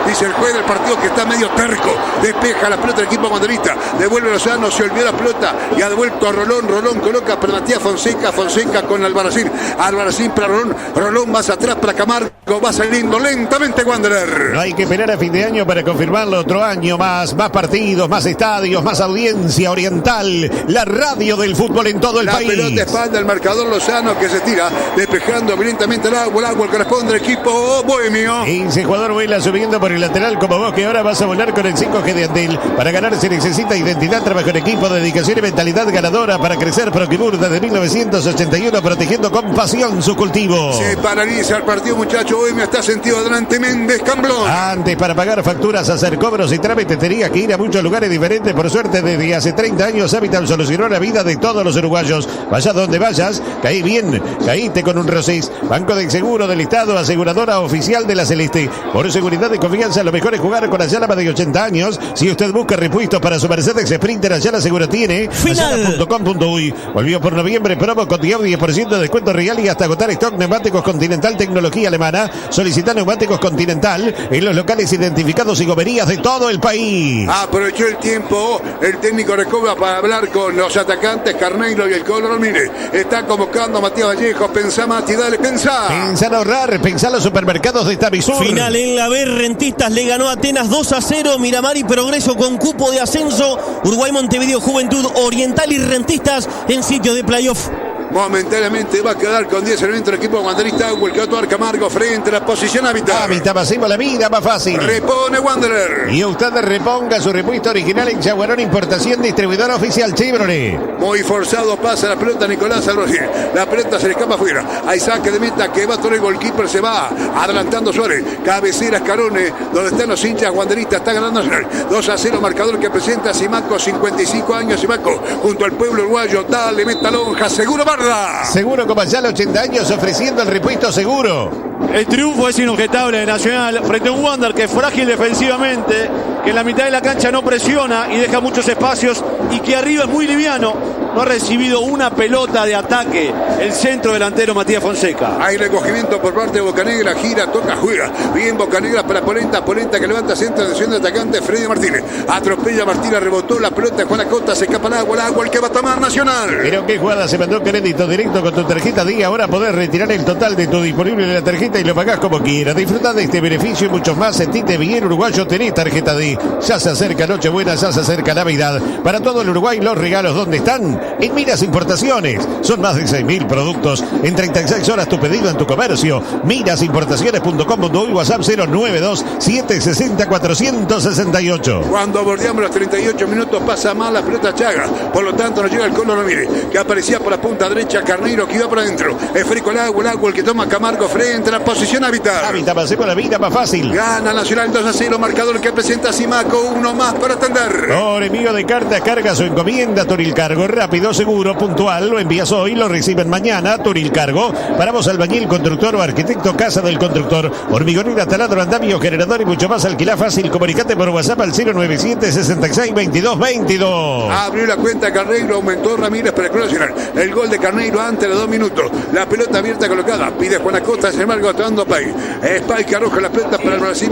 Speaker 4: Dice el juez del partido que está medio terco. Despeja la pelota del equipo wanderista. Devuelve Lozano. Se olvidó la pelota. Y ha devuelto a Rolón. Rolón coloca para Matías Fonseca. Fonseca con Albarracín. Albarracín para Rolón. Rolón más atrás para Camargo. Va saliendo lentamente Wanderer.
Speaker 2: No hay que esperar a fin de año para confirmarlo. Otro año más partidos, más estadios, más audiencia Oriental. La radio del fútbol en todo el país.
Speaker 4: La pelota espalda el marcador Lozano que se tira, despejando violentamente el agua corresponde al equipo bohemio.
Speaker 2: 15 jugador vuela subiendo por el lateral como vos que ahora vas a volar con el 5G de Antel. Para ganar se necesita identidad, trabajo en equipo, dedicación y mentalidad ganadora para crecer. Procibur desde 1981 protegiendo con pasión su cultivo.
Speaker 4: Se paraliza el partido, muchacho. Bohemio está sentido adelante Méndez Camblón.
Speaker 2: Antes para pagar facturas, hacer cobros y trámites tenías que ir a muchos lugares diferentes. Por suerte desde hace 30 años Habitat solucionó la vida de todos los uruguayos. Vayas donde vayas, caí bien, caíste con un Rosés. Banco de Seguro del Estado, aseguradora oficial de la Celeste. Por seguridad y confianza, lo mejor es jugar con Ayala más de 80 años. Si usted busca repuestos para su Mercedes Sprinter, Ayala Seguro tiene. Ayala.com.uy. Volvió por noviembre, promo con 10% de descuento real y hasta agotar stock. Neumáticos Continental, tecnología alemana. Solicita neumáticos Continental en los locales identificados y gomerías de todo el país.
Speaker 4: Aprovechó el tiempo el técnico Recoba para hablar con los atacantes Carneiro y el Colo Ramírez. Está convocando a Matías Vallejo. Pensá, Mati, dale, pensá.
Speaker 2: Pensá en ahorrar, pensá en los supermercados de Tavisur.
Speaker 10: Final en la B, Rentistas le ganó a Atenas 2-0. Miramar y Progreso con cupo de ascenso. Uruguay, Montevideo, Juventud, Oriental y Rentistas en sitio de playoff.
Speaker 4: Momentáneamente va a quedar con 10 elementos el equipo wanderista. El que va a tomar Camargo frente a la posición Habitat.
Speaker 2: Habitat, pasemos la vida más fácil.
Speaker 4: Repone Wanderer.
Speaker 2: Y usted reponga su repuesto original en Chaguarón Importación, distribuidor oficial Chevrolet.
Speaker 4: Muy forzado pasa la pelota Nicolás Albarracín. La pelota se le escapa afuera. Hay saque de meta que va a tomar el goalkeeper. Se va adelantando Suárez. Cabecera Escarone, donde están los hinchas wanderistas. Está ganando Nacional. 2-0 marcador que presenta Simaco. 55 años Simaco. Junto al pueblo uruguayo. Dale, meta lonja. Seguro Barda.
Speaker 2: Seguro como ya 80 años ofreciendo el repuesto seguro.
Speaker 3: El triunfo es inobjetable de Nacional frente a un Wander que es frágil defensivamente, que en la mitad de la cancha no presiona y deja muchos espacios y que arriba es muy liviano. No ha recibido una pelota de ataque el centro delantero Matías Fonseca.
Speaker 4: Hay recogimiento por parte de Bocanegra, gira, toca, juega. Bien Bocanegra para Polenta, Polenta que levanta centro de acción de atacante Freddy Martínez. Atropella Martínez, rebotó la pelota, Juan Acosta, se escapa el agua, el que va a tomar Nacional.
Speaker 2: Pero qué jugada, se mandó crédito directo con tu tarjeta Día. Ahora podés retirar el total de tu disponible de la tarjeta y lo pagás como quieras. Disfrutá de este beneficio y muchos más. Sentite bien uruguayo, tenés tarjeta D. Ya se acerca Nochebuena, ya se acerca Navidad. Para todo el Uruguay los regalos, ¿dónde están? en Miras Importaciones. Son más de 6.000 productos. En 36 horas tu pedido en tu comercio. Mirasimportaciones.com.uy, WhatsApp 092-760-468.
Speaker 4: Cuando bordeamos los 38 minutos pasa mal la pelota Chaga. Por lo tanto nos llega el Colo Ramírez, que aparecía por la punta derecha. Carneiro que iba por adentro. Esférico el agua el que toma Camargo frente a la posición habitual.
Speaker 2: Hábitat, pasemos la vida más fácil.
Speaker 4: Gana Nacional 2-0, marcador que presenta Simaco, uno más para atender.
Speaker 2: Por envío de cartas, carga su encomienda. Toril Cargo, rápido, seguro, puntual. Lo envías hoy, lo reciben mañana. Toril Cargo, para vos albañil, constructor o arquitecto, casa del constructor, hormigonera, taladro, andamio, generador y mucho más. Alquilá fácil, comunicate por WhatsApp al 097-66-22-22.
Speaker 4: Abrió la cuenta Carneiro, aumentó Ramírez para el Club Nacional. El gol de Carneiro antes de 2 minutos. La pelota abierta colocada, pide Juan Acosta, sin embargo, tomando Pay. Spike que arroja la pelota para el Brasil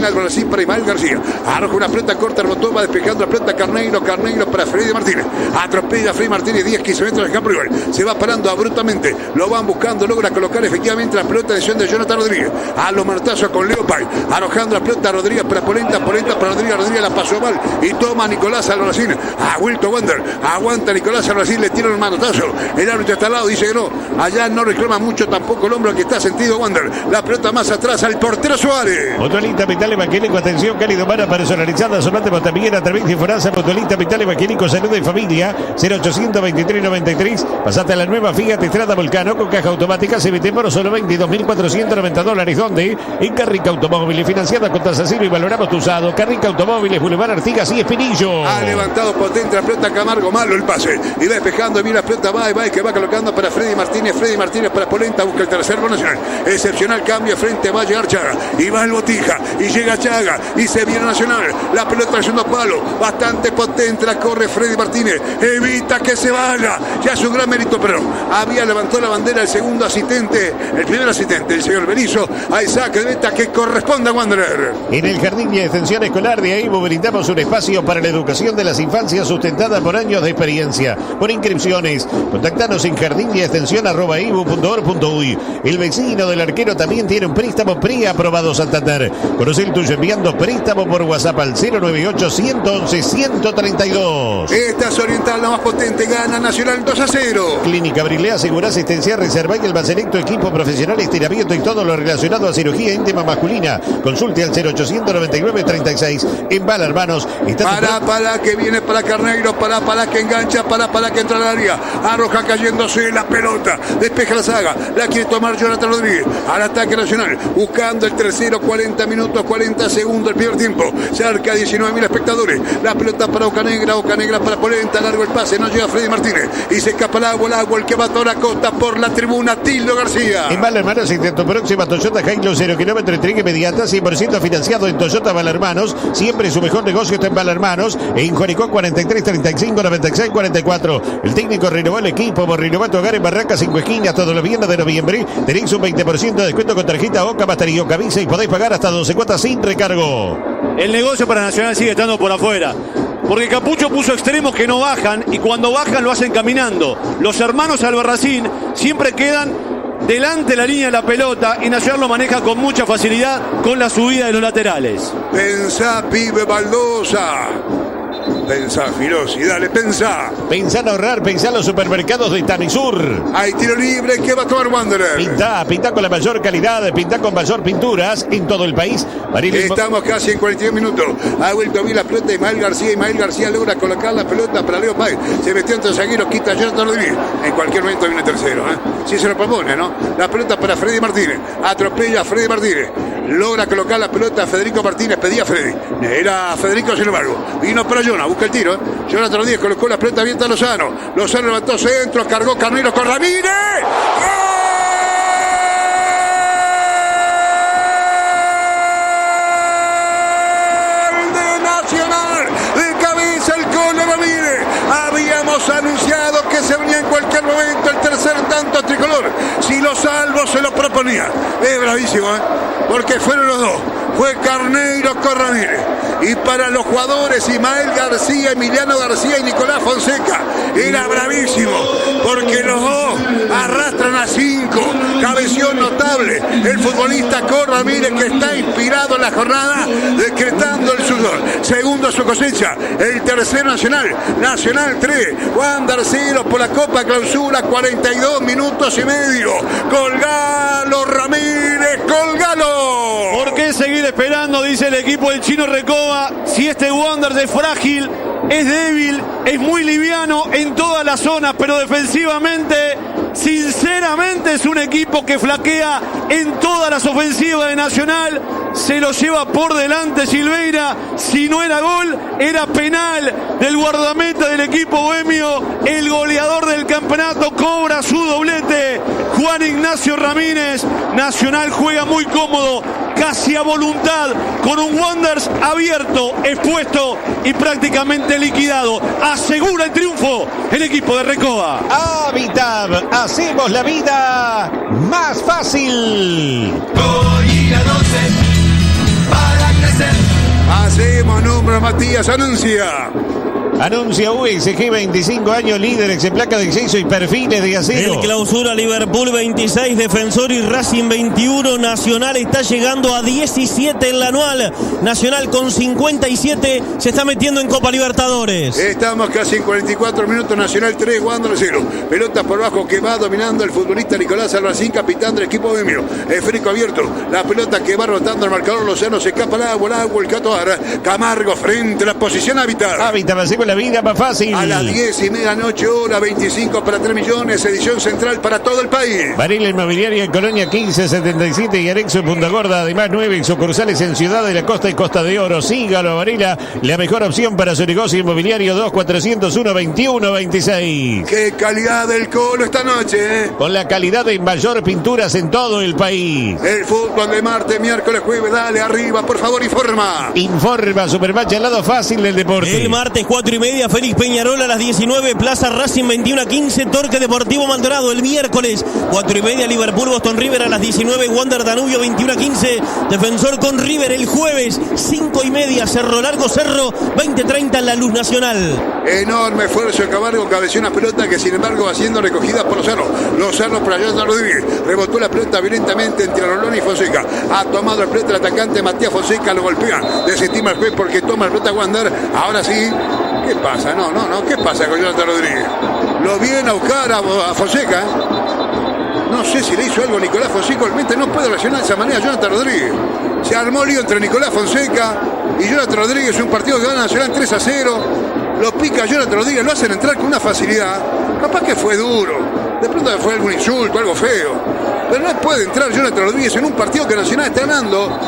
Speaker 4: para Ismael García. Arroja una pelota corta, rebotó, va despejando la pelota Carneiro para Freddy Martínez. Atropella a Freddy Martínez, 10-15 metros del campo rival. Se va parando abruptamente, lo van buscando, logra colocar efectivamente la pelota de acción de Jonathan Rodríguez. A los martazos con Leo Pay. Arrojando la pelota Rodríguez para Polenta para Rodríguez la pasó mal y toma Nicolás Albarracín. Ha vuelto Wander, aguanta Nicolás Albarracín, le tira un manotazo. El árbitro está al lado, dice que no. Allá no reclama mucho tampoco el hombro que está sentido Wander. La pelota más atrás al portero Suárez.
Speaker 2: Mutualista Vital Evangélico, atención, cálido para personalizada, sonante también a través de Foranza. Mutualista Vital Evangélico, salud y familia, 0800 2393. Pasate a la nueva Fiat Estrada Volcano con caja automática CVT por solo $22.490. ¿Dónde? En Carrica Automóviles, financiada con tasa cero y valoramos tu usado. Carrica Automóviles, Boulevard Artigas y Espinillo.
Speaker 4: Ha levantado potente la pelota Camargo, malo el pase. Y va despejando, mira la pelota, va que va colocando para Freddy Martínez para Polenta, busca el tercer gol nacional. Excepcional cambio frente, va a llegar Chaga. Y va el Botija, y llega Chaga, y se viene Nacional. La pelota haciendo palo, bastante potente, la corre Freddy Martínez. Evita que se vaya. Ya es un gran mérito, pero había levantado la bandera el segundo asistente, el primer asistente, el señor Berizzo. Hay saque de meta que corresponde a Wanderer.
Speaker 2: En el Jardín de Extensión Escolar de AIBU brindamos un espacio para la educación de las infancias sustentada por años de experiencia. Por inscripciones, contactanos en jardindeextensión@ibu.org.uy. El vecino del arquero también tiene un préstamo preaprobado Santander. Conoce el tuyo enviando préstamo por WhatsApp al 098-111-132.
Speaker 4: Esta es Oriental, la más potente, gana Nacional 2-0.
Speaker 2: Clínica Brilé asegura asistencia, reserva y el más selecto equipo profesional, estiramiento y todo lo relacionado a cirugía íntima masculina. Consulte al 0800-99-36. En Bala, hermanos.
Speaker 4: Para que viene para Carneiro, para que engancha, para que entra al área. Arroja cayéndose la pelota. Despeja la saga. La quiere tomar Jonathan Rodríguez. Al ataque Nacional. Buscando el tercero, 40 minutos, 40 segundos el primer tiempo. Cerca de 19.000 espectadores. La pelota para Ocanegra para Polenta. Largo el pase, no llega Freddy Martínez. Y se escapa el agua, el que va a toda la costa por la tribuna. Tildo García.
Speaker 2: En Bala, hermanos, intento próxima Toyota Hilux 0 kilómetro, entrega inmediata, 100% financiado en Toyota Bala, hermanos. Siempre su mejor negocio está en Bala, hermanos. En Juaricó 43 35 96 44. El técnico renovó el equipo, renovó tu hogar en Barracas 5 esquinas. Todos los viernes de noviembre tenéis un 20% de descuento con tarjeta Oca, Bastería Oca Visa y podéis pagar hasta 12 cuotas sin recargo.
Speaker 3: El negocio para Nacional sigue estando por afuera. Porque Capucho puso extremos que no bajan y cuando bajan lo hacen caminando. Los hermanos Albarracín siempre quedan delante de la línea de la pelota y Nacional lo maneja con mucha facilidad con la subida de los laterales.
Speaker 4: Pensá, pibe Baldosa. Pensá, Filosi, dale, pensá.
Speaker 2: Pensá en ahorrar, pensá en los supermercados de Tanisur.
Speaker 4: Hay tiro libre, ¿qué va a tomar Wanderer?
Speaker 2: Pintá con la mayor calidad, pintá con mayor pinturas en todo el país.
Speaker 4: Estamos casi en 42 minutos. Ha vuelto a ver la pelota Ismael García logra colocar la pelota para Leo Páez. Se metió entre zagueros, quita Jonathan Rodríguez. En cualquier momento viene tercero, si se lo propone, ¿no? La pelota para Freddy Martínez. Atropella a Freddy Martínez. Logra colocar la pelota a Federico Martínez. Pedía a Freddy. Era Federico, sin embargo. Vino para Jonah. Busca el tiro. Jonathan Rodríguez colocó la pelota abierta a Lozano. Lozano levantó centro. Cargó Carneiro con Ramírez. ¡Gol de Nacional! De cabeza el Colo Ramírez. Habíamos anunciado que se venía en cualquier momento el tercer tanto tricolor. Si lo salvo se lo proponía. Es bravísimo, porque fueron los dos. fue Carneiro con Ramírez. Y para los jugadores Ismael García, Emiliano García y Nicolás Fonseca, era bravísimo, porque los dos arrastran a 5. Cabeción notable el futbolista Cor Ramírez, que está inspirado en la jornada, decretando el sudor. Segundo a su cosecha, el tercero Nacional. Nacional 3, Wander 0 por la Copa Clausura, 42 minutos y medio. Colgalo Ramírez, colgalo.
Speaker 3: ¿Por qué seguir esperando? Dice el equipo del Chino Recoba. Si este Wander es frágil, es débil, es muy liviano en todas las zonas, pero defensivamente, sinceramente, es un equipo que flaquea en todas las ofensivas de Nacional. Se lo lleva por delante Silveira. Si no era gol, era penal del guardameta del equipo bohemio. El goleador del campeonato cobra su doblete, Juan Ignacio Ramírez. Nacional juega muy cómodo, casi a voluntad, con un Wanderers abierto, expuesto y prácticamente liquidado. Asegura el triunfo el equipo de Recoba.
Speaker 2: Habitat, hacemos la vida más fácil.
Speaker 4: Hacemos número, Matías, anuncia.
Speaker 2: Anuncia USG, 25 años, líderes en placa de acceso y perfiles de acero.
Speaker 10: El clausura Liverpool 26, Defensor y Racing 21. Nacional está llegando a 17 en la anual. Nacional con 57 se está metiendo en Copa Libertadores.
Speaker 4: Estamos casi en 44 minutos. Nacional 3, Wander 0. Pelota por bajo que va dominando el futbolista Nicolás Albarracín, capitán del equipo bohemio. Esférico abierto. La pelota que va rotando al marcador Lozano, se escapa el agua, el Catoar. Camargo frente a la posición Habitat.
Speaker 2: Habitat, hacemos la vida más fácil.
Speaker 4: A las 10:30 noche, hora 25 para 3 millones, edición central para todo el país.
Speaker 2: Varela Inmobiliaria en Colonia 1577 y anexo en Punta Gorda. Además, 9 sucursales en Ciudad de la Costa y Costa de Oro. Sígalo a Varela, la mejor opción para su negocio inmobiliario. 2401-2126.
Speaker 4: ¡Qué calidad del Colo esta noche!
Speaker 2: Con la calidad de mayor pinturas en todo el país.
Speaker 4: El fútbol de martes, miércoles, jueves, dale arriba, por favor, informa.
Speaker 2: Informa, Supermatch, al lado fácil del deporte.
Speaker 10: El martes 4:30, Félix Peñarol a las 19, Plaza Racing 21:15, Torque Deportivo Maldonado. El miércoles 4:30, Liverpool Boston River a las 19, Wander Danubio 21:15, Defensor con River. El jueves 5:30, Cerro Largo Cerro 20:30 en la Luz Nacional.
Speaker 4: Enorme esfuerzo de Camargo, cabeció una pelota que sin embargo va siendo recogida por Lozano para Jonathan Rodríguez. Rebotó la pelota violentamente entre Rolón y Fonseca. Ha tomado la pelota el atacante Matías Fonseca, lo golpea. Desestima el juez porque toma la pelota Wander. Ahora sí. ¿Qué pasa? No. ¿Qué pasa con Jonathan Rodríguez? Lo viene a buscar a Fonseca. No sé si le hizo algo a Nicolás Fonseca. Realmente no puede reaccionar de esa manera Jonathan Rodríguez. Se armó lío entre Nicolás Fonseca y Jonathan Rodríguez. Un partido que gana Nacional 3-0. Lo pica Jonathan Rodríguez. Lo hacen entrar con una facilidad. Capaz que fue duro. De pronto fue algún insulto, algo feo. Pero no puede entrar Jonathan Rodríguez en un partido que Nacional está ganando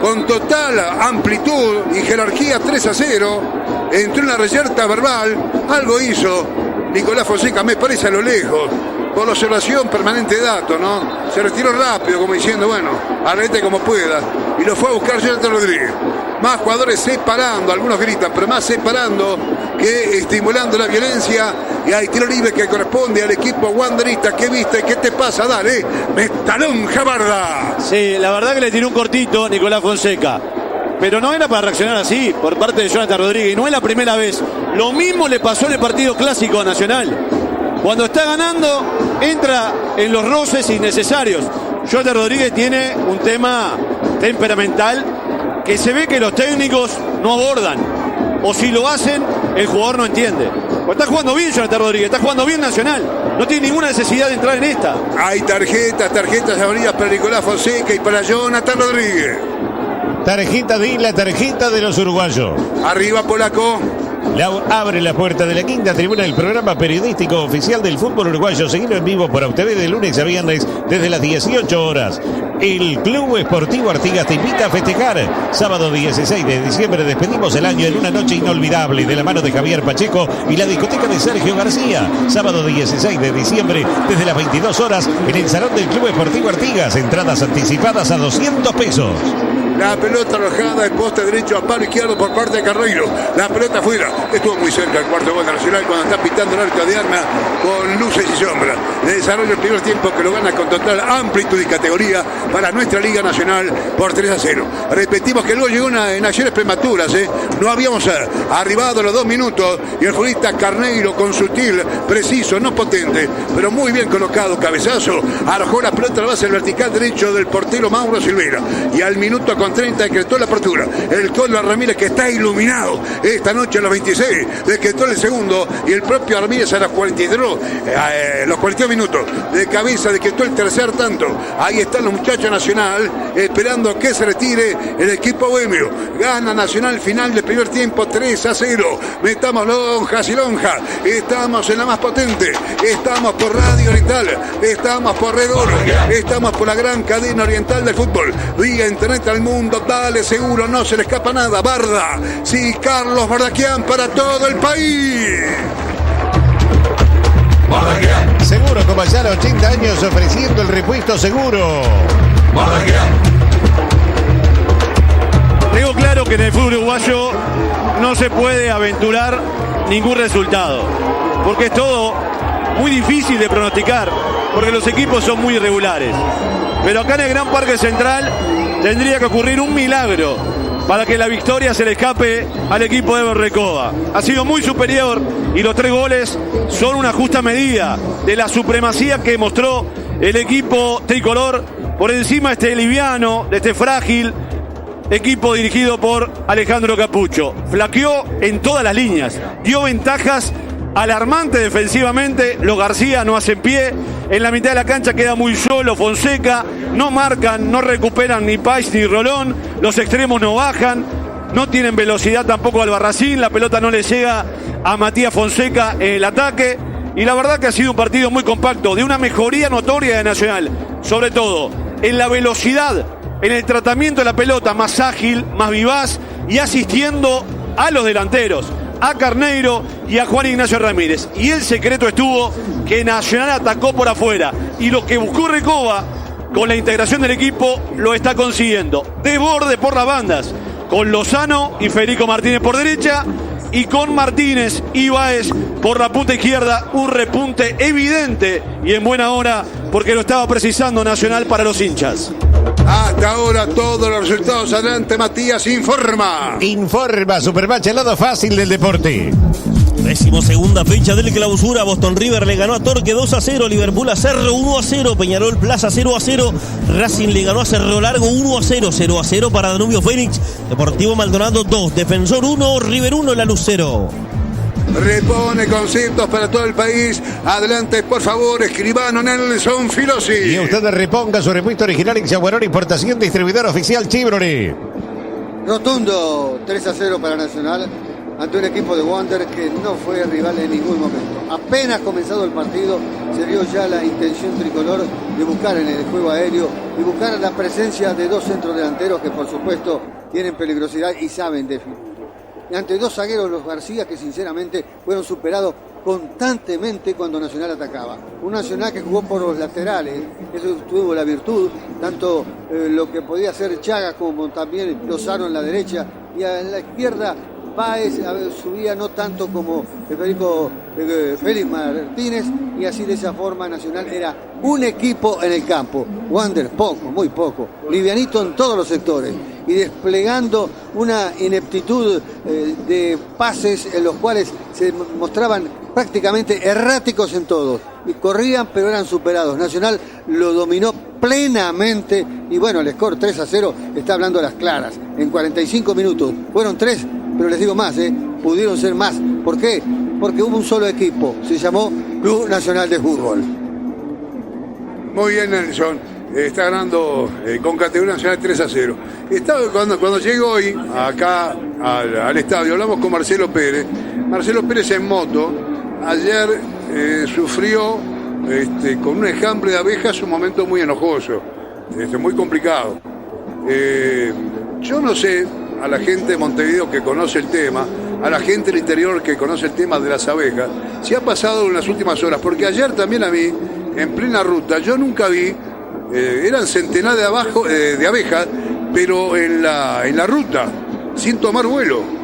Speaker 4: con total amplitud y jerarquía 3-0. Entró en la reyerta verbal. Algo hizo Nicolás Fonseca, me parece, a lo lejos, por la observación permanente de datos, ¿no? Se retiró rápido, como diciendo, bueno, arrete como pueda. Y lo fue a buscar Jonathan Rodríguez. Más jugadores separando, algunos gritan, pero más separando que estimulando la violencia. Y hay tiro libre que corresponde al equipo wanderista. ¿Qué viste? ¿Qué te pasa? Dale, Metalón Jabarda.
Speaker 3: Sí, la verdad que le tiró un cortito Nicolás Fonseca. Pero no era para reaccionar así por parte de Jonathan Rodríguez. Y no es la primera vez. Lo mismo le pasó en el partido clásico a Nacional. Cuando está ganando, entra en los roces innecesarios. Jonathan Rodríguez tiene un tema temperamental que se ve que los técnicos no abordan. O si lo hacen, el jugador no entiende. Pues está jugando bien Jonathan Rodríguez, está jugando bien Nacional. No tiene ninguna necesidad de entrar en esta.
Speaker 4: Hay tarjetas amarillas para Nicolás Fonseca y para Jonathan Rodríguez.
Speaker 2: Tarjeta de los uruguayos.
Speaker 4: Arriba Polaco.
Speaker 2: Abre la puerta de la quinta tribuna del programa periodístico oficial del fútbol uruguayo. Seguido en vivo por AUTV de lunes a viernes desde las 18 horas. El Club Esportivo Artigas te invita a festejar. Sábado 16 de diciembre despedimos el año en una noche inolvidable de la mano de Javier Pacheco y la discoteca de Sergio García. Sábado 16 de diciembre desde las 22 horas en el Salón del Club Esportivo Artigas. Entradas anticipadas a 200 pesos.
Speaker 4: La pelota arrojada en poste derecho a palo izquierdo por parte de Carneiro. La pelota afuera. Estuvo muy cerca el cuarto gol de Nacional cuando está pitando el arco de arma con luces y sombras. De desarrollo el primer tiempo que lo gana con total amplitud y categoría para nuestra Liga Nacional por 3-0. Repetimos que luego llegó en acciones prematuras. No habíamos arribado a los 2 minutos y el futbolista Carneiro con sutil, preciso, no potente, pero muy bien colocado cabezazo, arrojó la pelota a la base del vertical derecho del portero Mauro Silveira. Y al minuto con 30 decretó la apertura. El Colo Ramírez, que está iluminado esta noche a los 26, decretó el segundo, y el propio Ramírez a los 42 minutos de cabeza decretó el tercer tanto. Ahí están los muchachos Nacional esperando que se retire el equipo bohemio. Gana Nacional, final del primer tiempo 3-0. Metamos lonjas y lonjas. Estamos en la más potente. Estamos por Radio Oriental. Estamos por Red Oro. Estamos por la gran cadena oriental del fútbol. Vía internet al mundo. Dale seguro, no se le escapa nada. Barda. Sí, Carlos Bardaquian para todo el país.
Speaker 2: Seguro Comayar, 80 años ofreciendo el repuesto seguro.
Speaker 3: Tengo claro que en el fútbol uruguayo no se puede aventurar ningún resultado, porque es todo muy difícil de pronosticar, porque los equipos son muy irregulares. Pero acá en el Gran Parque Central tendría que ocurrir un milagro para que la victoria se le escape al equipo de Ever Recoba. Ha sido muy superior y los 3 goles son una justa medida de la supremacía que mostró el equipo tricolor por encima de este liviano, de este frágil equipo dirigido por Alejandro Capucho. Flaqueó en todas las líneas, dio ventajas alarmantes defensivamente. Los García no hacen pie, en la mitad de la cancha queda muy solo Fonseca, no marcan, no recuperan ni Pais ni Rolón, los extremos no bajan, no tienen velocidad tampoco Albarracín, la pelota no le llega a Matías Fonseca en el ataque, y la verdad que ha sido un partido muy compacto, de una mejoría notoria de Nacional, sobre todo en la velocidad, en el tratamiento de la pelota, más ágil, más vivaz, y asistiendo a los delanteros, a Carneiro y a Juan Ignacio Ramírez. Y el secreto estuvo que Nacional atacó por afuera, y lo que buscó Recoba con la integración del equipo lo está consiguiendo. De borde por las bandas, con Lozano y Federico Martínez por derecha, y con Martínez y Báez por la punta izquierda, un repunte evidente y en buena hora, porque lo estaba precisando Nacional para los hinchas.
Speaker 4: Hasta ahora todos los resultados. Adelante, Matías, informa.
Speaker 2: Informa, Supermatch, el lado fácil del deporte.
Speaker 10: 12ª fecha del clausura. Boston River le ganó a Torque 2-0, Liverpool a Cerro 1-0, Peñarol Plaza 0-0, Racing le ganó a Cerro Largo 1-0, 0-0 para Danubio Fénix, Deportivo Maldonado 2, Defensor 1, River 1, La Luz 0.
Speaker 4: Repone conceptos para todo el país. Adelante, por favor, escribano Nelson Filosi.
Speaker 2: Y usted reponga su repuesto original en Jaguarón Importación, distribuidor oficial Chevrolet.
Speaker 21: Rotundo 3-0 para Nacional ante un equipo de Wander que no fue rival en ningún momento. Apenas comenzado el partido, se vio ya la intención tricolor de buscar en el juego aéreo y buscar la presencia de 2 centrodelanteros que, por supuesto, tienen peligrosidad y saben definir. Y ante 2 zagueros, los García, que sinceramente fueron superados constantemente cuando Nacional atacaba. Un Nacional que jugó por los laterales, eso tuvo la virtud, tanto lo que podía hacer Chagas como también Lozano en la derecha, y a la izquierda Páez subía no tanto como Félix Martínez, y así de esa forma Nacional era un equipo en el campo. Wander poco, muy poco, livianito en todos los sectores y desplegando una ineptitud de pases en los cuales se mostraban prácticamente erráticos en todos. Y corrían pero eran superados. Nacional lo dominó plenamente y bueno, el score 3-0 está hablando a las claras. En 45 minutos fueron 3, pero les digo más, pudieron ser más. ¿Por qué? Porque hubo un solo equipo, se llamó Club Nacional de Fútbol.
Speaker 4: Muy bien, Nelson. Está ganando con categoría nacional 3-0. Cuando llego hoy acá al estadio, hablamos con Marcelo Pérez. Marcelo Pérez en moto, ayer sufrió con un enjambre de abejas un momento muy enojoso, muy complicado. Yo no sé, a la gente de Montevideo que conoce el tema, a la gente del interior que conoce el tema de las abejas, si ha pasado en las últimas horas, porque ayer también a mí, en plena ruta, yo nunca vi, eran centenares de abejas pero en la ruta, sin tomar vuelo.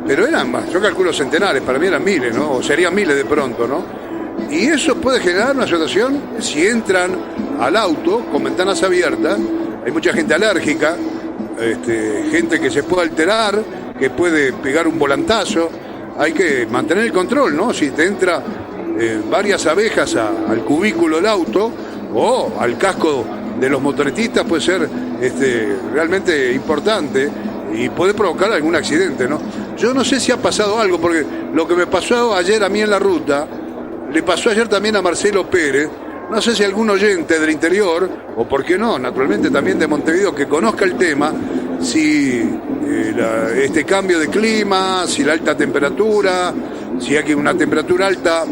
Speaker 4: Pero eran más, yo calculo centenares, para mí eran miles, ¿no? O serían miles de pronto, ¿no? Y eso puede generar una situación, si entran al auto con ventanas abiertas, hay mucha gente alérgica, gente que se puede alterar, que puede pegar un volantazo, hay que mantener el control, ¿no? Si te entra varias abejas al cubículo del auto o al casco de los motonetistas, puede ser realmente importante y puede provocar algún accidente, ¿no? Yo no sé si ha pasado algo, porque lo que me pasó ayer a mí en la ruta, le pasó ayer también a Marcelo Pérez. No sé si algún oyente del interior, o por qué no, naturalmente también de Montevideo, que conozca el tema, si este cambio de clima, si la alta temperatura, si hay una temperatura alta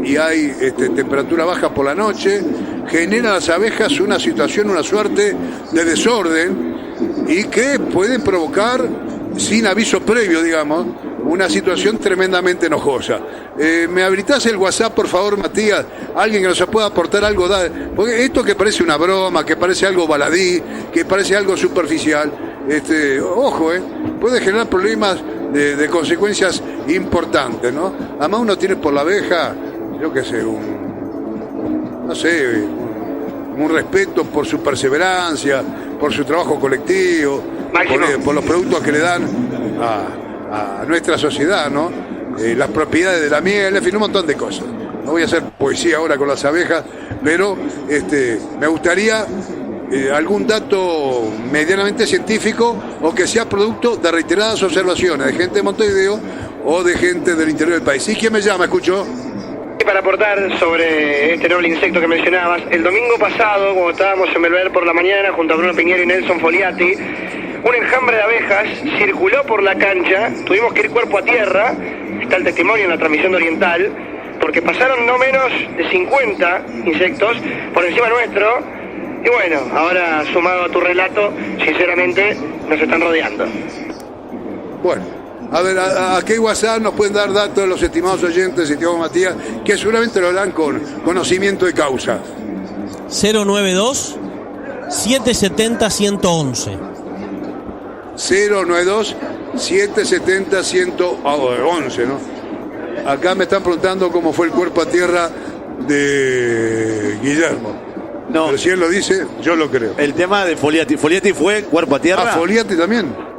Speaker 4: y hay temperatura baja por la noche, genera a las abejas una situación, una suerte de desorden y que puede provocar, sin aviso previo, digamos, una situación tremendamente enojosa. ¿Me habilitás el WhatsApp, por favor, Matías? Alguien que nos pueda aportar algo. Porque esto que parece una broma, que parece algo baladí, que parece algo superficial, ojo, puede generar problemas de consecuencias importantes, ¿no? Además uno tiene por la abeja, yo qué sé, un respeto por su perseverancia, por su trabajo colectivo, por los productos que le dan a nuestra sociedad, ¿no? Las propiedades de la miel, en fin, un montón de cosas. No voy a hacer poesía ahora con las abejas, pero me gustaría algún dato medianamente científico o que sea producto de reiteradas observaciones de gente de Montevideo o de gente del interior del país. ¿Y quién me llama? ¿Escucho?
Speaker 11: Para aportar sobre este noble insecto que mencionabas, el domingo pasado, cuando estábamos en Belvedere por la mañana, junto a Bruno Piñera y Nelson Foliati, un enjambre de abejas circuló por la cancha, tuvimos que ir cuerpo a tierra, está el testimonio en la transmisión de Oriental, porque pasaron no menos de 50 insectos por encima nuestro, y bueno, ahora sumado a tu relato, sinceramente nos están rodeando.
Speaker 4: Bueno. A ver, ¿a qué WhatsApp nos pueden dar datos de los estimados oyentes, estimado Matías, que seguramente lo dan con conocimiento de causa?
Speaker 10: 092-770-111.
Speaker 4: 092-770-111, ¿no? Acá me están preguntando cómo fue el cuerpo a tierra de Guillermo.
Speaker 3: No.
Speaker 4: Pero si él lo dice, yo lo creo.
Speaker 3: El tema de Foliati. ¿Foliati fue cuerpo a tierra?
Speaker 4: Foliati también.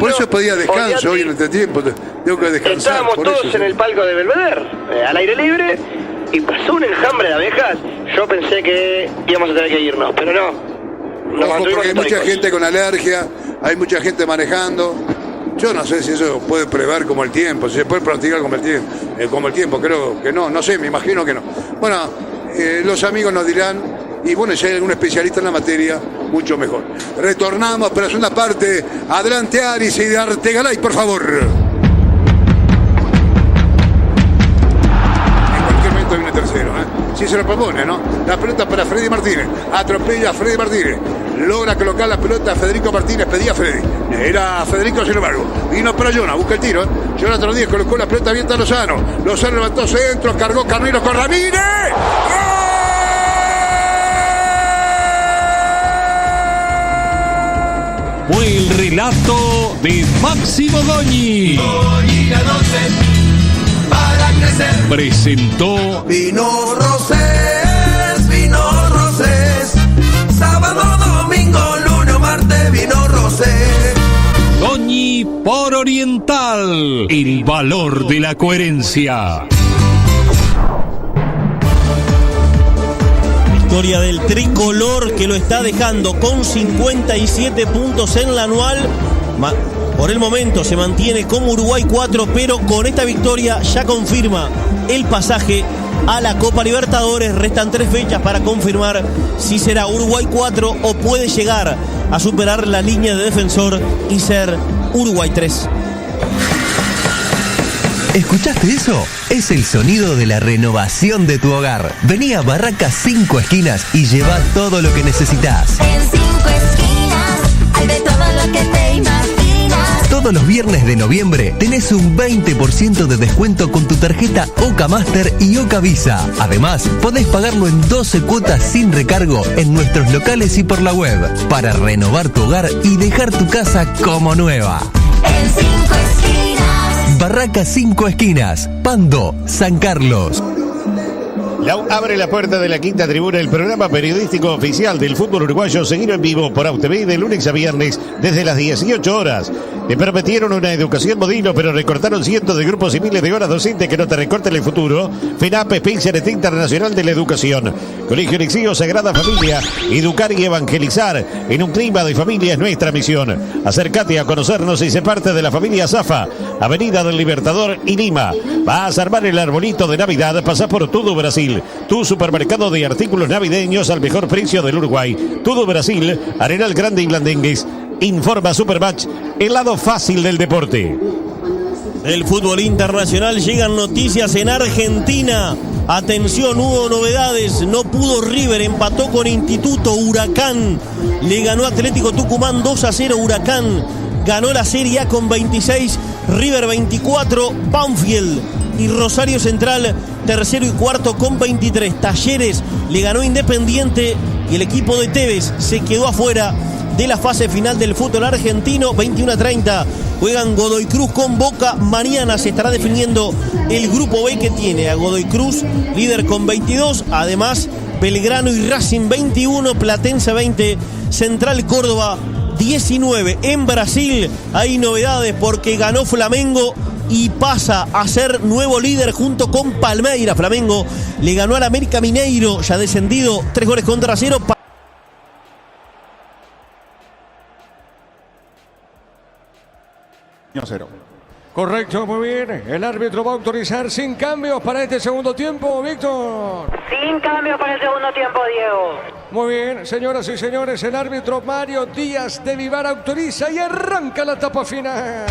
Speaker 4: Por eso pedía descanso hoy en este tiempo. Tengo que descansar.
Speaker 11: Estábamos todos en el palco de Belvedere, al aire libre, y pasó un enjambre de abejas. Yo pensé que íbamos a tener que irnos, pero no.
Speaker 4: Ojo, porque hay mucha gente con alergia, hay mucha gente manejando. Yo no sé si eso puede prever como el tiempo, si se puede pronosticar como el tiempo. Creo que no sé, me imagino que no. Bueno, los amigos nos dirán. Y bueno, si hay algún especialista en la materia, mucho mejor. Retornamos para la segunda parte. Adelante Aris y de Artegaray, por favor. En cualquier momento hay un tercero, si se lo propone, ¿no? La pelota para Freddy Martínez. Atropella a Freddy Martínez. Logra colocar la pelota a Federico Martínez. Pedía a Freddy. Era Federico, sin embargo. Vino para Jonah, busca el tiro. Jonathan Rodríguez colocó la pelota abierta a Lozano. Lozano levantó centro, cargó Carneiro con Ramírez. ¡Gol!
Speaker 16: Fue el relato de Máximo Goñi.
Speaker 15: La noche para crecer.
Speaker 16: Presentó
Speaker 15: Vinos Rosés. Sábado, domingo, lunes, martes, Vinos Rosés.
Speaker 16: Goñi por Oriental. El valor de la coherencia.
Speaker 10: Victoria del tricolor que lo está dejando con 57 puntos en la anual. Por el momento se mantiene como Uruguay 4, pero con esta victoria ya confirma el pasaje a la Copa Libertadores. Restan 3 fechas para confirmar si será Uruguay 4 o puede llegar a superar la línea de Defensor y ser Uruguay 3.
Speaker 6: ¿Escuchaste eso? Es el sonido de la renovación de tu hogar. Vení a Barracas 5 Esquinas y lleva todo lo que necesitas.
Speaker 17: En 5 esquinas hay de todo lo que te imaginas.
Speaker 6: Todos los viernes viernes de noviembre tenés un 20% de descuento con tu tarjeta Oca Master y Oca Visa. Además, podés pagarlo en 12 cuotas sin recargo en nuestros locales y por la web para renovar tu hogar y dejar tu casa como nueva.
Speaker 17: En 5 esquinas.
Speaker 6: Barraca 5 Esquinas, Pando, San Carlos.
Speaker 2: Lau abre la puerta de la quinta tribuna, el programa periodístico oficial del fútbol uruguayo, seguido en vivo por AUTV de lunes a viernes desde las 18 horas. Le prometieron una educación modelo, pero recortaron cientos de grupos y miles de horas docentes. Que no te recorten el futuro. FENAP, Especialista Internacional de la Educación. Colegio Nexío, Sagrada Familia, educar y evangelizar en un clima de familia es nuestra misión. Acércate a conocernos y sé parte de la familia Zafa, Avenida del Libertador y Lima. Vas a armar el arbolito de Navidad, pasás por Todo Brasil, tu supermercado de artículos navideños al mejor precio del Uruguay. Todo Brasil, Arenal Grande y Blandengues. Informa Supermatch, el lado fácil del deporte.
Speaker 10: El fútbol internacional, llegan noticias en Argentina. Atención, hubo novedades. No pudo River, empató con Instituto. Huracán le ganó a Atlético Tucumán 2-0. Huracán ganó la Serie A con 26, River 24, Banfield y Rosario Central tercero y cuarto con 23. Talleres le ganó Independiente y el equipo de Tevez se quedó afuera de la fase final del fútbol argentino. 21-30 juegan Godoy Cruz con Boca. Mañana se estará definiendo el grupo B, que tiene a Godoy Cruz líder con 22, además Belgrano y Racing 21, Platense 20, Central Córdoba 19. En Brasil hay novedades porque ganó Flamengo y pasa a ser nuevo líder junto con Palmeiras. Flamengo le ganó al América Mineiro, ya descendido, 3-0.
Speaker 14: Correcto, muy bien. El árbitro va a autorizar sin cambios para este segundo tiempo, Víctor.
Speaker 8: Sin cambios para el segundo tiempo, Diego.
Speaker 14: Muy bien, señoras y señores, el árbitro Mario Díaz de Vivar autoriza y arranca la etapa final.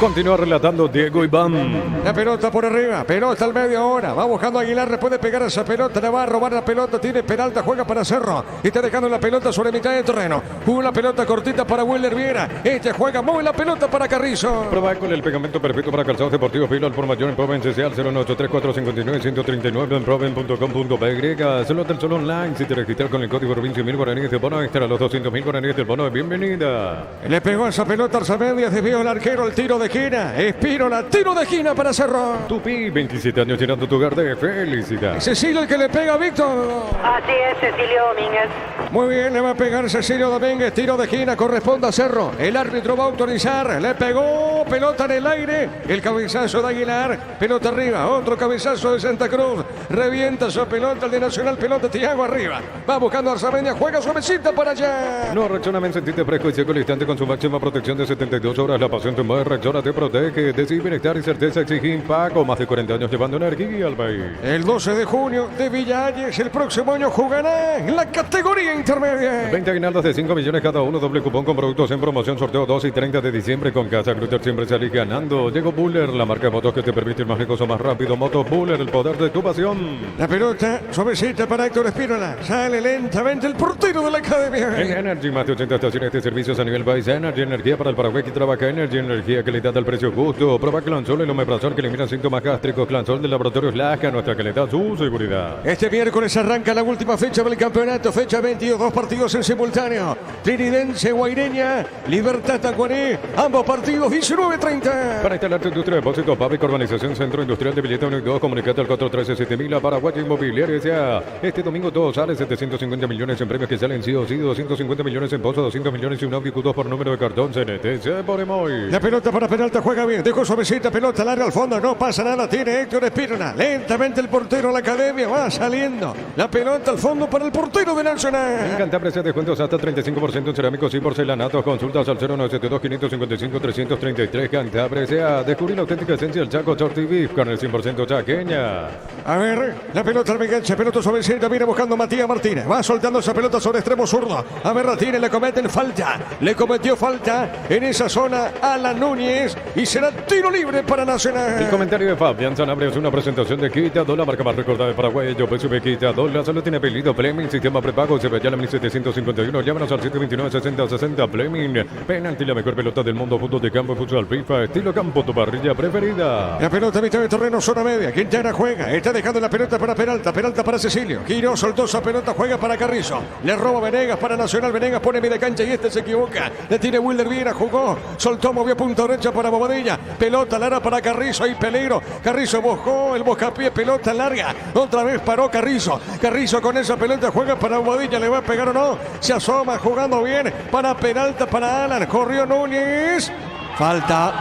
Speaker 22: Continúa relatando Diego Iván.
Speaker 14: La pelota por arriba, pelota al medio ahora. Va buscando a Aguilar, le puede pegar a esa pelota, le va a robar la pelota, tiene Peralta, juega para Cerro. Y está dejando la pelota sobre mitad de terreno. Una pelota cortita para Willer Viera. Juega, mueve la pelota para Carrizo.
Speaker 22: Prueba con el pegamento perfecto para calzados deportivos Pilo al por mayor en Proven social 0183459-139 en proven.com.py. Solo del solo online. Si te registras con el código provincia 1000 guaraníes de bono extra, los 200.000 guaraníes del bono de bienvenida.
Speaker 14: Le pegó esa pelota al Samedias, desvió el arquero, el tiro de esquina. Espírola, tiro de esquina para Cerro.
Speaker 22: Tupi, 27 años llenando tu hogar de felicidad.
Speaker 14: Cecilio el que le pega a Víctor.
Speaker 8: Así es, Cecilio Domínguez.
Speaker 14: Muy bien, le va a pegar Cecilio Domínguez, tiro de esquina, corresponde a Cerro. El árbitro va a autorizar, le pegó, pelota en el aire, el cabezazo de Aguilar, pelota arriba, otro cabezazo de Santa Cruz, revienta su pelota, el de Nacional, pelota Tiago arriba, va buscando a Arzameña, juega suavecita para allá.
Speaker 22: No, Rexona, sentite fresco y seco al instante con su máxima protección de 72 horas, la pasión te mueve, Rexona te protege, decide bienestar y certeza, exige Impaco, más de 40 años llevando energía al país.
Speaker 14: El 12 de junio de Villalles, el próximo año jugará en la categoría intermedia.
Speaker 22: 20 aguinaldos de 5 millones cada uno, doble cupón con productos en promoción, sorteo 2 y 30 de diciembre con Casa Grutter, siempre salís ganando. Llegó Buller, la marca de motos que te permite ir más lejos o más rápido. Motos Buller, el poder de tu pasión.
Speaker 14: La pelota suavecita para Héctor Espínola, sale lentamente el portero de la academia.
Speaker 22: En Energy, más de 80 estaciones de servicios a nivel país. Energy, energía para el Paraguay que trabaja. Energy, energía, calidad al precio justo. Prueba Clansol, el omeprazol que elimina síntomas gástricos. Clansol del laboratorio Lasca, nuestra calidad, su seguridad.
Speaker 14: Este miércoles arranca la última fecha del campeonato, fecha 22, 2 partidos en simultáneo. Trinidense, Guaireña, Libertad Tacuarí, ambos partidos 19:30.
Speaker 22: Para instalar tu industria de depósito, Pavic, Urbanización Centro Industrial de Villeta 1 y 2, comunicate al 413-7000 a Paraguay Inmobiliaria S.A. Este domingo todo sale, 750 millones en premios que salen sí o sí, 250 millones en pozo, 200 millones y un Audi Q2 por número de cartón CNT. Por Emoy.
Speaker 14: La pelota para Peralta, juega bien, dejó suavecita, pelota larga al fondo, no pasa nada, tiene Héctor Espínola. Lentamente el portero de la academia va saliendo. La pelota al fondo para el portero de Nacional.
Speaker 22: En Cantabria se descuentos hasta 35% en cerámicos y porcelanatos. Consultas al 0972-555-333. Cantabria sea. Descubrir la auténtica esencia del Chaco Shorty Beef con el 100% chaqueña.
Speaker 14: A ver, la pelota al enganche, pelota suavecita, viene buscando Matías Martínez. Va soltando esa pelota sobre extremo zurdo. A ver, Martínez le cometen falta. Le cometió falta en esa zona a la Núñez. Núñez y será tiro libre para Nacional.
Speaker 22: El comentario de Fabián Sanabria es una presentación de Quitador, la marca más recordada de Paraguay. Yo PSV Quitador, la salud tiene apellido Fleming, sistema prepago, se ve ya la 1751. Llámanos al 729-6060 Fleming. Penalti, la mejor pelota del mundo, fútbol de campo, futsal FIFA, estilo campo, tu parrilla preferida.
Speaker 14: La pelota mitad de terreno, zona media. Quintana juega, está dejando la pelota para Peralta, Peralta para Cecilio. Quiro soltó esa pelota, juega para Carrizo. Le roba Venegas para Nacional, Venegas pone media cancha y este se equivoca. Le tiene Wilder Viera, jugó, soltó, movió punta derecha para Bobadilla. Pelota larga para Carrizo, hay peligro. Carrizo buscó el buscapié, pelota larga. Otra vez paró Carrizo. Carrizo con esa pelota juega para Bobadilla, le va a pegar o no. Se asoma jugando bien para Peralta, para Alan. Corrió Núñez. Falta.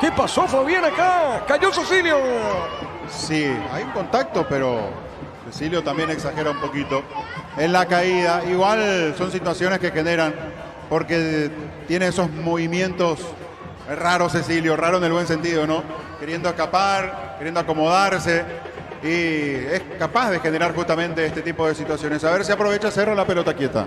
Speaker 14: ¿Qué pasó? Fue bien acá. Cayó Cecilio.
Speaker 1: Sí, hay un contacto, pero Cecilio también exagera un poquito en la caída. Igual son situaciones que generan, porque tiene esos movimientos raros Cecilio, raro en el buen sentido, ¿no? Queriendo escapar, queriendo acomodarse, y es capaz de generar justamente este tipo de situaciones. A ver si aprovecha Cerro la pelota quieta.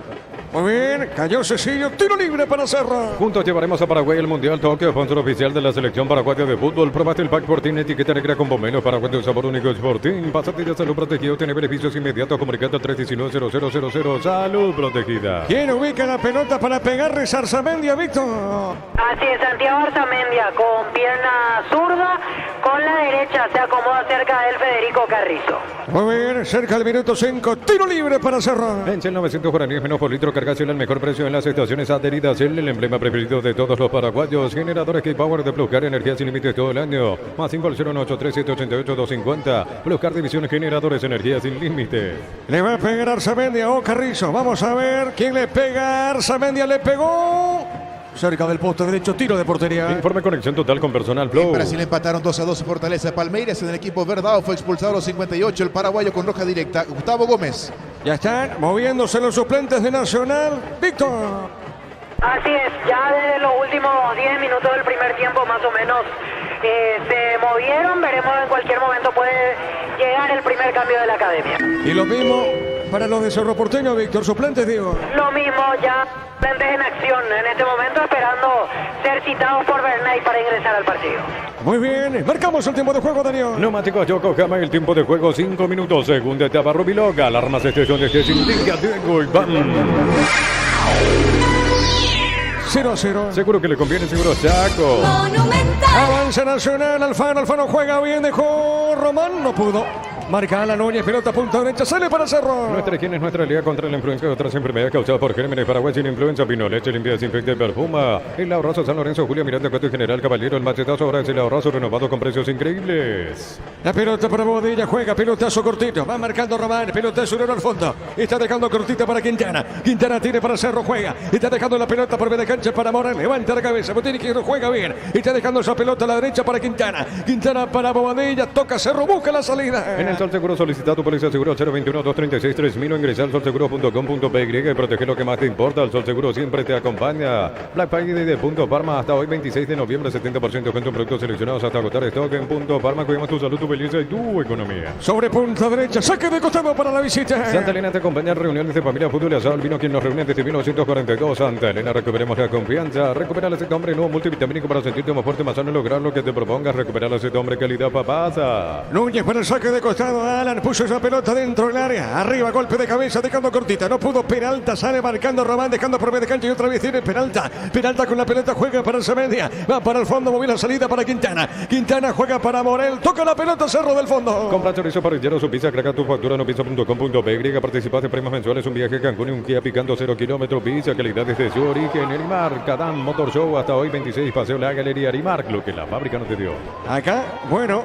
Speaker 14: Muy bien, cayó Cecilio, tiro libre para Cerro.
Speaker 22: Juntos llevaremos a Paraguay el Mundial Tokio, sponsor oficial de la selección paraguaya de fútbol. Probaste el pack Sporting, etiqueta negra con pomelo, Paraguay de un sabor único Sporting. Pásate de salud protegido, tiene beneficios inmediatos, comunicando al 319-0000, salud protegida.
Speaker 14: ¿Quién ubica la pelota para pegarle Zarzamendia, Víctor?
Speaker 8: Así es, Santiago Arzamendia con pierna zurda, con la derecha se acomoda cerca del Federico Carrizo.
Speaker 14: Muy bien, cerca del minuto 5, tiro libre para Cerro.
Speaker 22: En Shell 900 guaraníes menos por litro, cargación al mejor precio en las estaciones adheridas. Shell, el emblema preferido de todos los paraguayos. Generadores K-Power de Pluscar, energía sin límites todo el año. Más 5 al 0183788-250. Pluscar División Generadores, energía sin límites.
Speaker 14: Le va a pegar Arzamendia o Carrizo. Vamos a ver quién le pega. Arzamendia le pegó. Cerca del poste derecho, tiro de portería.
Speaker 22: Informe conexión total con Personal Flow.
Speaker 9: En Brasil empataron 2-2 Fortaleza. Palmeiras en el equipo verdado fue expulsado a los 58. El paraguayo con roja directa, Gustavo Gómez.
Speaker 14: Ya están moviéndose los suplentes de Nacional. Víctor.
Speaker 8: Así es, ya desde los últimos 10 minutos del primer tiempo más o menos se movieron. Veremos, en cualquier momento puede llegar el primer cambio de la academia.
Speaker 14: Y lo mismo para los de Cerro Porteño, Víctor, suplentes, digo.
Speaker 8: Lo mismo ya, suplentes en acción en este momento, esperando ser citados por Bernay para ingresar al partido.
Speaker 14: Muy bien, marcamos el tiempo de juego, Daniel.
Speaker 22: Neumáticos Yokohama, el tiempo de juego 5 minutos. Segunda etapa Rubiloga, alarmas de estación de indica Diego Iván.
Speaker 14: 0-0.
Speaker 22: Seguro que le conviene, seguro Chaco.
Speaker 14: Avanza Nacional, Alfano juega bien, dejó Román, no pudo. Marca la Núñez, pelota punta derecha, sale para Cerro.
Speaker 22: Nuestra higiene es nuestra liga contra la influencia de otras enfermedades causadas por gérmenes. Paraguay sin influenza, vino, leche, limpia, desinfecta y perfuma. El ahorrazo San Lorenzo, Julio Miranda, Cueto y General Caballero, el machetazo, ahora es el ahorrazo renovado con precios increíbles.
Speaker 14: La pelota para Bodilla, juega, pelotazo cortito, va marcando Román, pelotazo al fondo. Está dejando cortita para Quintana. Quintana tiene para Cerro, juega. Está dejando la pelota por media cancha para Morán, levanta la cabeza, Botín que juega bien. Está dejando esa pelota a la derecha para Quintana. Quintana para Bobadilla, toca Cerro, busca la salida.
Speaker 22: En el Sol Seguro solicita tu póliza seguro 021-236-3000 o ingresa al solseguro.com.py y protege lo que más te importa. El Sol Seguro siempre te acompaña. Black Friday de Punto Parma hasta hoy 26 de noviembre, 70% con productos seleccionados hasta agotar stock en Punto Parma. Cuidamos tu salud, tu belleza y tu economía.
Speaker 14: Sobre punta derecha, saque de costado para la visita.
Speaker 22: Santa Elena te acompaña en reuniones de familia, fútbol y asado. El vino quien nos reúne desde 1942. Santa Elena, recuperemos la confianza. Recupera el aceite hombre nuevo multivitamínico para sentirte más fuerte, más sano y lograr lo que te propongas. Recuperar el aceite hombre, calidad papasa.
Speaker 14: Núñez para el saque de costado. Alan puso esa pelota dentro del área. Arriba, golpe de cabeza, dejando cortita. No pudo Peralta, sale marcando Román, dejando por medio de cancha y otra vez tiene Peralta. Peralta con la pelota juega para Arzamendia. Va para el fondo, movió la salida para Quintana. Quintana juega para Morel. Toca la pelota, Cerro del fondo.
Speaker 22: Compra chorizo parrillero, su pizza, craca tu factura en pizza.com.py. Participaste en premios mensuales, un viaje a Cancún y un Kia picando 0 kilómetros. Pizza, calidad desde su origen. Arimark, Adam Motor Show, hasta hoy 26, Paseo La Galería Arimark, lo que la fábrica no te dio.
Speaker 14: Acá, bueno,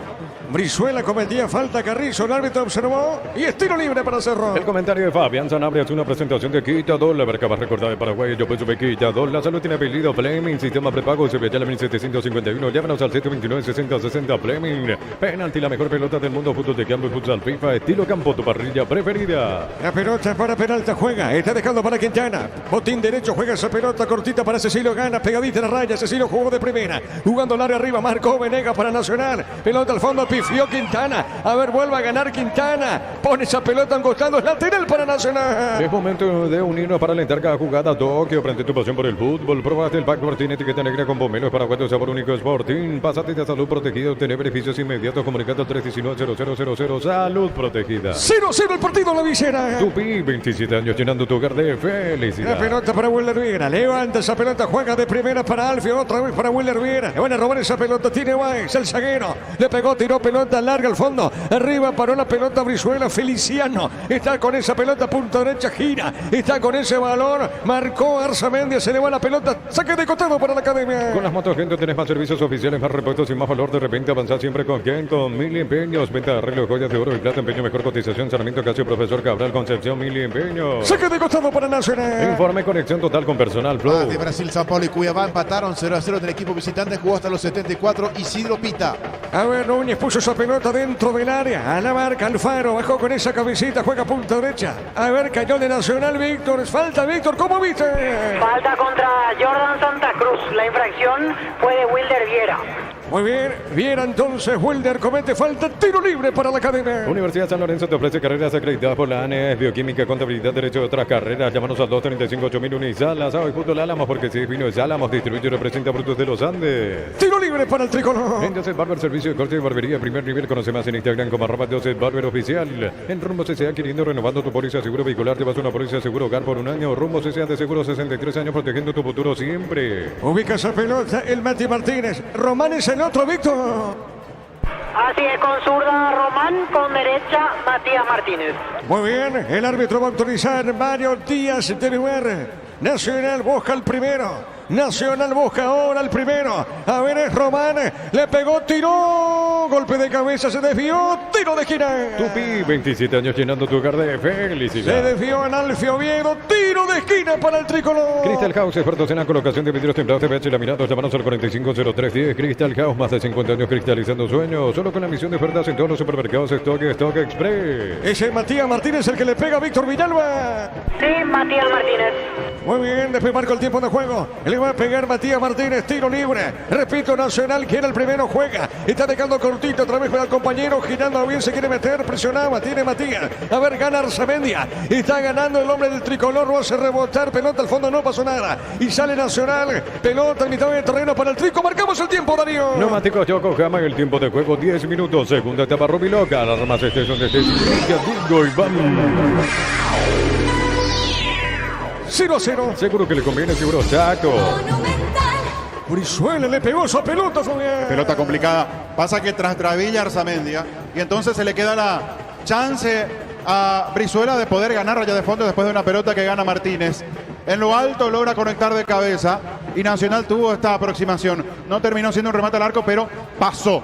Speaker 14: Brizuela cometía falta, Carrizo, el árbitro observó y es tiro libre para Cerro.
Speaker 22: El comentario de Fabián Sanabria es una presentación de Quitador, la marca más recordada de Paraguay. Yo pienso que Quitador, la salud tiene apellido Fleming, sistema prepago, se ve ya la 1751. Llámanos al 729-6060 Fleming. Penalti, la mejor pelota del mundo, fútbol de campo y futsal FIFA, estilo campo, tu parrilla preferida.
Speaker 14: La pelota para Peralta, juega, está dejando para Quintana. Botín derecho, juega esa pelota cortita para Cecilio, gana, pegadita en la raya. Cecilio jugó de primera, jugando el área arriba, marcó Venegas para Nacional. Pelota al fondo, pifió Quintana. A ver, vuelve
Speaker 5: Vuelve a ganar Quintana. Pone esa pelota en costado. Lateral para Nacional.
Speaker 22: Es momento de unirnos para alentar cada jugada. Tokio, prende tu pasión por el fútbol. Probaste el Pack Martín, etiqueta negra con pomelos para cuatro sabor único Sporting. Pásate de salud protegida, obtener beneficios inmediatos. Comunicando al 319-0000. Salud protegida.
Speaker 5: 0-0 el partido en la visera.
Speaker 22: Tupi, 27 años llenando tu hogar de felicidad.
Speaker 5: La pelota para Wilder Viera. Levanta esa pelota, juega de primera para Alfio. Otra vez para Wilder Viera. Le van a robar esa pelota. Tiene Weiss, el zaguero. Le pegó, tiró pelota larga al fondo. Arriba paró la pelota Brizuela. Feliciano está con esa pelota, punta derecha, gira. Está con ese balón. Marcó Arzamendia. Se le va la pelota. Saque de costado para la academia.
Speaker 22: Con las motos Gento tenés más servicios oficiales, más repuestos y más valor. De repente avanzás siempre con Gento. 1000 empeños. Venta de arreglos, joyas de oro y plata. Empeño, mejor cotización. Sarmiento Casio, Profesor Cabral, Concepción. 1000 empeños.
Speaker 5: Saque de costado para Nacional.
Speaker 22: Informe conexión total con personal Flow.
Speaker 9: De Brasil, Sao Paulo y Cuiabá empataron 0-0 del equipo visitante. Jugó hasta los 74. Isidro Pita.
Speaker 5: A ver, Núñez puso esa pelota dentro del área. A la marca Alfaro. Bajó con esa cabecita. Juega punta derecha. A ver, cayó de Nacional Víctor. Falta Víctor. ¿Cómo viste?
Speaker 8: Falta contra Jordan Santa Cruz. La infracción fue de Wilder Viera.
Speaker 5: Muy bien, Viera entonces, Wilder comete falta, tiro libre para la academia.
Speaker 22: Universidad San Lorenzo te ofrece carreras acreditadas por la ANES, Bioquímica, Contabilidad, Derecho de otras carreras. Llámanos al 235-8000 Unisalas, hoy junto al Álamos, porque si es vino es Álamos, distribuye y representa Frutos de los Andes.
Speaker 5: Tiro libre para el tricolor.
Speaker 22: En Joseph Barber, servicio de corte y barbería, primer nivel, conoce más en Instagram como @Joseph Barber Oficial. En Rumbo CCA, adquiriendo, renovando tu póliza seguro vehicular, te vas a una póliza seguro hogar por un año. Rumbo CCA de seguro 63 años, protegiendo tu futuro siempre.
Speaker 5: Ubica esa pelota, el Mati Martínez. Román es el otro, Víctor.
Speaker 8: Así es, con zurda Román, con derecha Matías Martínez.
Speaker 5: Muy bien, el árbitro va a autorizar Mario Díaz de lugar. Nacional busca el primero. Nacional busca ahora el primero. A ver, es Román. Le pegó, tiró. Golpe de cabeza, se desvió. Tiro de esquina.
Speaker 22: Tupi, 27 años llenando tu hogar de felicidad.
Speaker 5: Se desvió en Alfio Oviedo. Tiro de esquina para el tricolor.
Speaker 22: Crystal House, expertos en la colocación de vidrios templados, TPH laminados. Llamanos al 450310. Crystal House, más de 50 años cristalizando sueños. Solo con la misión de ofertas en todos los supermercados Stock Express.
Speaker 5: Ese es Matías Martínez, el que le pega a Víctor Villalba.
Speaker 8: Sí, Matías Martínez.
Speaker 5: Muy bien, después marca el tiempo de juego. Le va a pegar Matías Martínez, tiro libre. Repito, Nacional quiere el primero, juega. Está dejando cortito, otra vez con el compañero, girando bien, se quiere meter, presionaba, tiene Matías. A ver, gana Arzamendia. Está ganando el hombre del tricolor, lo hace rebotar, pelota al fondo, no pasó nada. Y sale Nacional, pelota en mitad de terreno para el trico. Marcamos el tiempo, Darío.
Speaker 22: Neumáticos Yokohama, el tiempo de juego 10 minutos. Segunda etapa Rubiloca, las ramas estés donde estés. Digo y vamos.
Speaker 5: 0-0.
Speaker 22: Seguro que le conviene, seguro Chaco.
Speaker 5: Brizuela le pegó esa pelota, Fabián.
Speaker 1: Pelota complicada. Pasa que trastabilla Arzamendia y entonces se le queda la chance a Brizuela de poder ganar raya de fondo después de una pelota que gana Martínez. En lo alto logra conectar de cabeza y Nacional tuvo esta aproximación. No terminó siendo un remate al arco, pero pasó.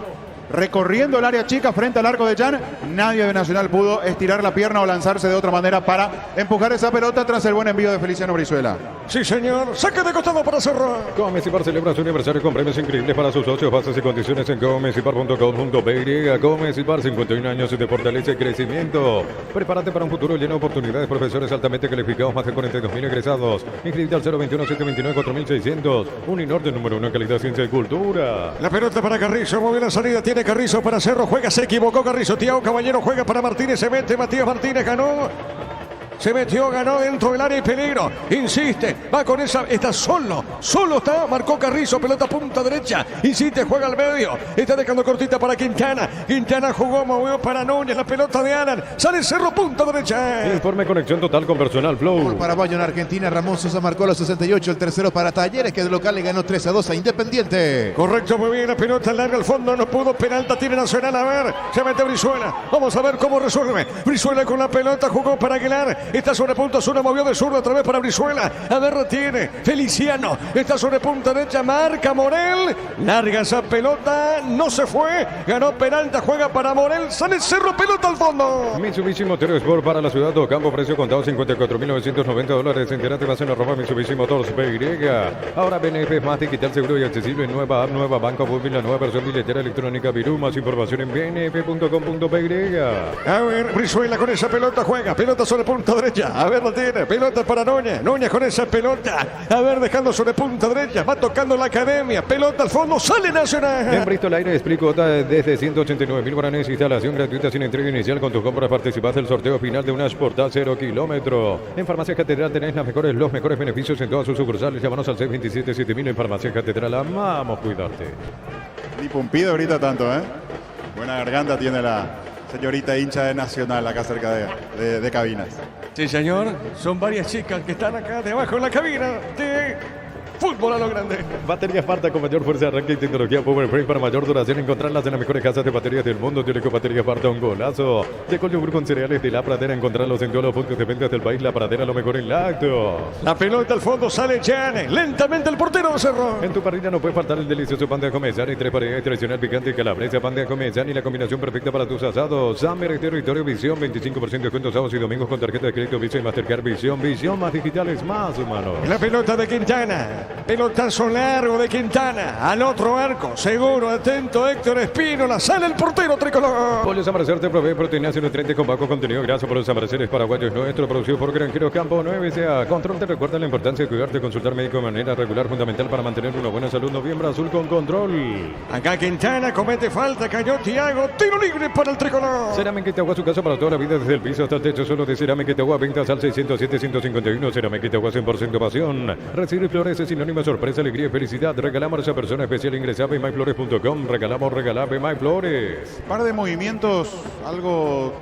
Speaker 1: Recorriendo el área chica frente al arco de Jan, nadie de Nacional pudo estirar la pierna o lanzarse de otra manera para empujar esa pelota tras el buen envío de Feliciano Brizuela.
Speaker 5: Sí, señor. Saque de costado para cerrar.
Speaker 22: Gómez y Par celebra su aniversario con premios increíbles para sus socios. Bases y condiciones en gómezipar.com.py. Gómez y Par, 51 años de fortaleza y crecimiento. Prepárate para un futuro lleno de oportunidades. Profesores altamente calificados, más de 42.000 egresados. Inscribite al 021-729-4600. Uninorte número 1 en calidad, ciencia y cultura.
Speaker 5: La pelota para Carrizo. Muy bien la salida. Tiene Carrizo para Cerro. Juega, se equivocó Carrizo. Tiago Caballero juega para Martínez. Se mete Matías Martínez. Ganó. Se metió, ganó dentro del área y peligro. Insiste, va con esa, está solo está, marcó Carrizo, pelota punta derecha. Insiste, juega al medio. Está dejando cortita para Quintana. Quintana jugó, movió para Núñez, la pelota de Alan. Sale Cerro, punta derecha.
Speaker 22: Informe conexión total con personal Flow.
Speaker 9: Por Paraguayo en Argentina, Ramón Sosa marcó a los 68. El tercero para Talleres, que de local le ganó 3-2 a Independiente.
Speaker 5: Correcto, muy bien, la pelota larga al fondo, no pudo, penalta tiene Nacional, a ver, se mete Brizuela. Vamos a ver cómo resuelve. Brizuela con la pelota, jugó para Aguilar. Está sobre punta, Zuna movió de zurdo otra vez para Brizuela. A ver, retiene Feliciano. Está sobre punta derecha, marca Morel. Larga esa pelota, no se fue. Ganó penalta, juega para Morel. Sale Cerro, pelota al fondo.
Speaker 22: Mitsubishi Motero Sport para la ciudad de Ocampo, precio contado $54.990. Entérate más en arroba Mitsubishi Motors PY. Ahora BNF más digital, seguro y accesible. Nueva app, nueva banca móvil, la nueva versión billetera electrónica Virú. Más información en bnf.com.py.
Speaker 5: A ver, Brizuela con esa pelota juega. Pelota sobre punta derecha. A ver, lo tiene. Pelota para Núñez. Núñez con esa pelota. A ver, dejando sobre punta derecha. Va tocando la academia. Pelota al fondo. Sale Nacional.
Speaker 22: En Bristol Aire explico desde 189.000 guaraníes. Instalación gratuita sin entrega inicial. Con tu compra participas del sorteo final de una Sportal 0 kilómetro. En Farmacia Catedral tenés los mejores beneficios en todas sus sucursales. Llámanos al 627-7000 en Farmacia Catedral. Amamos cuidarte.
Speaker 1: Ni Pumpido ahorita tanto, ¿eh? Buena garganta tiene la señorita hincha de Nacional acá cerca de cabinas.
Speaker 5: Sí, señor. Son varias chicas que están acá debajo en la cabina de fútbol a lo grande.
Speaker 22: Baterías Parta con mayor fuerza de arranque y tecnología Power Frame para mayor duración. Encontrarlas en las mejores casas de baterías del mundo. Tiene Baterías Parta, un golazo. De yogur con cereales de La Pradera. Encontrarlos en todos los puntos de venta del país. La Pradera, lo mejor en lácteos.
Speaker 5: La pelota al fondo, sale Jan. Lentamente el portero cerró.
Speaker 22: En tu parrilla no puede faltar el delicioso pan de Acomezán y 3 variedades tradicional picante y calabresa. Pan de Acomezán y la combinación perfecta para tus asados. Summer Territorio Visión, 25% de descuento sábados y domingos con tarjeta de crédito Visa y Mastercard Visión. Visión más digitales, más humanos.
Speaker 5: La pelota de Quintana. Pelotazo largo de Quintana. Al otro arco. Seguro, atento Héctor Espínola. Sale el portero tricolor.
Speaker 22: Pollos Amanecer te provee proteínas y nutrientes con bajo contenido. Gracias por los amaneceres paraguayos nuestro. Producido por Granjeros Campo 9 SA. Control te recuerda la importancia de cuidarte, consultar médico de manera regular, fundamental para mantener una buena salud. Noviembre azul con control.
Speaker 5: Acá Quintana comete falta. Cayó Thiago. Tiro libre para el tricolor.
Speaker 22: Cerámica Itagua, su casa para toda la vida, desde el piso hasta el techo. Solo de Cerámica Itagua. Ventas al 607-151. Cerámica Itagua, 100% pasión. Recibir flores es sinónimo de sorpresa, alegría y felicidad. Regalamos a esa persona especial. Ingresa a bemyflores.com. Regalamos Bemyflores.
Speaker 1: Par de movimientos algo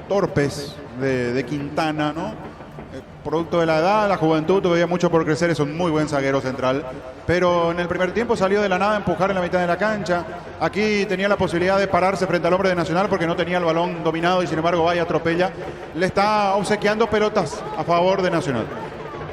Speaker 1: torpes de Quintana, ¿no? Producto de la edad, la juventud, todavía mucho por crecer, es un muy buen zaguero central. Pero en el primer tiempo salió de la nada a empujar en la mitad de la cancha. Aquí tenía la posibilidad de pararse frente al hombre de Nacional porque no tenía el balón dominado y sin embargo vaya atropella. Le está obsequiando pelotas a favor de Nacional.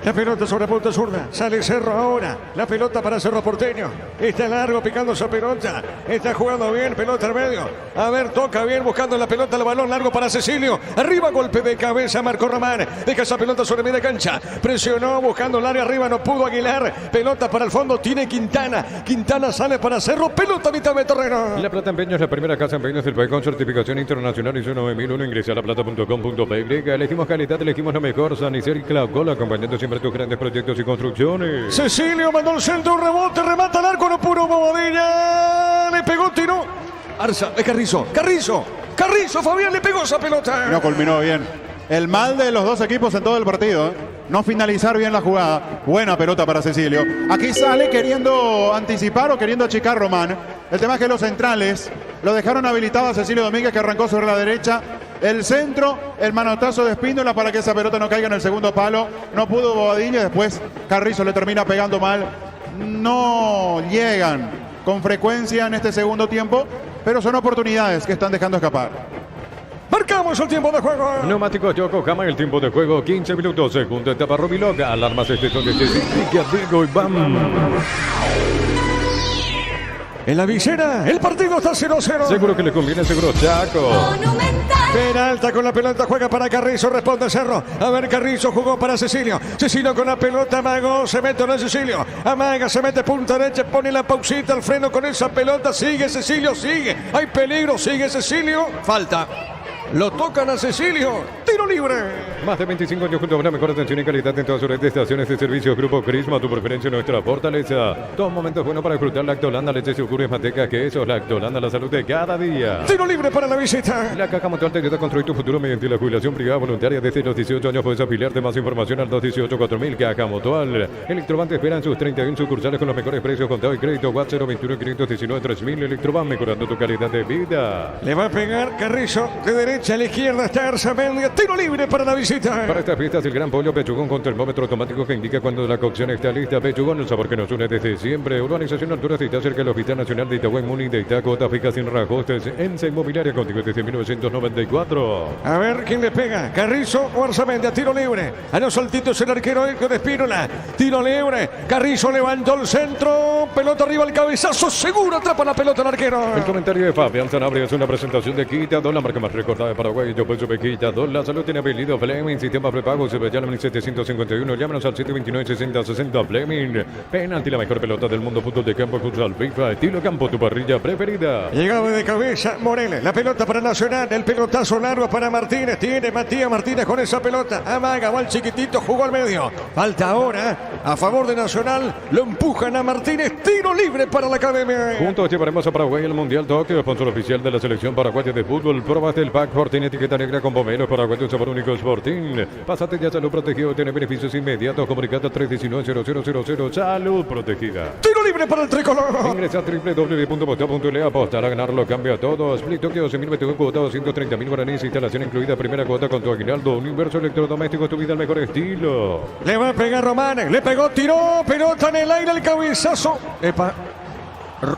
Speaker 5: La pelota sobre punta zurda. Sale Cerro ahora. La pelota para Cerro Porteño. Está largo picando esa pelota. Está jugando bien. Pelota al medio. A ver, toca bien buscando la pelota. El balón largo para Cecilio. Arriba, golpe de cabeza. Marcó Román. Deja esa pelota sobre media cancha. Presionó buscando el área arriba. No pudo Aguilar. Pelota para el fondo. Tiene Quintana. Quintana sale para Cerro. Pelota a mitad de terreno.
Speaker 22: La Plata Empeño es la primera casa en empeños del país con certificación internacional ISO 9001. Ingresa a laplata.com.py. Elegimos calidad, elegimos lo mejor. San Isidro y Claucola, acompañando siempre tus grandes proyectos y construcciones.
Speaker 5: Cecilio mandó el centro, un rebote, remata al arco, no pudo Bobadilla. Le pegó, tiró. Arza, de Carrizo. Fabián le pegó esa pelota.
Speaker 1: No culminó bien. El mal de los dos equipos en todo el partido, ¿eh? No finalizar bien la jugada. Buena pelota para Cecilio. Aquí sale queriendo anticipar o queriendo achicar Román. El tema es que los centrales lo dejaron habilitado a Cecilio Domínguez, que arrancó sobre la derecha. El centro, el manotazo de Espíndola para que esa pelota no caiga en el segundo palo. No pudo Bobadilla, después Carrizo le termina pegando mal. No llegan con frecuencia en este segundo tiempo, pero son oportunidades que están dejando escapar.
Speaker 5: Marcamos el tiempo de juego.
Speaker 22: Neumáticos Yokohama, el tiempo de juego 15 minutos. Segunda etapa Robiloga. Alarmas son de Digo y bam.
Speaker 5: En la visera, el partido está 0-0.
Speaker 22: Seguro que le conviene, seguro Chaco.
Speaker 5: Peralta con la pelota, juega para Carrizo, responde Cerro. A ver, Carrizo jugó para Cecilio. Cecilio con la pelota, amagó, se mete en Cecilio. Amaga, se mete punta derecha, pone la pausita, el freno con esa pelota. Sigue Cecilio, sigue. Hay peligro, sigue Cecilio. Falta. Lo tocan a Cecilio. Tiro libre.
Speaker 22: Más de 25 años junto a una mejor atención y calidad en todas sus redes de estaciones de servicio. Grupo Crisma, tu preferencia, nuestra fortaleza. Todo momento es bueno para disfrutar Lactolanda, leche, yogures, manteca, quesos. Lactolanda, la salud de cada día.
Speaker 5: Tiro libre para la visita.
Speaker 22: La Caja Mutual te ayuda a construir tu futuro mediante la jubilación privada voluntaria. Desde los 18 años puedes afiliarte. Más información al 218-4000. Caja Mutual. Electroban te esperan sus 31 sucursales con los mejores precios, contado y crédito. WhatsApp 021-519-3000. Electroban, mejorando tu calidad de vida.
Speaker 5: Le va a pegar Carrizo de derecha a la izquierda. Está Arzamendia. Tiro libre para la visita.
Speaker 22: Para estas fiestas, el gran pollo Pechugón con termómetro automático que indica cuando la cocción está lista. Pechugón, el sabor que nos une desde siempre. Urbanización Altura Cita, cerca del Hospital Nacional de Itagüí, Muni de Itaco, Tafica sin reajustes. ENSA Inmobiliaria contigo desde 1994.
Speaker 5: A ver quién le pega. Carrizo o Arzamendia. Tiro libre. A los saltitos el arquero de Espínola. Tiro libre. Carrizo levantó el centro. Pelota arriba al cabezazo. Seguro atrapa la pelota el arquero.
Speaker 22: El comentario de Fabián Sanabria es una presentación de Quitador, la marca más recordada de Paraguay. Yo pienso que Quitador, la Salud tiene apellido Fleming, sistema prepago, se llama 1751, llámanos al 729-6060 Fleming. Penalti, la mejor pelota del mundo, fútbol de campo, futsal FIFA, estilo campo, tu parrilla preferida.
Speaker 5: Llegaba de cabeza Morales, la pelota para Nacional, el pelotazo largo para Martínez, tiene Matías Martínez con esa pelota, amaga, va el chiquitito, jugó al medio. Falta ahora a favor de Nacional, lo empujan a Martínez, tiro libre para la academia.
Speaker 22: Juntos llevaremos a Paraguay el Mundial Tokio, sponsor oficial de la selección paraguaya de fútbol. Probaste el pack Fortín, etiqueta negra con pomelo paraguayo, sabor único Fortín. Pásate ya Salud Protegido, tiene beneficios inmediatos. Comunicate al 319-0000, Salud Protegida.
Speaker 5: Tiro libre para el tricolor.
Speaker 22: Ingresa a www.posta.le, apostar a ganarlo, cambia todo. Split Tokio, 12.000 cuota, 230.000 guaraníes, instalación incluida, primera cuota con tu aguinaldo, universo electrodoméstico, tu vida al mejor estilo.
Speaker 5: Le va a pegar Román, le pegó, tiró, pelota en el aire, el cabezazo. Epa.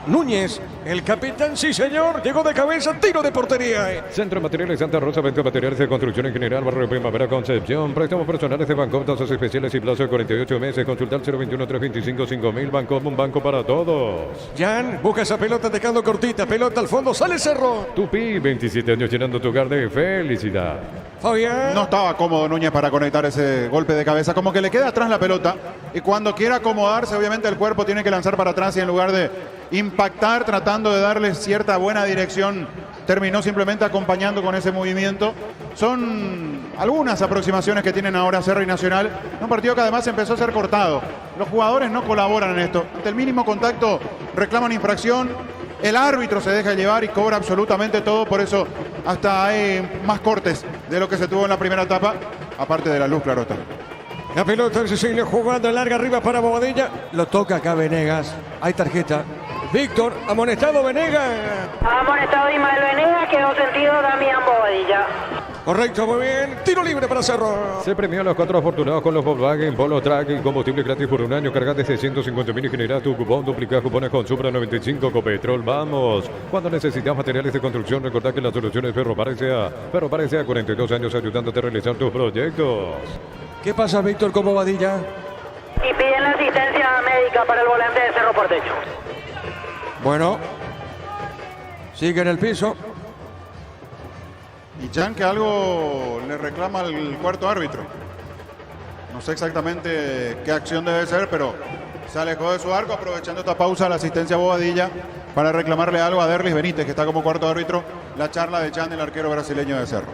Speaker 5: Núñez, el capitán, sí señor, llegó de cabeza, tiro de portería.
Speaker 22: Centro de Materiales Santa Rosa, venta materiales de construcción en general, barrio Primavera, Concepción. Préstamos personales de Banco, tasas especiales y plazo de 48 meses. Consulta al 021-325-5000. Banco, un banco para todos.
Speaker 5: Jan, busca esa pelota, dejando cortita, pelota al fondo, sale Cerro.
Speaker 22: Tupi, 27 años llenando tu hogar de felicidad.
Speaker 5: Fabián.
Speaker 1: No estaba cómodo Núñez para conectar ese golpe de cabeza, como que le queda atrás la pelota y cuando quiera acomodarse, obviamente el cuerpo tiene que lanzar para atrás y en lugar de impactar tratando de darle cierta buena dirección, terminó simplemente acompañando con ese movimiento. Son algunas aproximaciones que tienen ahora Cerro y Nacional, un partido que además empezó a ser cortado. Los jugadores no colaboran en esto, ante el mínimo contacto reclaman infracción. El árbitro se deja llevar y cobra absolutamente todo, por eso hasta hay más cortes de lo que se tuvo en la primera etapa, aparte de la luz, claro está.
Speaker 5: La pelota en Cecilia jugando larga arriba para Bobadilla, lo toca acá Venegas, hay tarjeta. Víctor, amonestado Venegas.
Speaker 8: Amonestado Ismael Venegas, quedó sentido Damián Bobadilla.
Speaker 5: Correcto, muy bien. Tiro libre para Cerro.
Speaker 22: Se premió a los 4 afortunados con los Volkswagen Polo Track y combustible gratis por un año. Carga de 650.000 y genera tu cupón. Duplica cupones con Supra 95 Copetrol. Vamos. Cuando necesitas materiales de construcción, recordad que la solución es Ferropares a 42 años ayudándote a realizar tus proyectos.
Speaker 5: ¿Qué pasa, Víctor, con Bobadilla?
Speaker 8: Y piden la asistencia médica para el volante de Cerro Porteño.
Speaker 5: Bueno, sigue en el piso.
Speaker 1: Y Jan que algo le reclama al cuarto árbitro. No sé exactamente qué acción debe ser, pero se alejó de su arco aprovechando esta pausa la asistencia a Bobadilla para reclamarle algo a Derlis Benítez, que está como cuarto árbitro. La charla de Jan, el arquero brasileño de Cerro.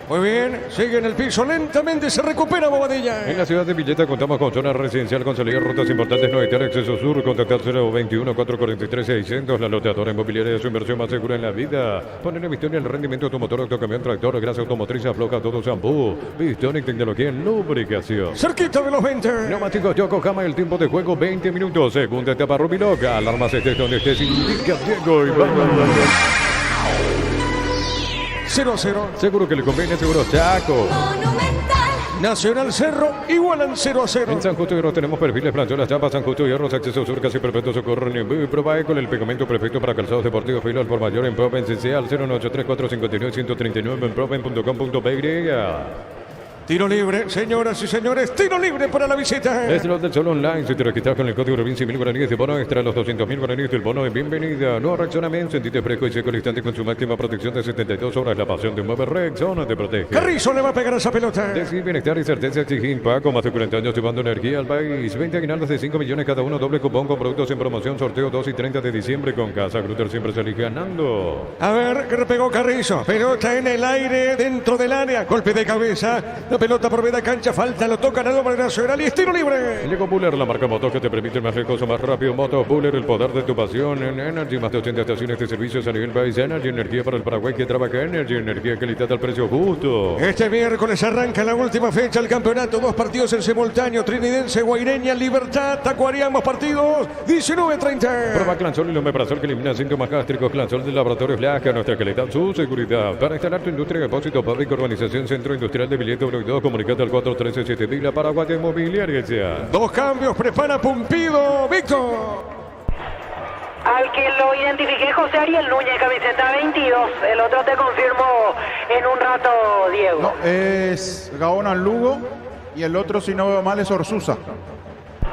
Speaker 5: Muy bien, sigue en el piso, lentamente se recupera Bobadilla.
Speaker 22: En la ciudad de Villeta contamos con zona residencial con salida rutas importantes, no evitar acceso sur, contactar 021-443-600, la loteadora inmobiliaria de su inversión más segura en la vida. Poner en Bistonic el rendimiento de tu motor, autocamión, tractor, grasa automotriz, afloja todo shampoo. Bistonic, tecnología en lubricación.
Speaker 5: Cerquita de los 20.
Speaker 22: Neumáticos Yokohama, el tiempo de juego 20 minutos, segunda etapa Rubiloca. Alarmas estés donde estés, indica Diego y vamos.
Speaker 5: 0-0.
Speaker 22: Seguro que le conviene, seguro Chaco.
Speaker 5: Nacional Cerro igualan 0-0.
Speaker 22: En San Justo Hierro tenemos perfiles, plancholas, chapas, San Justo Hierro, acceso sur, casi perfecto, socorro, y Probae con el pegamento perfecto para calzados deportivos, filo al por mayor en Proven CC al 0983459-139 en proven.com.py.
Speaker 5: Tiro libre, señoras y señores, tiro libre para la visita.
Speaker 22: Es lo del Sol Online. Si te registras con el código REVIN 100.000 guaraníes de bono extra, los 200.000 guaraníes del bono de bienvenida. No reaccionamiento, sentite fresco y seco al instante con su máxima protección de 72 horas. La pasión de un mueve Rexona te protege.
Speaker 5: Carrizo le va a pegar a esa pelota.
Speaker 22: Decir bienestar y certeza exigir Paco, más de 40 años llevando energía al país. 20 aguinaldos de 5 millones cada uno, doble cupón con productos en promoción, sorteo 2 y 30 de diciembre con Casa Grutter siempre salís ganando.
Speaker 5: A ver, que repegó Carrizo. Pelota en el aire, dentro del área. Golpe de cabeza. La pelota por media cancha, falta, lo tocan al hombre Nacional y es tiro libre.
Speaker 22: Llegó Buller, la marca motos que te permite el más riesgoso, más rápido. Motos Buller, el poder de tu pasión. En Energy, más de 80 estaciones de servicios a nivel país. Energy, energía para el Paraguay que trabaja. Energy, energía, calidad al precio justo.
Speaker 5: Este miércoles arranca la última fecha del campeonato. 2 partidos en simultáneo. Trinidense, Guaireña, Libertad. Tacuaríamos partidos 19-30.
Speaker 22: Prueba Clansol y Lomeprazol que elimina síntomas gástricos. Clansol del laboratorio Flaca, nuestra calidad, su seguridad. Para instalar tu industria, depósito, fábrica, urbanización, centro industrial de billete 1 y 2, comunicate al 413-7000, la Paraguay Inmobiliaria.
Speaker 5: 2 cambios, prepara Pumpido, Víctor.
Speaker 8: Al que lo identifiqué, José Ariel Núñez, camiseta 22. El otro te confirmo en un rato, Diego.
Speaker 1: No, es Gaona Lugo y el otro, si no veo mal, es Orsusa.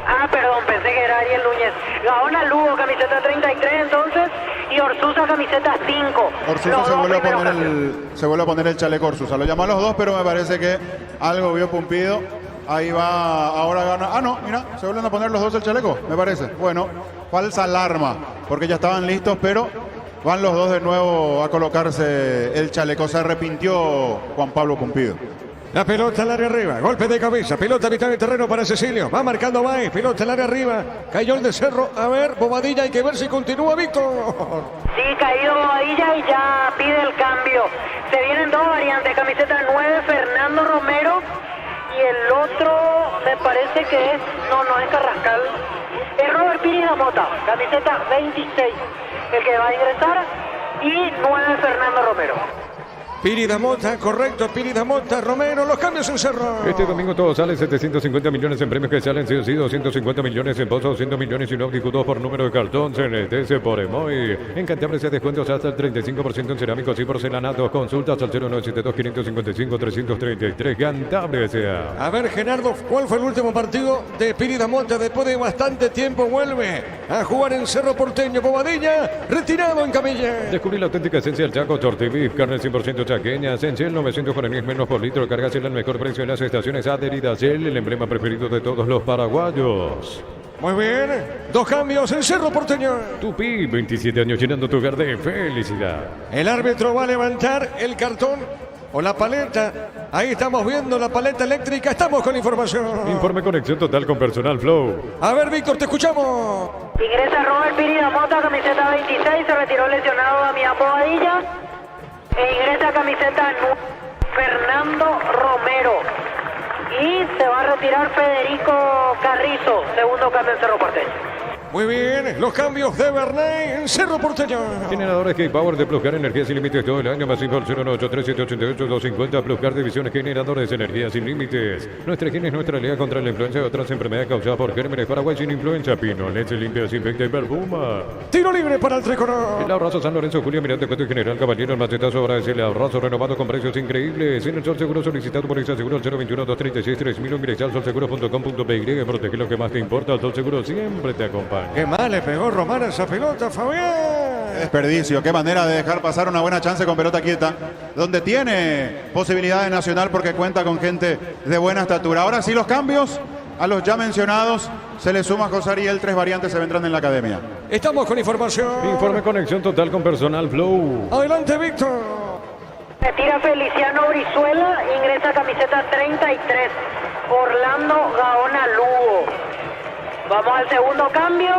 Speaker 8: Ah, perdón, pensé que era Ariel Núñez. Gaona Lugo, camiseta 33 entonces. y Orsusa camiseta 5.
Speaker 1: Orsusa se vuelve a poner el chaleco Orsusa. Lo llamó a los dos, pero me parece que algo vio Pumpido. Ahí va, ahora gana. Ah, no, mira, se vuelven a poner los dos el chaleco, me parece. Bueno, falsa alarma, porque ya estaban listos, pero van los dos de nuevo a colocarse el chaleco. Se arrepintió Juan Pablo Pumpido.
Speaker 5: La pelota al área arriba, golpe de cabeza, pelota a mitad de terreno para Cecilio, va marcando Baez, pelota al área arriba, cayó el de Cerro, a ver, Bobadilla, hay que ver si continúa Víctor.
Speaker 8: Sí, caído Bobadilla y ya pide el cambio. Se vienen dos variantes, camiseta 9, Fernando Romero, y el otro me parece que es, no es Carrascal, es Robert Piri Damota, camiseta 26, el que va a ingresar, y 9 Fernando Romero.
Speaker 5: Piri Damota, correcto, Piri Damota, Romero, los cambios en Cerro.
Speaker 22: Este domingo todo sale 750 millones en premios que salen, sí o sí, 250 millones en pozos, 200 millones y un óptico por número de cartón, CNTS por Emoy. En Cantabria se descuentos hasta el 35% en cerámicos y porcelanatos. Consultas al 0972-555-333. Cantabria sea.
Speaker 5: A ver, Gerardo, ¿cuál fue el último partido de Piri Damota? Después de bastante tiempo vuelve a jugar en Cerro Porteño. Bobadilla, retirado en camilla.
Speaker 22: Descubrí la auténtica esencia del Chaco, Tortibif, carne 100% chaqueña, Sencel, 940 menos por litro, cargasela al mejor precio en las estaciones adheridas. El emblema preferido de todos los paraguayos.
Speaker 5: Muy bien, dos cambios en Cerro Porteño.
Speaker 22: Tupi, 27 años llenando tu hogar de felicidad.
Speaker 5: El árbitro va a levantar el cartón o la paleta. Ahí estamos viendo la paleta eléctrica. Estamos con información.
Speaker 22: Informe conexión total con Personal Flow.
Speaker 5: A ver, Víctor, te escuchamos.
Speaker 8: Ingresa Robert Piri Damota, camiseta 26. Se retiró lesionado Damián Bobadilla. E ingresa camiseta Fernando Romero. Y se va a retirar Federico Carrizo, segundo cambio en Cerro Porteño.
Speaker 5: Muy bien, los cambios de Bernay en Cerro Porteño.
Speaker 22: Generadores K-Power de Pluscar, energía sin límites todo el año. Más info al 0983788-250. Pluscar, divisiones generadores, energía sin límites. Nuestra higiene es nuestra aliada contra la influenza y otras enfermedades causadas por gérmenes. Paraguay sin influenza. Pino, leche limpia, desinfecta y perfuma.
Speaker 5: Tiro libre para el tricolor.
Speaker 22: El Abrazo San Lorenzo, Julia Mirante, Cuento y General Caballero. El macetazo ahora es el Abrazo renovado con precios increíbles. En el Sol Seguro solicitado por Isa Seguro al 021-236-3000. Ingresa al solseguro.com.py. Protege lo que más te importa. El Sol Seguro siempre te acompaña.
Speaker 5: Qué mal le pegó Román a esa pelota, Fabián.
Speaker 1: Desperdicio, qué manera de dejar pasar una buena chance con pelota quieta, donde tiene posibilidades Nacional porque cuenta con gente de buena estatura. Ahora sí los cambios, a los ya mencionados, se le suma José Ariel, 3 variantes se vendrán en la academia.
Speaker 5: Estamos con información.
Speaker 22: Informe conexión total con Personal Flow.
Speaker 5: Adelante, Víctor.
Speaker 8: Retira Feliciano Brizuela, ingresa camiseta 33, Orlando Gaona Lugo. Vamos al segundo cambio,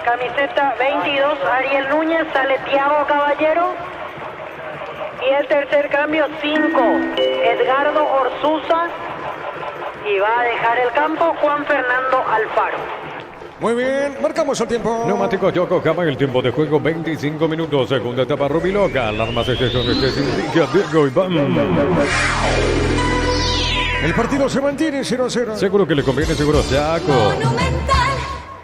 Speaker 8: camiseta 22, Ariel Núñez, sale Tiago Caballero. Y el tercer cambio, 5, Edgardo Orsusa. Y va a dejar el campo Juan Fernando Alfaro.
Speaker 5: Muy bien, marcamos el tiempo.
Speaker 22: Neumáticos Yokohama, el tiempo de juego 25 minutos. Segunda etapa Rubiloca. Alarmas de sesión que se indica Diego Iván.
Speaker 5: El partido se mantiene 0-0.
Speaker 22: Seguro que le conviene, seguro Chaco.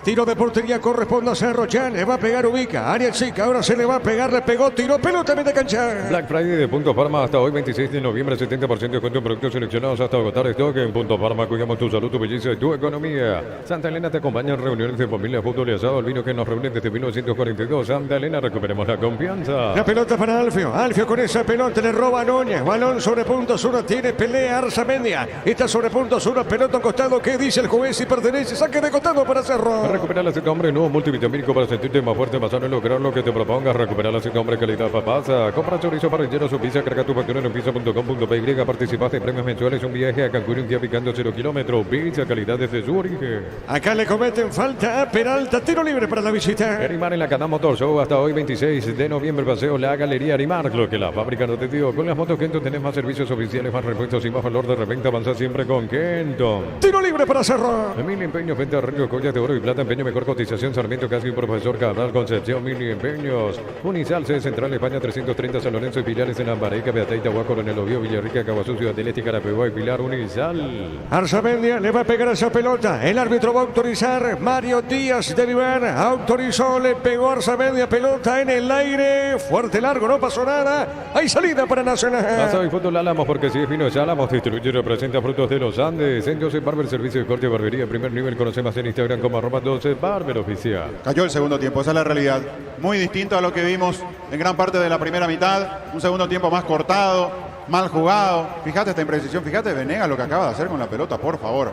Speaker 5: Tiro de portería corresponde a Cerro. Ya le va a pegar, ubica. Área chica, ahora se le va a pegar, le pegó, tiró, pelota, mete cancha.
Speaker 22: Black Friday de Punto Pharma hasta hoy, 26 de noviembre, 70% de descuento en productos seleccionados hasta agotar stock. En Punto Pharma cuidamos tu salud, tu belleza y tu economía. Santa Elena te acompaña en reuniones de familia, fútbol y asado. El vino que nos reúne desde 1942. Santa Elena, recuperemos la confianza.
Speaker 5: La pelota para Alfio. Alfio con esa pelota le roba a Núñez. Balón sobre punto sur, tiene pelea Arzamendia. Está sobre punto sur, pelota a costado. ¿Qué dice el juez? Si pertenece, saque de costado para Cerro.
Speaker 22: Recuperar la hombre nuevo multivitamínico para sentirte más fuerte, más sano y lograr lo que te propongas. Recuperar la hombre calidad papasa. Compra chorizo parrillero, su pizza, carga tu factura en pizza.com.py. Participaste en premios mensuales, un viaje a Cancún, un día picando 0 kilómetros. Pizza, calidad desde su origen.
Speaker 5: Acá le cometen falta a Peralta. Tiro libre para la visita.
Speaker 22: Arimar en la Cadá Motor Show hasta hoy, 26 de noviembre. Paseo la Galería Arimar. Lo que la fábrica no te dio. Con las motos Kenton tenés más servicios oficiales, más repuestos y más valor de reventa. Avanza siempre con Kenton.
Speaker 5: Tiro libre para Cerro.
Speaker 22: Emilio Empeños, venta de arreglos, joyas de oro y plata. Empeño, mejor cotización. Sarmiento, Casi, Profesor Cabral, Concepción, Mili Empeños. Unizalce, Central España, 330, San Lorenzo y Pilares en Lambareca, Beateita, Huaco, en el Obvio, Villarrica, Caguazú, Ciudad del Este, Carapeguá y Pilar, Unizal.
Speaker 5: Arzamendia le va a pegar a esa pelota. El árbitro va a autorizar. Mario Díaz de Vivar autorizó, le pegó a Arzamendia, pelota en el aire. Fuerte, largo, no pasó nada. Hay salida para Nacional.
Speaker 22: Pasa y fútbol Álamos, porque si es fino es Álamos. Distribuye y representa Frutos de los Andes. En Joseph Barber, servicio de corte y barbería. Primer nivel, conoce más en Instagram como @12 segundos, Barber Oficial.
Speaker 1: Cayó el segundo tiempo, esa es la realidad. Muy distinto a lo que vimos en gran parte de la primera mitad. Un segundo tiempo más cortado, mal jugado. Fíjate esta imprecisión, fíjate Venegas lo que acaba de hacer con la pelota, por favor.